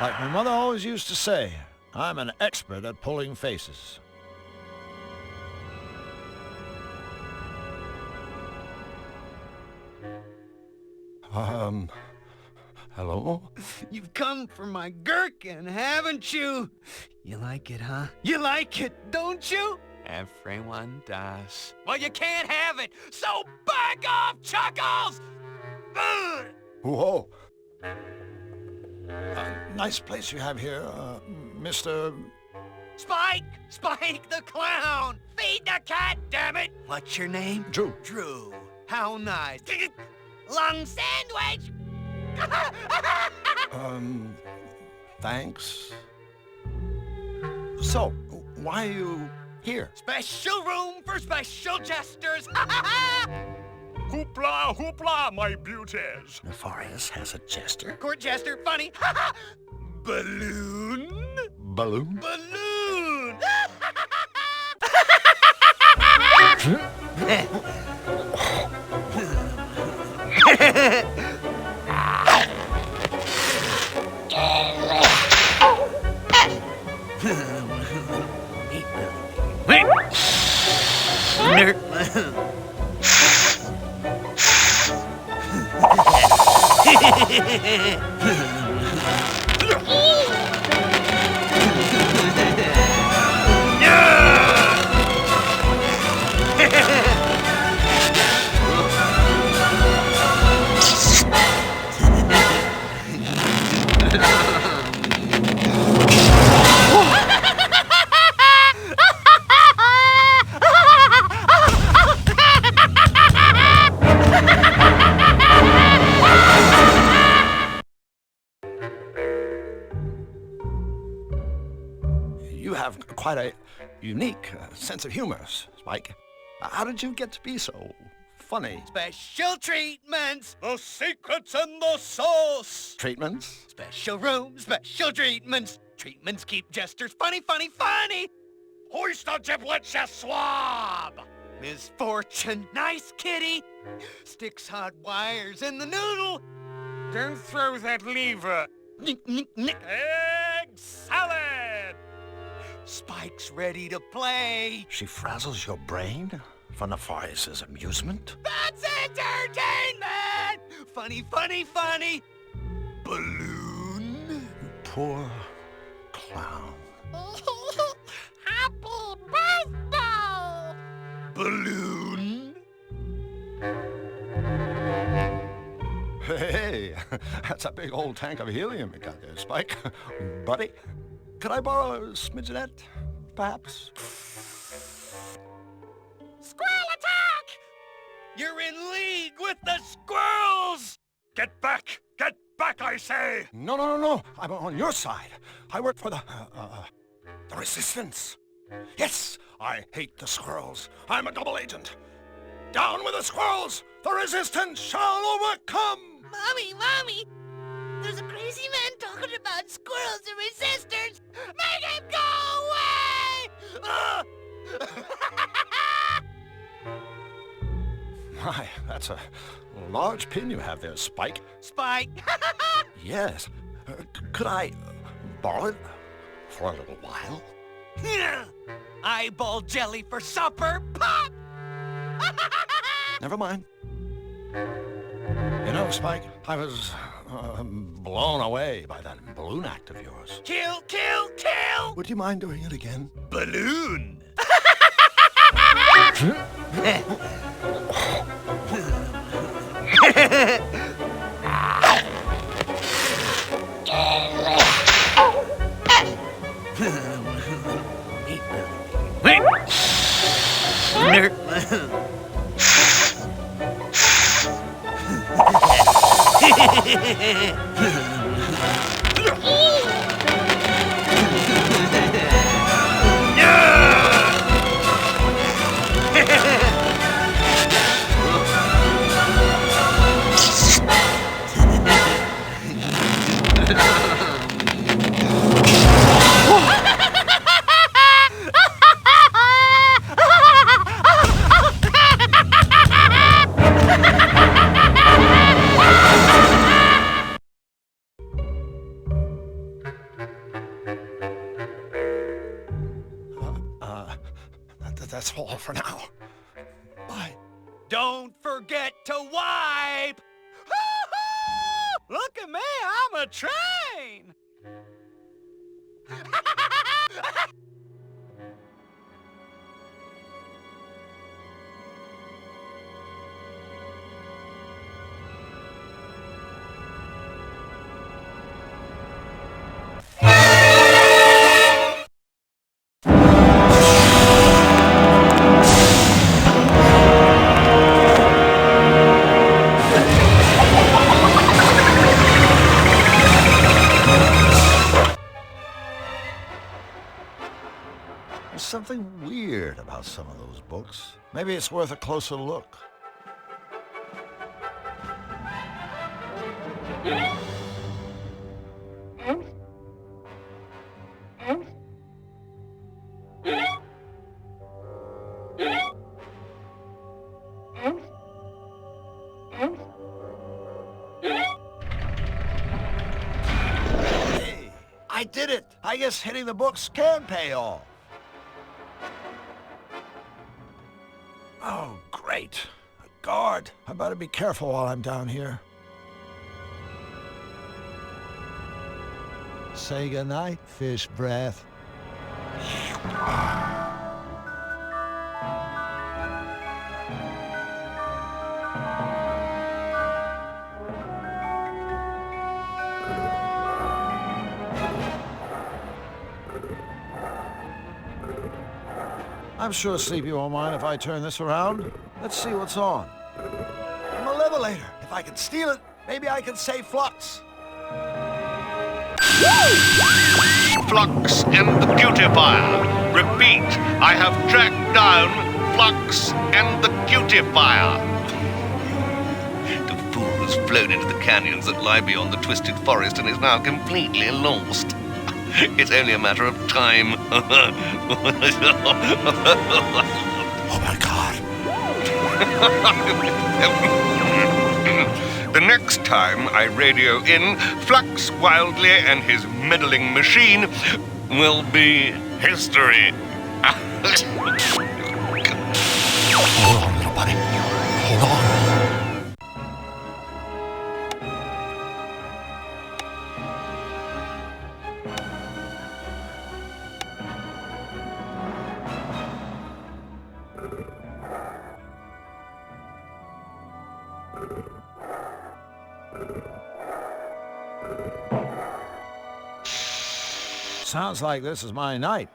Like my mother always used to say, I'm an expert at pulling faces. Hello? You've come for my gherkin, haven't you? You like it, huh? You like it, don't you? Everyone does. Well, you can't have it, so back off, Chuckles! Ugh! Whoa. Nice place you have here, Mr. Spike! Spike the clown! Feed the cat, damn it! What's your name? Drew. Drew. How nice. Lung sandwich! Thanks. So, why are you here? Special room for special jesters! Hoopla, hoopla, my beauties. Nefarious has a jester? Court jester, funny. Balloon? Balloon? Balloon! You have quite a unique sense of humor, Spike. How did you get to be so funny? Special treatments! The secret's in the sauce! Treatments? Special rooms, special treatments! Treatments keep jesters funny, funny, funny! Hoist the giblets, you swab! Misfortune, nice kitty! Sticks hot wires in the noodle! Don't throw that lever. Egg salad! Spike's ready to play! She frazzles your brain for Nefarious's amusement? That's entertainment! Funny, funny, funny! Balloon? You poor clown. Happy birthday! Balloon? Hey, that's a big old tank of helium you got there, Spike. Buddy, could I borrow a smidgenette, perhaps? Squirrel attack! You're in league with the squirrels! Get back! Get back, I say! No. I'm on your side. I work for the resistance. Yes, I hate the squirrels. I'm a double agent. Down with the squirrels! The resistance shall overcome! Mommy! There's a crazy man talking about squirrels and resistors! Make him go away! My, that's a large pin you have there, Spike. Spike! Yes. Could I borrow it for a little while? Eyeball jelly for supper! Pop! Never mind. You know, Spike, I was blown away by that balloon act of yours. Kill! Would you mind doing it again? Balloon! that's all for now. Bye. Don't forget to wipe! Look at me, I'm a train! There's something weird about some of those books. Maybe it's worth a closer look. Hey, I did it! I guess hitting the books can pay off. Oh, great. A guard. I better be careful while I'm down here. Say goodnight, fish breath. I'm sure Sleepy won't mind if I turn this around. Let's see what's on. A malevolator. If I can steal it, maybe I can save Flux. Flux and the cutifier. Repeat, I have tracked down Flux and the cutifier. The fool has flown into the canyons that lie beyond the twisted forest and is now completely lost. It's only a matter of time. Oh my God. The next time I radio in, Flux Wildly and his meddling machine will be history. Hold on, little buddy. Hold on. Sounds like this is my night.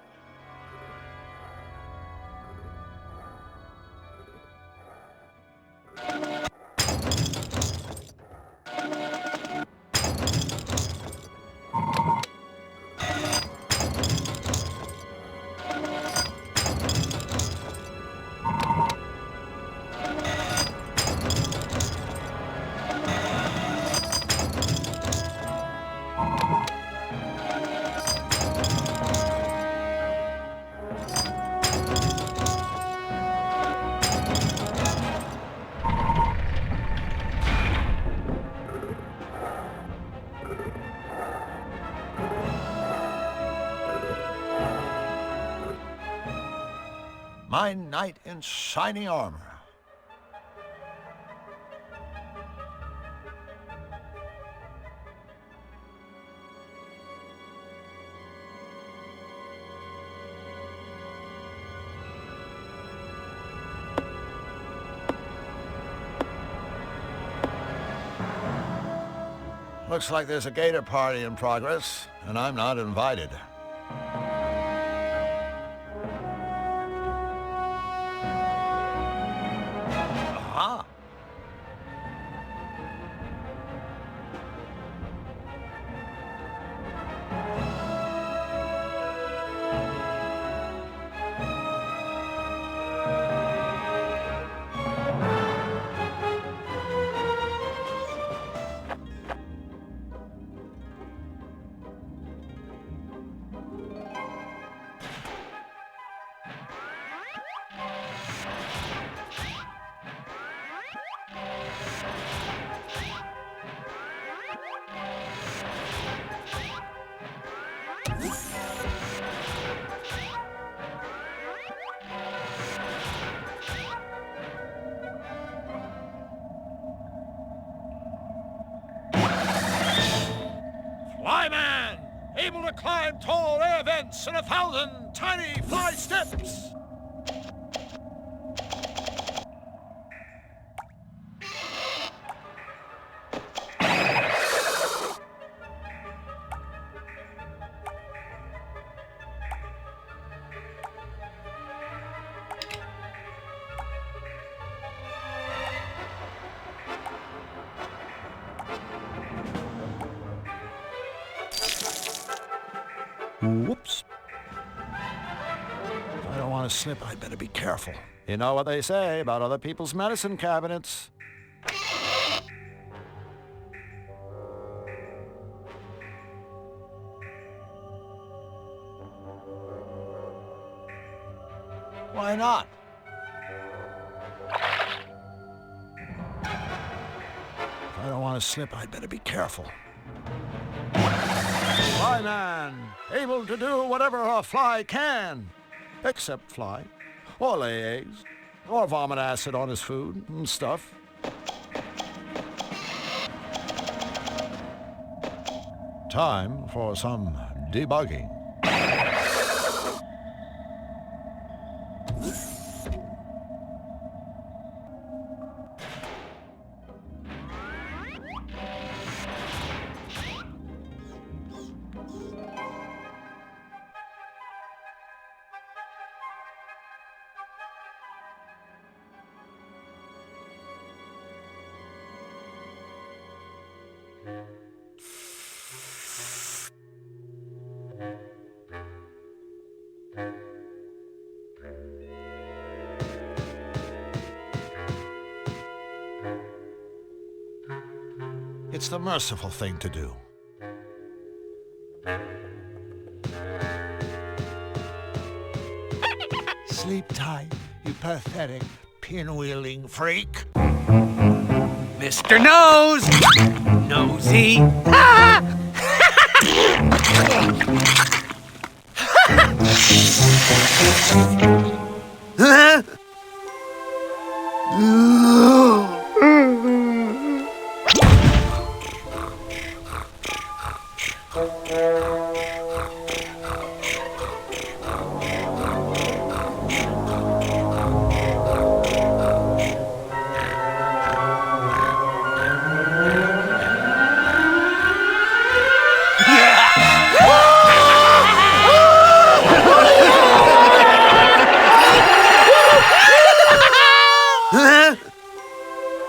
My knight in shining armor. Looks like there's a gator party in progress, and I'm not invited. Aha! to climb tall air vents and 1,000 tiny fly steps. Whoops. If I don't want to slip, I'd better be careful. You know what they say about other people's medicine cabinets. Why not? If I don't want to slip, I'd better be careful. Fly man, able to do whatever a fly can, except fly, or lay eggs, or vomit acid on his food and stuff. Time for some debugging. It's the merciful thing to do. Sleep tight, you pathetic, pinwheeling freak. Mr. Nose! Nosy!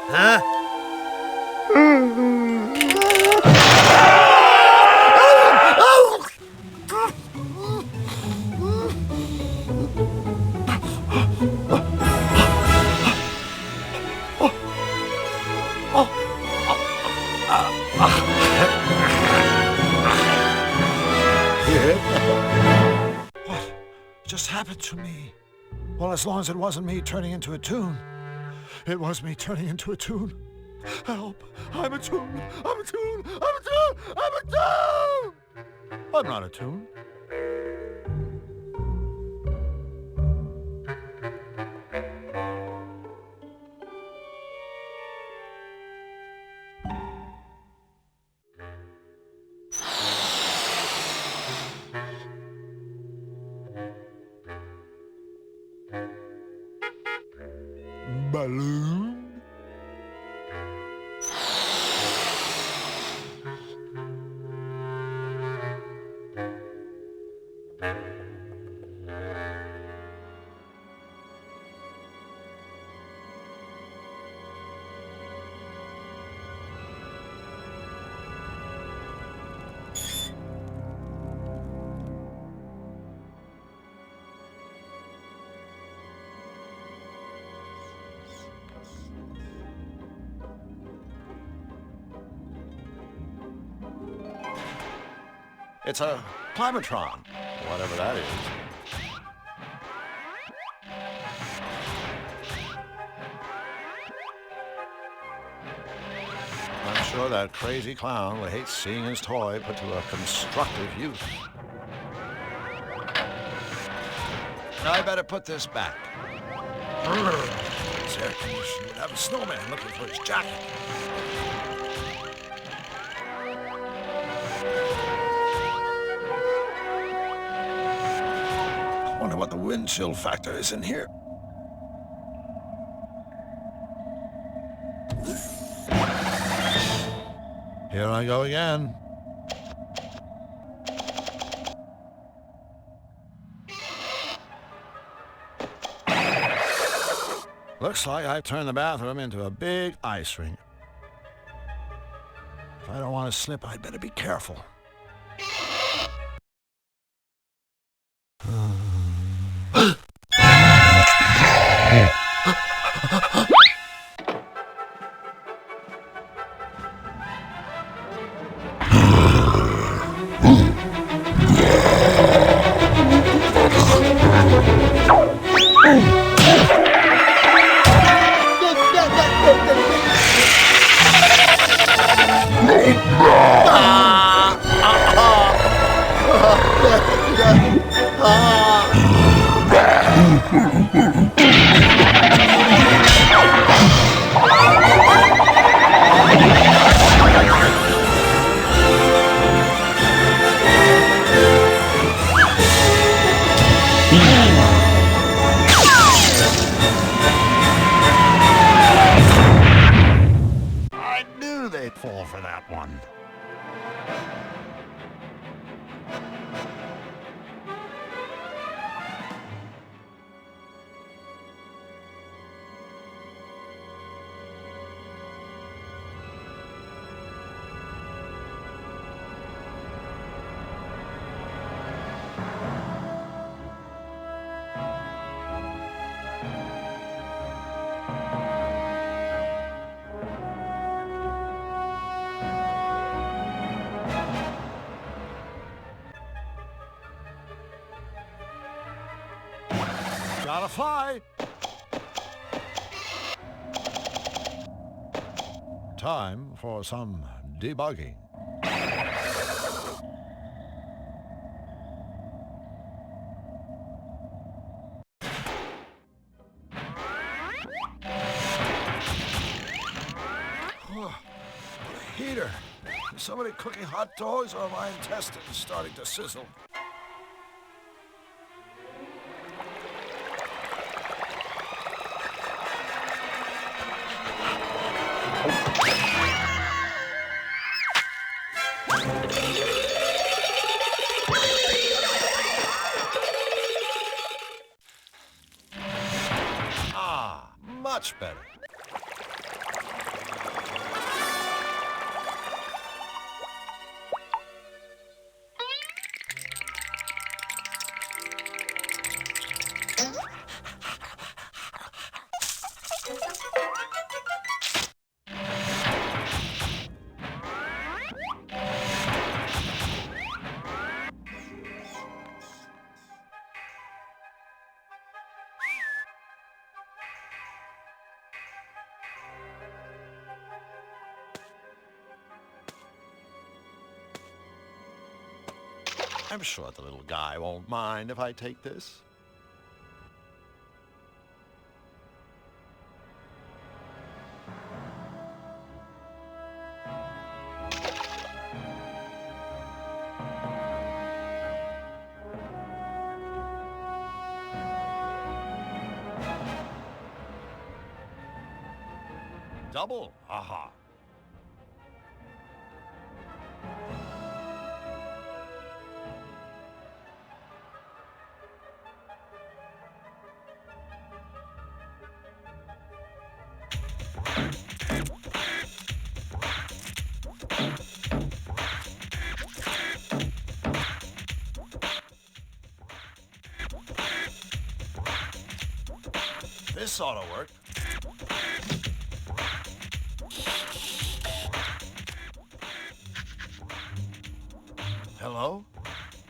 Huh? What just happened to me? Well, as long as it wasn't me turning into a toon. It was me turning into a toon. Help! I'm a toon! I'm a toon! I'm a toon! I'm a toon! I'm not a toon. Balloon? It's a Climatron, whatever that is. I'm sure that crazy clown would hate seeing his toy put to a constructive use. Now I better put this back. This air conditioner would have a snowman looking for his jacket. wonder what the wind chill factor is in here. Here I go again. Looks like I've turned the bathroom into a big ice rink. If I don't want to slip, I'd better be careful. I knew they'd fall for that one. Gotta fly. Time for some debugging. Heater. Is somebody cooking hot dogs, or are my intestines starting to sizzle? Ah, much better. I'm sure the little guy won't mind if I take this. Double? Aha. This ought to work. Hello?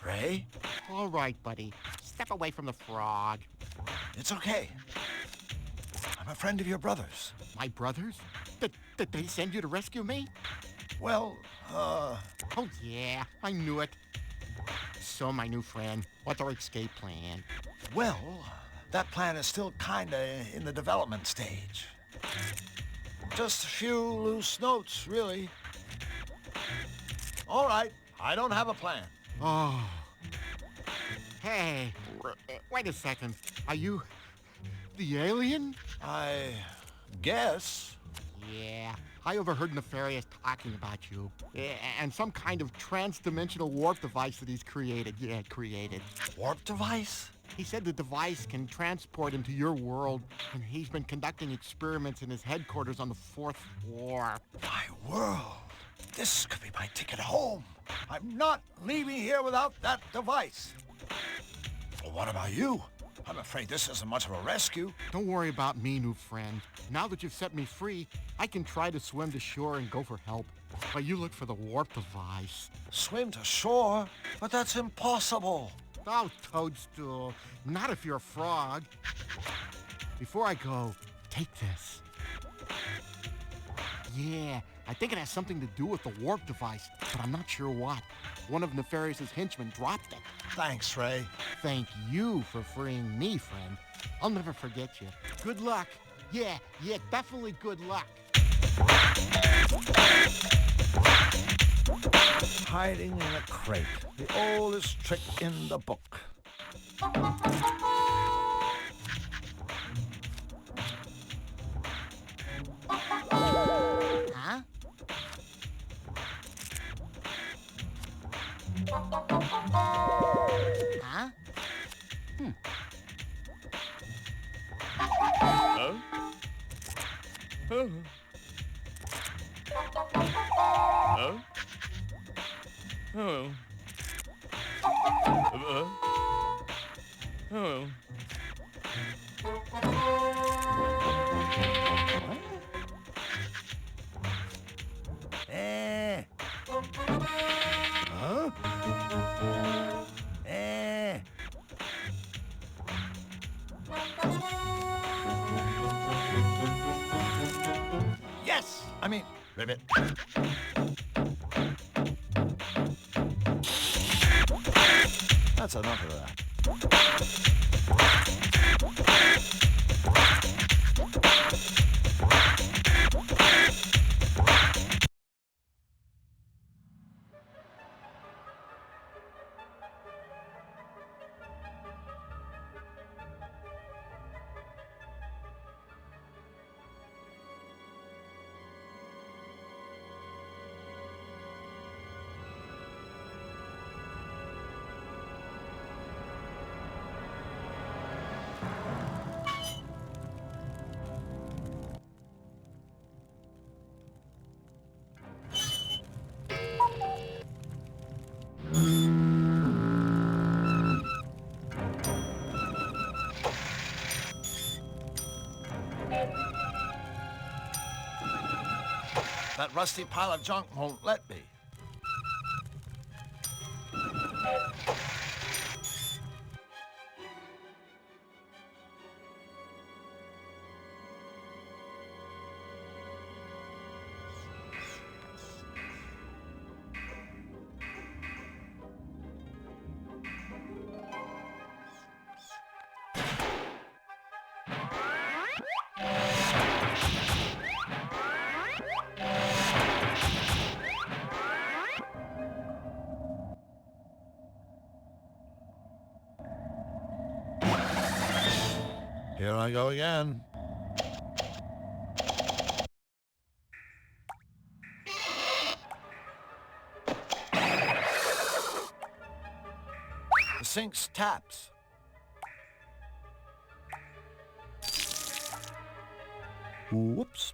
Ray? All right, buddy. Step away from the frog. It's okay. I'm a friend of your brother's. My brother's? Did they send you to rescue me? Well, Oh, yeah. I knew it. So, my new friend, what's our escape plan? well, that plan is still kinda in the development stage. Just a few loose notes, really. All right, I don't have a plan. Oh. Hey, wait a second. Are you the alien? I guess. Yeah, I overheard Nefarious talking about you. And some kind of trans-dimensional warp device that he's created. Yeah, created. Warp device? He said the device can transport him to your world, and he's been conducting experiments in his headquarters on the 4th floor. My world. This could be my ticket home. I'm not leaving here without that device. Well, what about you? I'm afraid this isn't much of a rescue. Don't worry about me, new friend. Now that you've set me free, I can try to swim to shore and go for help. But you look for the warp device. Swim to shore? But that's impossible. Oh, Toadstool. Not if you're a frog. Before I go, take this. Yeah, I think it has something to do with the warp device, but I'm not sure what. One of Nefarious's henchmen dropped it. Thanks, Ray. Thank you for freeing me, friend. I'll never forget you. Good luck. Yeah, definitely good luck. Hiding in a crate. The oldest trick in the book. Huh? Huh? Oh. Oh. Oh. Huh? Yes! I mean, ribbit. That's enough of that. That rusty pile of junk won't let me. Here I go again. The sink's taps. Whoops.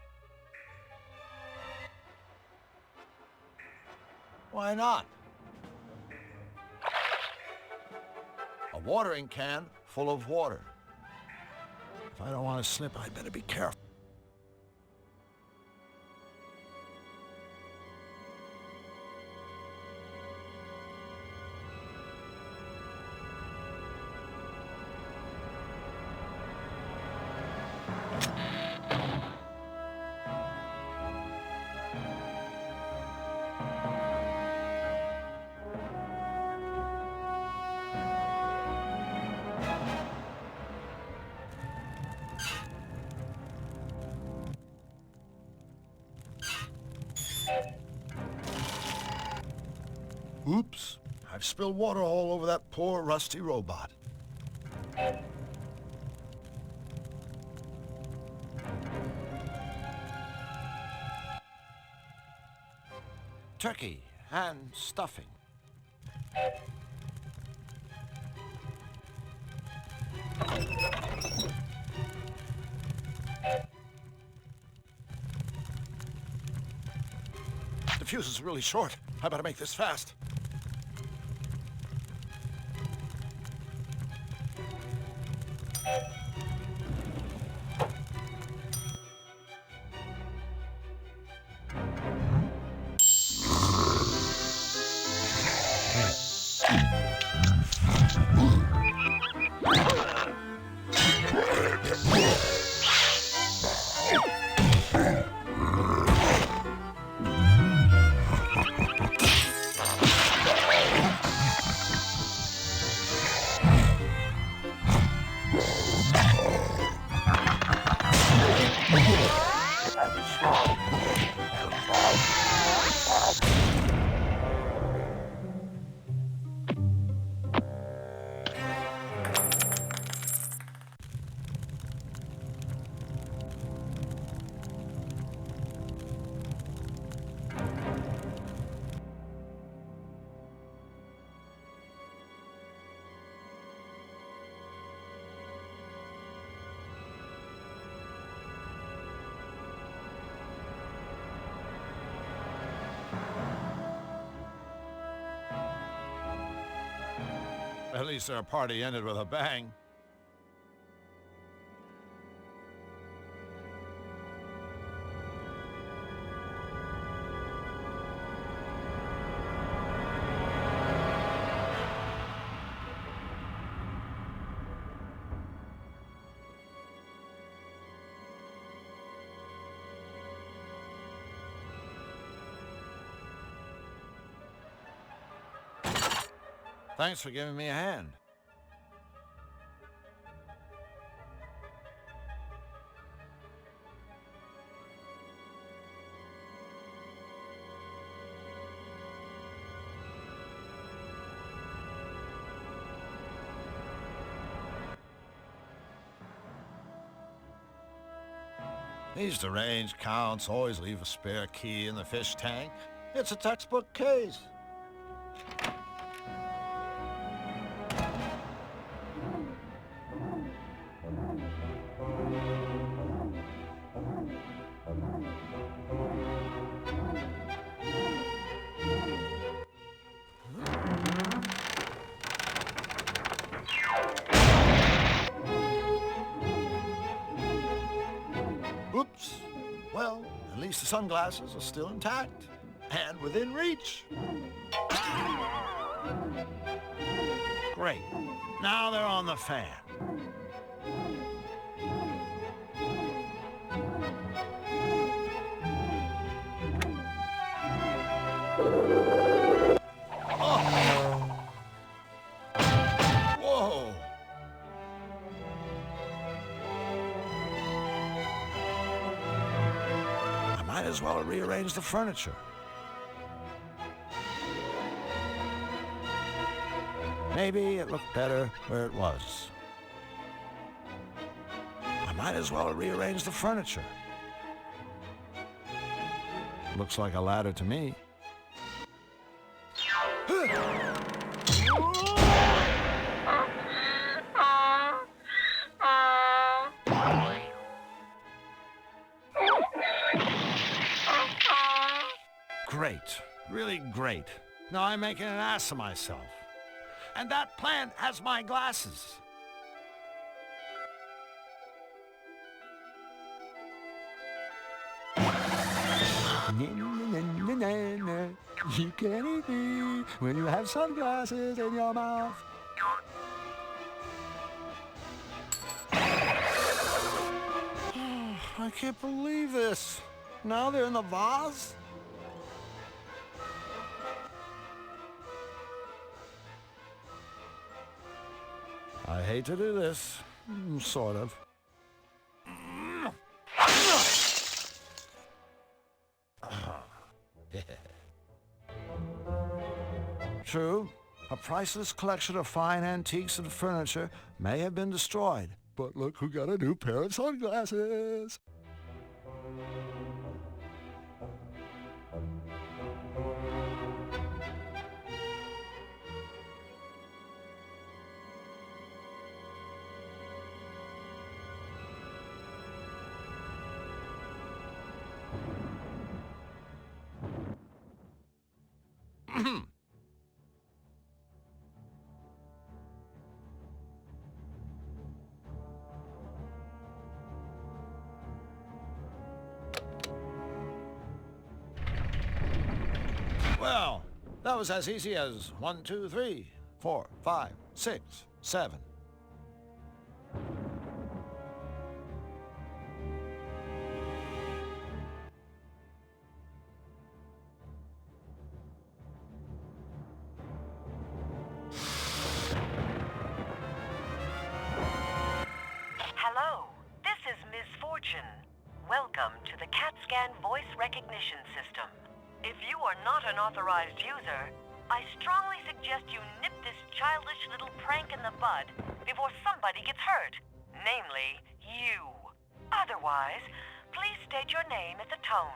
Why not? A watering can full of water. If I don't want to slip, I better be careful. Oops, I've spilled water all over that poor rusty robot. Turkey and stuffing. The fuse is really short. I better make this fast. At least our party ended with a bang. Thanks for giving me a hand. These deranged counts always leave a spare key in the fish tank. It's a textbook case. Oops. Well, at least the sunglasses are still intact and within reach. Great. Now they're on the fan. Oh. Whoa. I might as well rearrange the furniture. Maybe it looked better where it was. I might as well rearrange the furniture. Looks like a ladder to me. Great. Really great. Now I'm making an ass of myself. And that plant has my glasses. You can't eat me when you have sunglasses in your mouth. I can't believe this. Now they're in the vase? I hate to do this, sort of. True, a priceless collection of fine antiques and furniture may have been destroyed. But look who got a new pair of sunglasses! Well, that was as easy as 1, 2, 3, 4, 5, 6, 7. Hello, this is Misfortune. Welcome to the CAT scan voice recognition system. If you are not an authorized user, I strongly suggest you nip this childish little prank in the bud before somebody gets hurt, namely you. Otherwise, please state your name at the tone.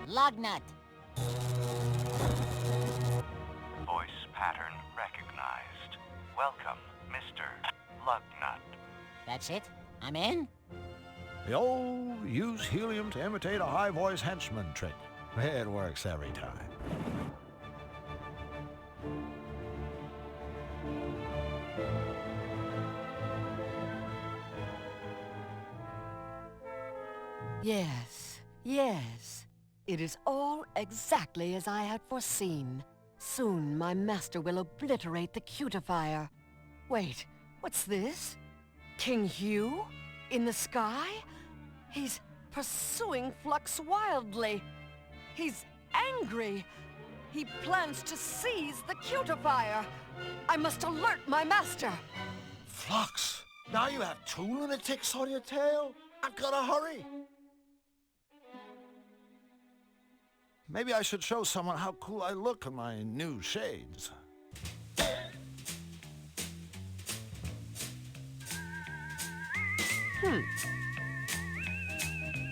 Lugnut. Voice pattern recognized. Welcome, Mr. Lugnut. That's it? I'm in? The old use helium to imitate a high-voice henchman trick. It works every time. Yes, yes. It is all exactly as I had foreseen. Soon my master will obliterate the cutifier. Wait, what's this? King Hugh? In the sky? He's pursuing Flux wildly. He's angry. He plans to seize the cutifier. I must alert my master. Flux, now you have 2 lunatics on your tail? I've got to hurry. Maybe I should show someone how cool I look in my new shades.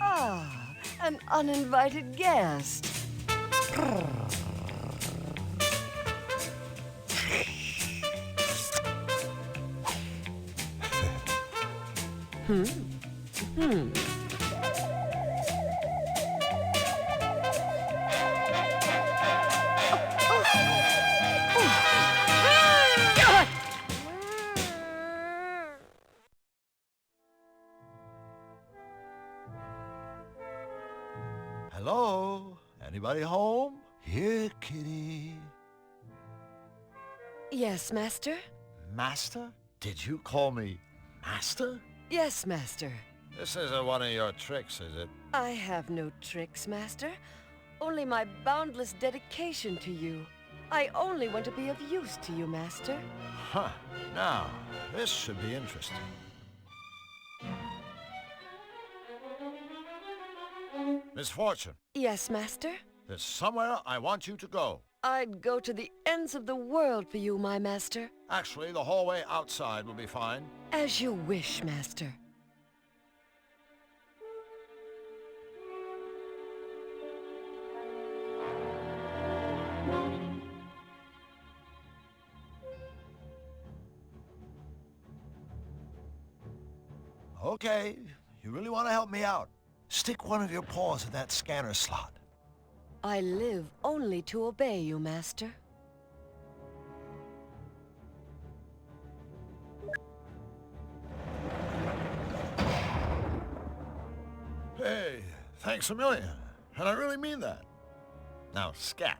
Ah, an uninvited guest. Hello? Anybody home? Here, kitty. Yes, master? Master? Did you call me master? Yes, master. This isn't one of your tricks, is it? I have no tricks, master. Only my boundless dedication to you. I only want to be of use to you, master. Huh. Now, this should be interesting. Misfortune, Yes, master? there's somewhere I want you to go. I'd go to the ends of the world for you, my master. Actually, the hallway outside will be fine. As you wish, master. Okay, you really want to help me out? Stick one of your paws in that scanner slot. I live only to obey you, master. Hey, thanks a million. And I really mean that. Now, scat.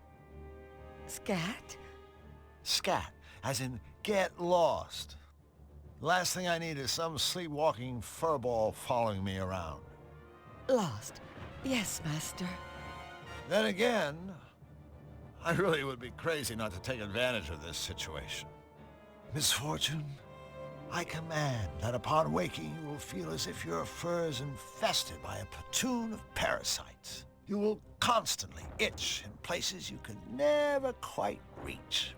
Scat? Scat, as in get lost. Last thing I need is some sleepwalking furball following me around. Lost. Yes, master. Then again, I really would be crazy not to take advantage of this situation. Misfortune, I command that upon waking you will feel as if your fur is infested by a platoon of parasites. You will constantly itch in places you can never quite reach.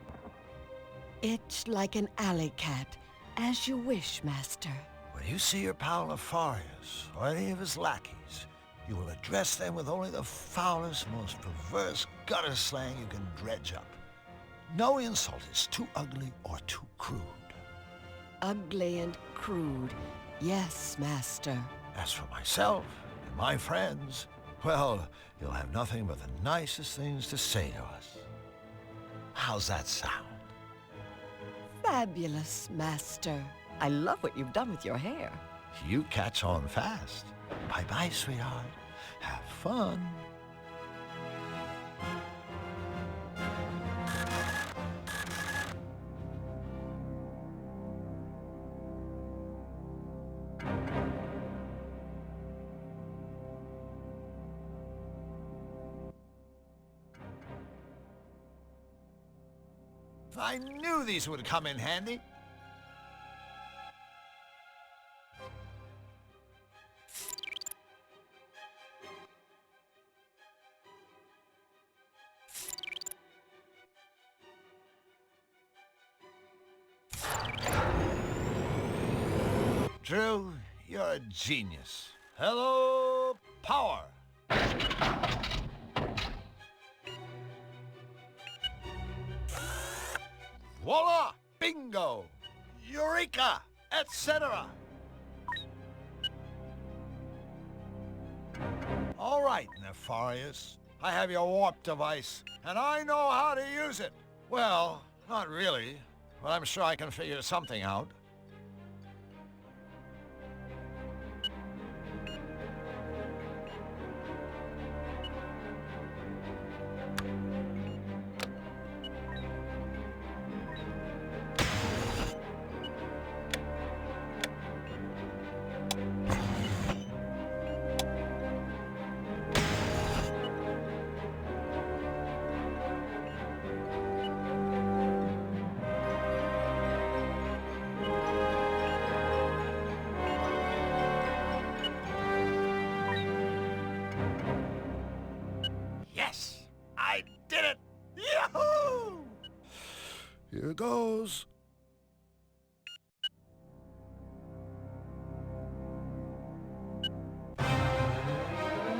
Itch like an alley cat, as you wish, master. When you see your pal Nefarious or any of his lackeys, you will address them with only the foulest, most perverse gutter slang you can dredge up. No insult is too ugly or too crude. Ugly and crude. Yes, master. As for myself and my friends, well, you'll have nothing but the nicest things to say to us. How's that sound? Fabulous, master. I love what you've done with your hair. You catch on fast. Bye-bye, sweetheart. Have fun. I knew these would come in handy. Drew, you're a genius. Hello, power. Voila! Bingo! Eureka! Etc. All right, Nefarious. I have your warp device, and I know how to use it. Well, not really, but I'm sure I can figure something out. Yes! I did it! Yahoo! Here goes.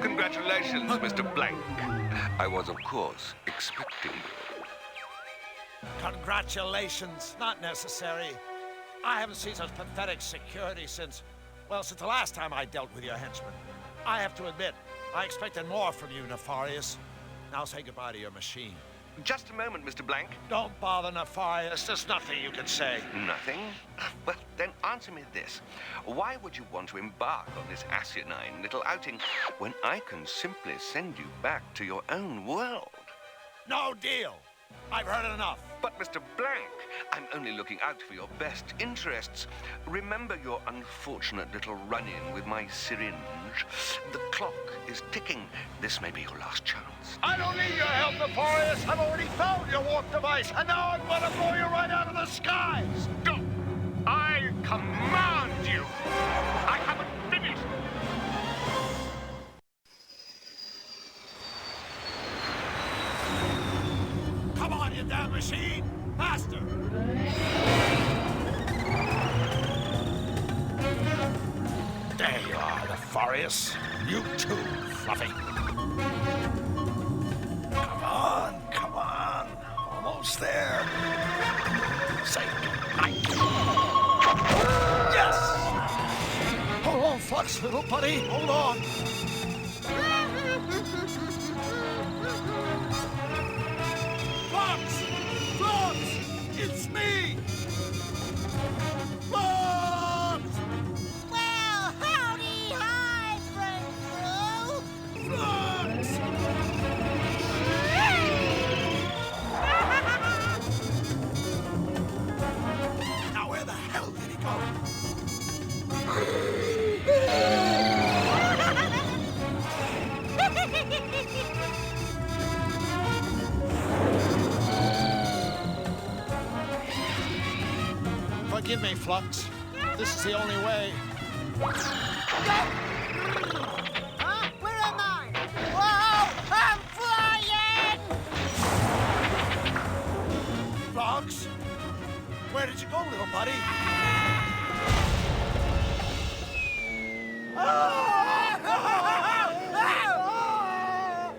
Congratulations, Mr. Blanc. I was, of course, expecting you. Congratulations. Not necessary. I haven't seen such pathetic security since the last time I dealt with your henchmen. I have to admit, I expected more from you, Nefarious. Now say goodbye to your machine. Just a moment, Mr. Blanc. Don't bother, Nefarious. There's nothing you can say. Nothing? Well, then answer me this. Why would you want to embark on this asinine little outing when I can simply send you back to your own world? No deal. I've heard enough. But, Mr. Blanc, I'm only looking out for your best interests. Remember your unfortunate little run-in with my syringe. The clock is ticking. This may be your last chance. I don't need your help, Nefarious. I've already found your warp device, and now I'm gonna blow you right out of the skies. Go! I command you! I haven't finished! Come on, you damn machine! Faster! There you are, Nefarious. You too, Fluffy. Come on, come on. Almost there. Say goodnight. Yes! Hold on, Flux, little buddy. Hold on. Flux! Flux! It's me! Flux! Well, howdy, hi, friend crew. Flux! Now where the hell did he go? Forgive me, Flux. This is the only way. Huh? Where am I? Whoa! Flux! Where did you go, little buddy?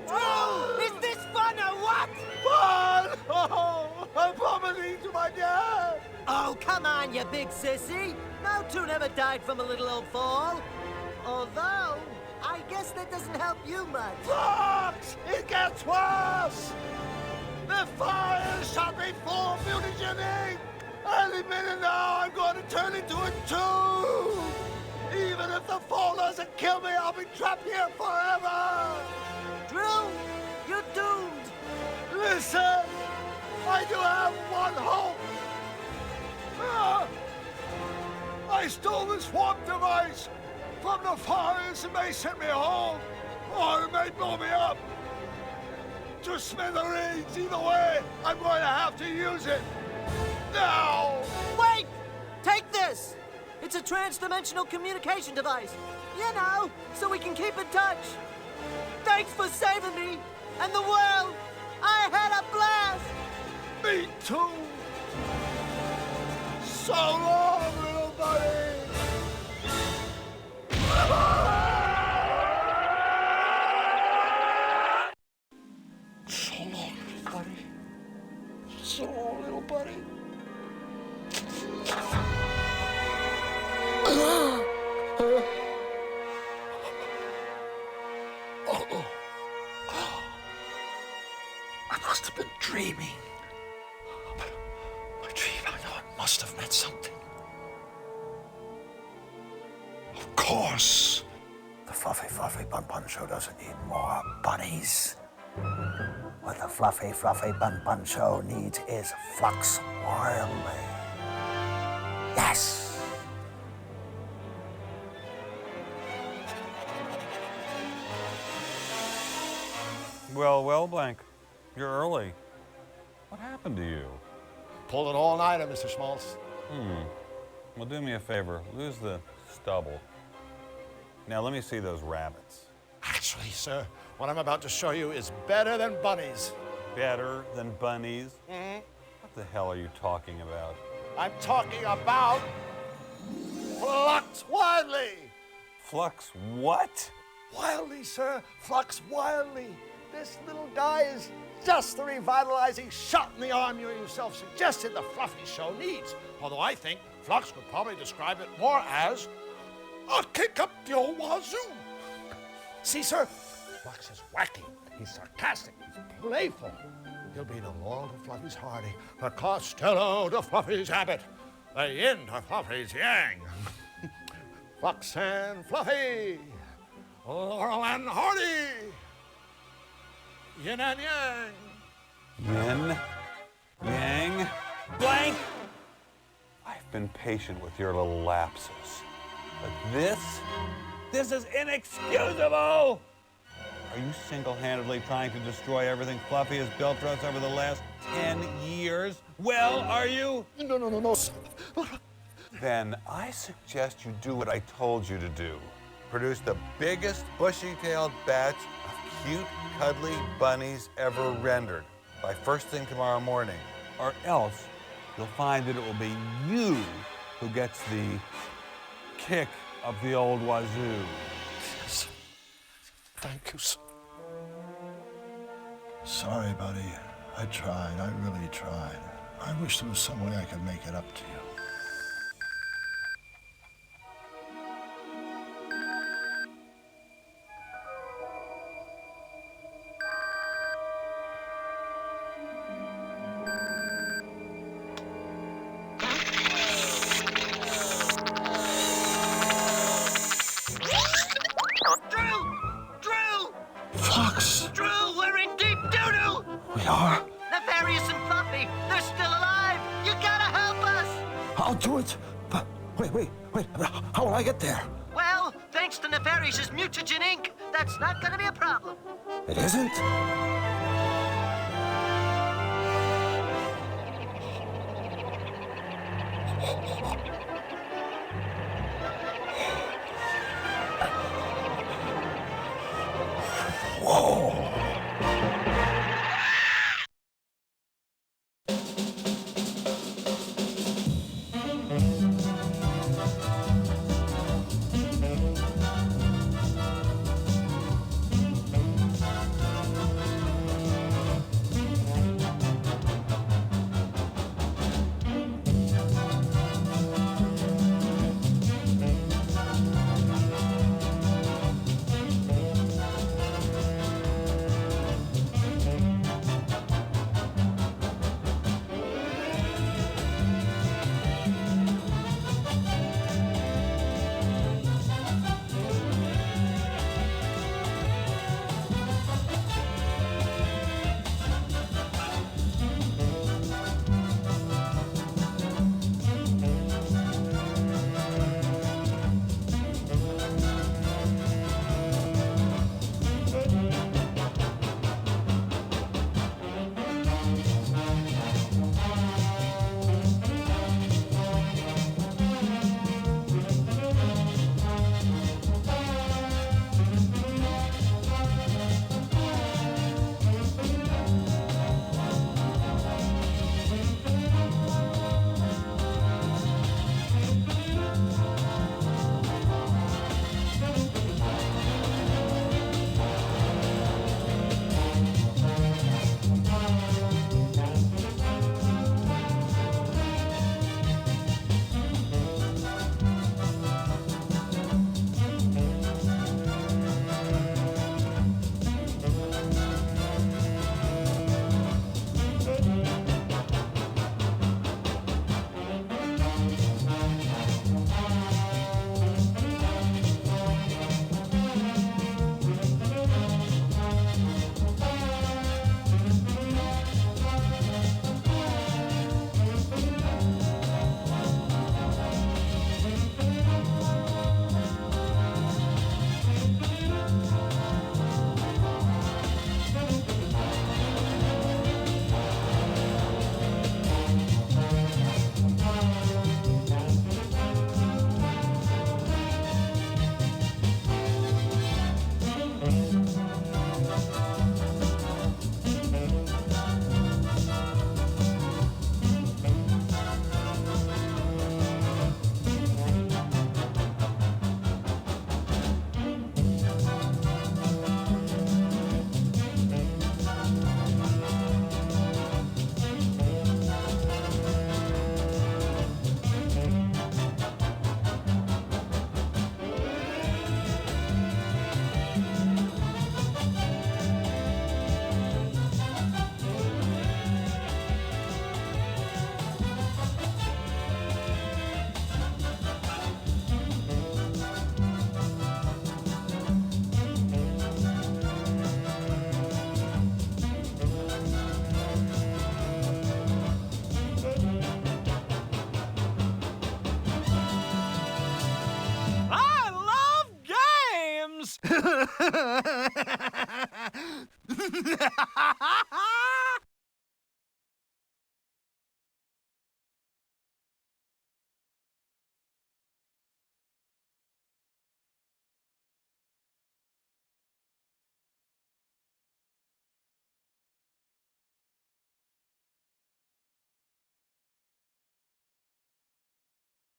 Drew, is this fun or what? Fun! Oh, I'm vomiting to my dad! Oh, come on, you big sissy. No two never died from a little old fall. Although, I guess that doesn't help you much. Flux! It gets worse! The fire shot me full of mutagen ink! Any minute now, I'm going to turn into a tube! Even if the fall doesn't kill me, I'll be trapped here forever! Drew, you're doomed! Listen! I do have one hope! I stole the swamp device from the forest. It may send me home, or it may blow me up. To smithereens, either way, I'm going to have to use it. Now! Wait! Take this! It's a trans-dimensional communication device. You know, so we can keep in touch. Thanks for saving me and the world. I had a blast! Me too! So long, little buddy! So long, little buddy. So long, little buddy. I must have been dreaming. A dream, I know it must have meant something. Of course. The Fluffy Bun Bun Show doesn't need more bunnies. What the Fluffy Bun Bun Show needs is Flux Wildly. Yes! Well, Blanc. You're early. What happened to you? Pulled an all-nighter, Mr. Schmaltz. Well, do me a favor. Lose the stubble. Now, let me see those rabbits. Actually, sir, what I'm about to show you is better than bunnies. Better than bunnies? What the hell are you talking about? I'm talking about Flux Wildly. Flux what? Wildly, sir. Flux Wildly. This little guy is just the revitalizing shot in the arm you yourself suggested the Fluffy Show needs. Although I think Flux would probably describe it more as a kick up the old wazoo. See, sir, Flux is wacky. He's sarcastic. He's playful. He'll be the law to Fluffy's Hardy, the Costello to Fluffy's Habit, the yin to Fluffy's Yang. Flux and Fluffy, Laurel and Hardy, yin and yang. Yin? Yang? Blank! I've been patient with your little lapses. But this is inexcusable! Are you single-handedly trying to destroy everything Fluffy has built for us over the last 10 years? Well, are you? No. Then I suggest you do what I told you to do. Produce the biggest bushy-tailed batch of cute, cuddly bunnies ever rendered by first thing tomorrow morning. Or else you'll find that it will be you who gets the kick of the old wazoo. Yes. Thank you, sir. Sorry, buddy. I tried. I really tried. I wish there was some way I could make it up to you. Nefarious and Fluffy, they're still alive! You gotta help us! I'll do it. But wait. How will I get there? Well, thanks to Nefarious's mutagen ink, that's not gonna be a problem. It isn't? Whoa. outhouse!